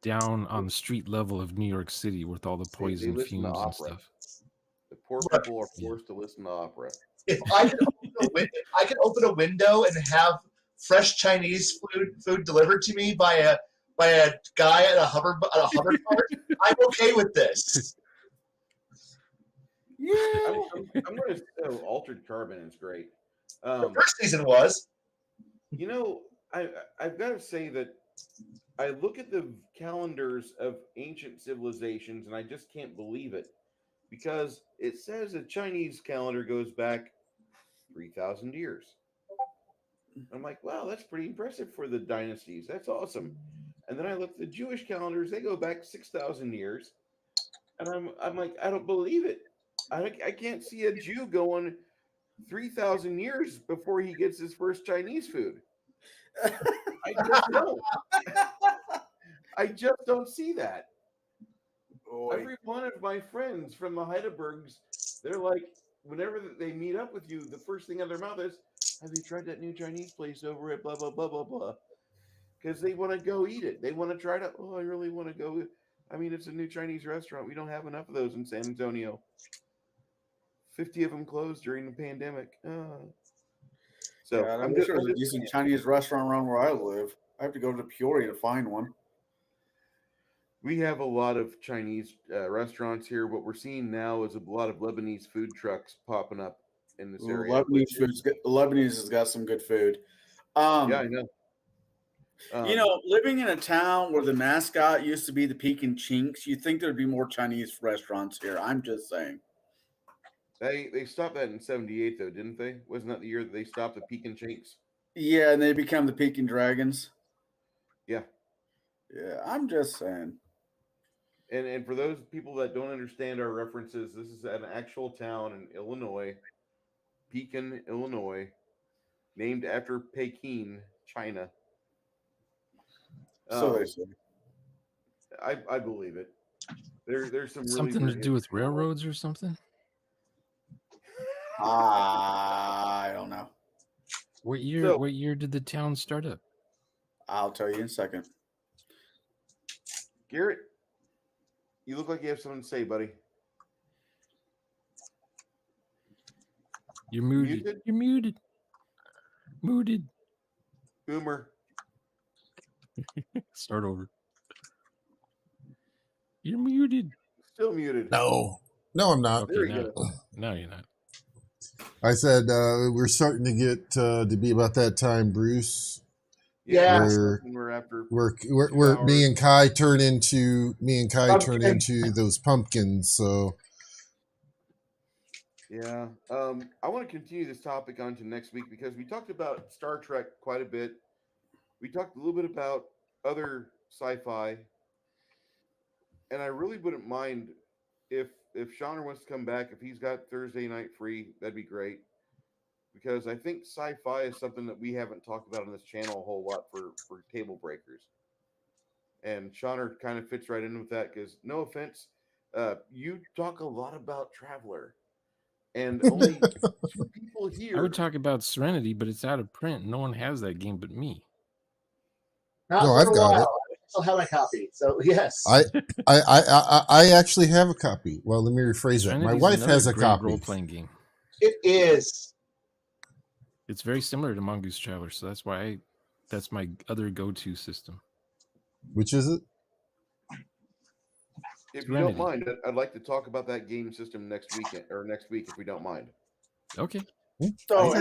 down on the street level of New York City with all the poison listen to fumes and opera. stuff. The poor people are forced to listen to opera. If I could open a window and have fresh Chinese food delivered to me by a guy at a hover cart, I'm okay with this. Yeah. I'm going to Altered Carbon is great. The first season was. You know, I've got to say that I look at the calendars of ancient civilizations and I just can't believe it, because it says a Chinese calendar goes back 3,000 years. I'm like, wow, that's pretty impressive for the dynasties. That's awesome. And then I look at the Jewish calendars; they go back 6,000 years, and I'm like, I don't believe it. I can't see a Jew going 3,000 years before he gets his first Chinese food. I just don't. I just don't see that. Boy. Every one of my friends from the Heidelbergs, they're like, whenever they meet up with you, the first thing out of their mouth is, have you tried that new Chinese place over at blah, blah, blah, blah, blah? Because they want to go eat it. They want to try it out. Oh, I really want to go. I mean, it's a new Chinese restaurant. We don't have enough of those in San Antonio. 50 of them closed during the pandemic. So God, I'm sure there's a decent Chinese restaurant around where I live. I have to go to Peoria to find one. We have a lot of Chinese restaurants here. What we're seeing now is a lot of Lebanese food trucks popping up in this area. Lebanese has got some good food. Yeah, I know. You know, living in a town where the mascot used to be the Peking Chinks, you'd think there'd be more Chinese restaurants here. I'm just saying. They stopped that in '78 though, didn't they? Wasn't that the year that they stopped the Peking Chinks? Yeah, and they become the Peking Dragons. Yeah. Yeah, I'm just saying. And for those people that don't understand our references, this is an actual town in Illinois, Pekin, Illinois, named after Peking, China. So they say. I believe it. There's some really Something to weird do with railroads or something? I don't know. What year did the town start up? I'll tell you in a second. Garrett, you look like you have something to say, buddy. You're muted. Muted? You're muted. Muted. Boomer. Start over. You're muted. Still muted. No, I'm not. Okay, There you now, no, you're not. I said we're starting to get to be about that time, Bruce. Yeah. We're after Where me and Kai turn into Pumpkin. those pumpkins. So Yeah. I want to continue this topic on to next week because we talked about Star Trek quite a bit. We talked a little bit about other sci-fi, and I really wouldn't mind if Shauner wants to come back. If he's got Thursday night free, that'd be great. Because I think sci-fi is something that we haven't talked about on this channel a whole lot for table breakers. And Shauner kind of fits right in with that because no offense, you talk a lot about Traveler, and only two people I here. would talk about Serenity, but it's out of print. No one has that game but me. Not No, for I've a got while. it. I still have my copy. So yes. I actually have a copy. Well, let me rephrase that. My Serenity's wife another has a great copy. role-playing game. It is. It's very similar to Mongoose Traveler, so that's my other go-to system. Which is it? If you don't mind, I'd like to talk about that game system next week, if we don't mind. Okay. So,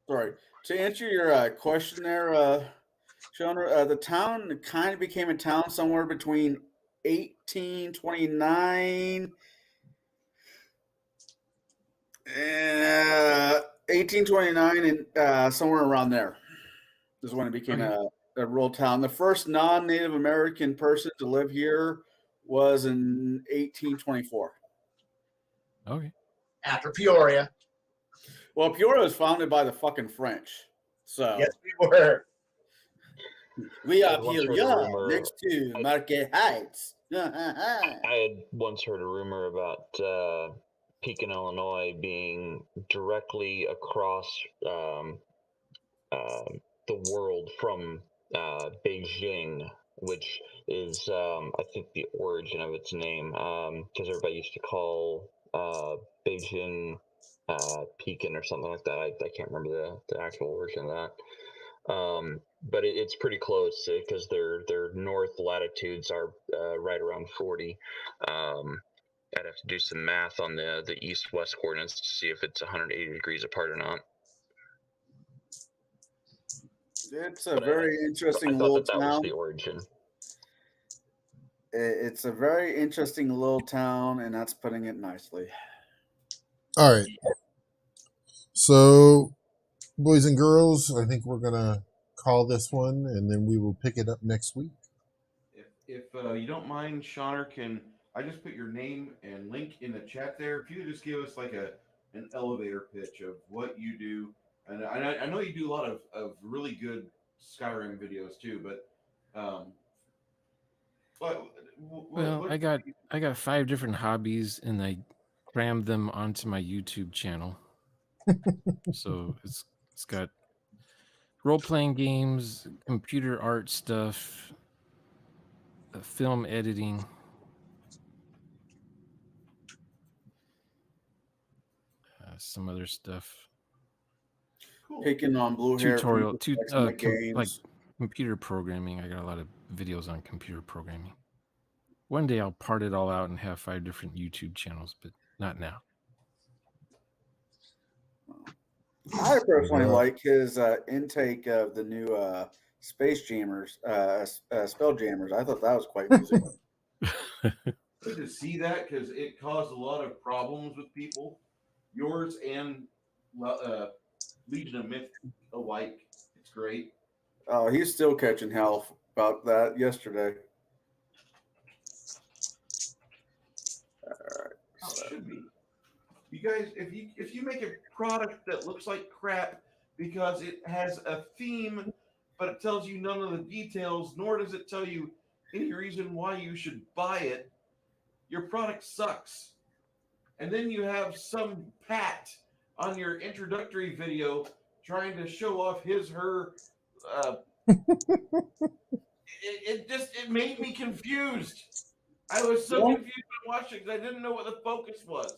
sorry, to answer your question there, Shauner, the town kind of became a town somewhere between 1829 and somewhere around there is when it became a rural town. The first non-Native American person to live here was in 1824. Okay. After Peoria. Well, Peoria was founded by the fucking French. So Yes, we were. We I are once heard a Peoria rumor- next to Market Heights. I had once heard a rumor about Pekin, Illinois, being directly across the world from Beijing, which is, I think, the origin of its name, because everybody used to call Beijing Pekin or something like that. I can't remember the actual origin of that. But it's pretty close because their north latitudes are right around 40. I'd have to do some math on the east-west coordinates to see if it's 180 degrees apart or not. It's a very interesting I thought little that was town. the origin. It's a very interesting little town, and that's putting it nicely. All right. So, boys and girls, I think we're going to call this one, and then we will pick it up next week. If you don't mind, Shauner, can I just put your name and link in the chat there? If you could just give us like an elevator pitch of what you do. And I know you do a lot of really good Skyrim videos too, but well, I got 5 different hobbies, and I crammed them onto my YouTube channel. So it's got role-playing games, computer art stuff, film editing, some other stuff. Cool. Picking on blue hair tutorial, games. like computer programming. I got a lot of videos on computer programming. One day I'll part it all out and have 5 different YouTube channels, but not now. I personally like his intake of the new Space Jammers, Spell Jammers. I thought that was quite amusing. Good to see that because it caused a lot of problems with people, yours and Legion of Myth alike. It's great. Oh, he's still catching hell about that yesterday. All right. How it should be. You guys, if you make a product that looks like crap because it has a theme, but it tells you none of the details, nor does it tell you any reason why you should buy it, your product sucks. And then you have some Pat on your introductory video trying to show off her. It made me confused. I was so confused when watching it because I didn't know what the focus was.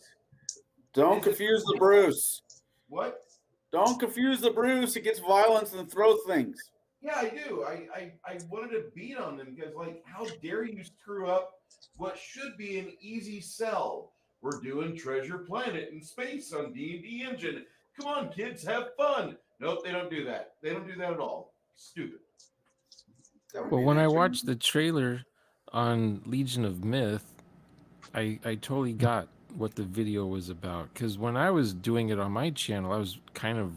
Don't confuse the Bruce. What? Don't confuse the Bruce. He gets violence and throws things. Yeah, I do. I wanted to beat on them because, like, how dare you screw up what should be an easy sell? We're doing Treasure Planet in space on D&D Engine. Come on, kids, have fun. Nope, they don't do that. They don't do that at all. Stupid. Well, when I watched the trailer on Legion of Myth, I totally got what the video was about, because when I was doing it on my channel, I was kind of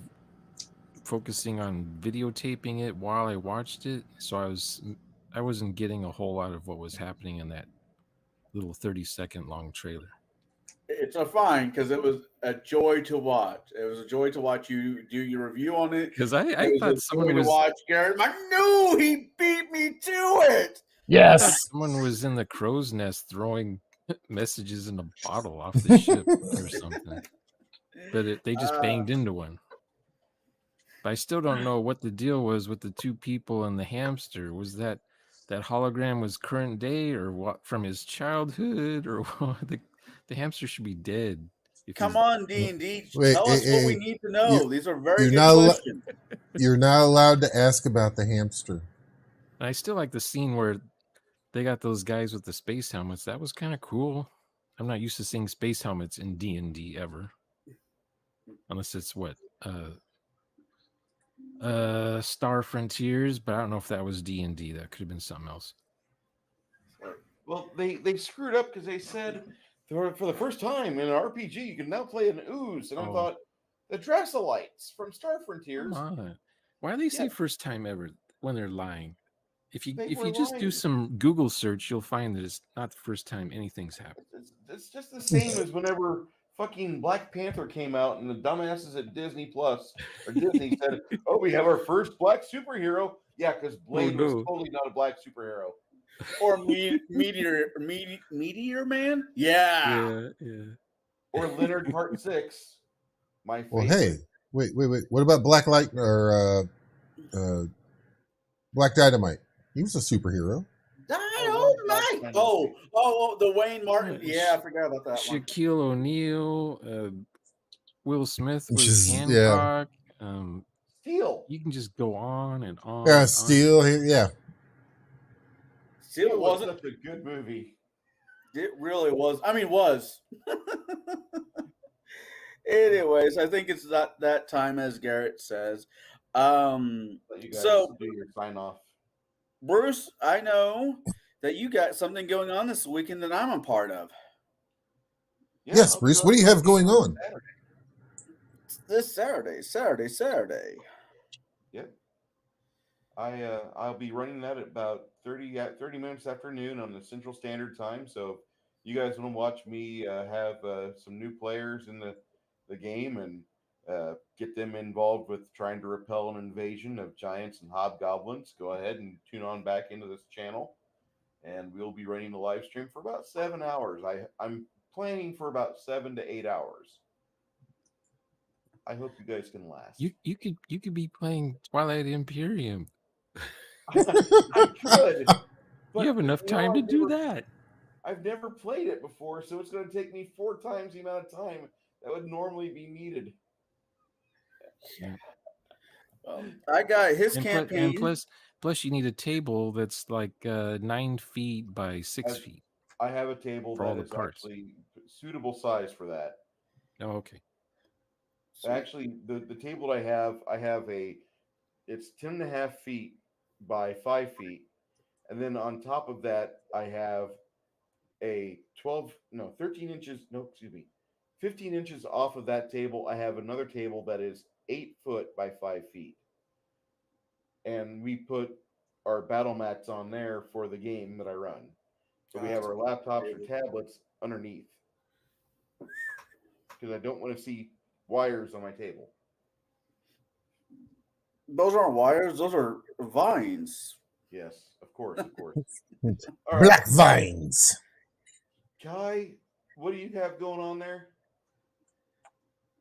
focusing on videotaping it while I watched it, so I wasn't getting a whole lot of what was happening in that little 30-second long trailer. It's a fine because it was a joy to watch. It was a joy to watch you do your review on it. Because It I was thought a someone joy to was watch Garrett. I knew he beat me to it. I thought Yes. someone was in the crow's nest throwing messages in a bottle off the ship or something. But they just banged into one. But I still don't know what the deal was with the two people and the hamster. Was that hologram was current day or what from his childhood or what? The hamster should be dead. Come on, D&D. Wait, Tell us what we need to know. you- These are very you're good not al- questions. You're not allowed to ask about the hamster. And I still like the scene where they got those guys with the space helmets. That was kind of cool. I'm not used to seeing space helmets in D&D ever. Unless it's what? Star Frontiers, but I don't know if that was D&D. That could have been something else. Well, they screwed up because they said for the first time in an RPG you can now play an ooze, and I thought the Drassolites from Star Frontiers. Come on. Why do they say first time ever when they're lying? If you were just do lying. some Google search, you'll find that it's not the first time anything's happened. It's just the same as whenever fucking Black Panther came out and the dumbasses at Disney Plus or Disney said, "Oh, we have our first black superhero." Yeah, because Blaine was totally not a black superhero. Or Meteor Man? Yeah. Or Leonard Part 6. My favorite. Well, hey, wait. What about Black Light or Black Dynamite? He was a superhero. Dynamite! Oh, the Wayne Martin. Yeah, I forgot about that one. Shaquille O'Neal, Will Smith Which was is- Hancock. Steel. You can just go on and on. Yeah, and Steel. Yeah. Steel was wasn't such a good movie. It really was. I mean, was. Anyways, I think it's that time, as Garrett says. Let you guys So, do your sign off. Bruce, I know that you got something going on this weekend that I'm a part of. Yeah, Yes, I'll Bruce. be What do you on have going on? This Saturday. Yep. I'll be running that at about 30 minutes after noon on the Central Standard Time. So if you guys want to watch me have some new players in the game and get them involved with trying to repel an invasion of giants and hobgoblins, go ahead and tune on back into this channel. And we'll be running the live stream for about 7 hours. I'm planning for about 7 to 8 hours. I hope you guys can last. You could be playing Twilight Imperium. I could. But you have enough time to do that. I've never played it before, so it's going to take me 4 times the amount of time that would normally be needed. I got his and campaign. Plus, you need a table that's like 9 feet by 6 feet. I have a table that is actually suitable size for that. Oh, okay. Actually, the table I have it's 10.5 feet by 5 feet. And then on top of that, I have a 15 inches off of that table. I have another table that is 8 foot by 5 feet. And we put our battle mats on there for the game that I run. So we have our laptops or tablets underneath. Because I don't want to see wires on my table. Those aren't wires, those are vines. Yes, of course. Black vines. Kai, what do you have going on there?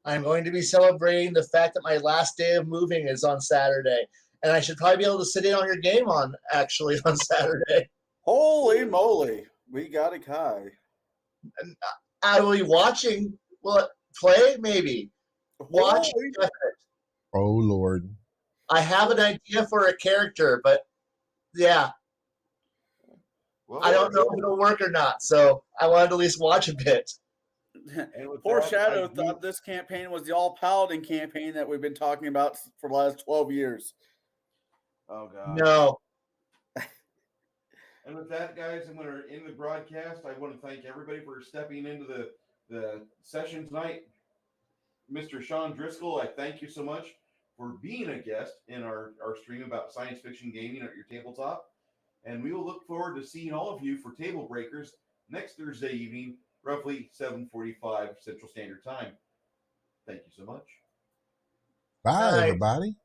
I'm going to be celebrating the fact that my last day of moving is on Saturday. And I should probably be able to sit in on your game on Saturday. Holy moly. We got a Kai. I will be watching. Will it play? Maybe. Watch. Oh, Lord. I have an idea for a character, but yeah. Well, I don't know if it'll work or not, so I wanted to at least watch a bit. Poor Shadow thought this campaign was the all paladin campaign that we've been talking about for the last 12 years. Oh God. No. And with that, guys, I'm going to end the broadcast. I want to thank everybody for stepping into the the session tonight. Mr. Sean Driscoll, I thank you so much for being a guest in our stream about science fiction gaming at your tabletop. And we will look forward to seeing all of you for Table Breakers next Thursday evening, roughly 7:45 Central Standard Time. Thank you so much. Bye, Bye. everybody.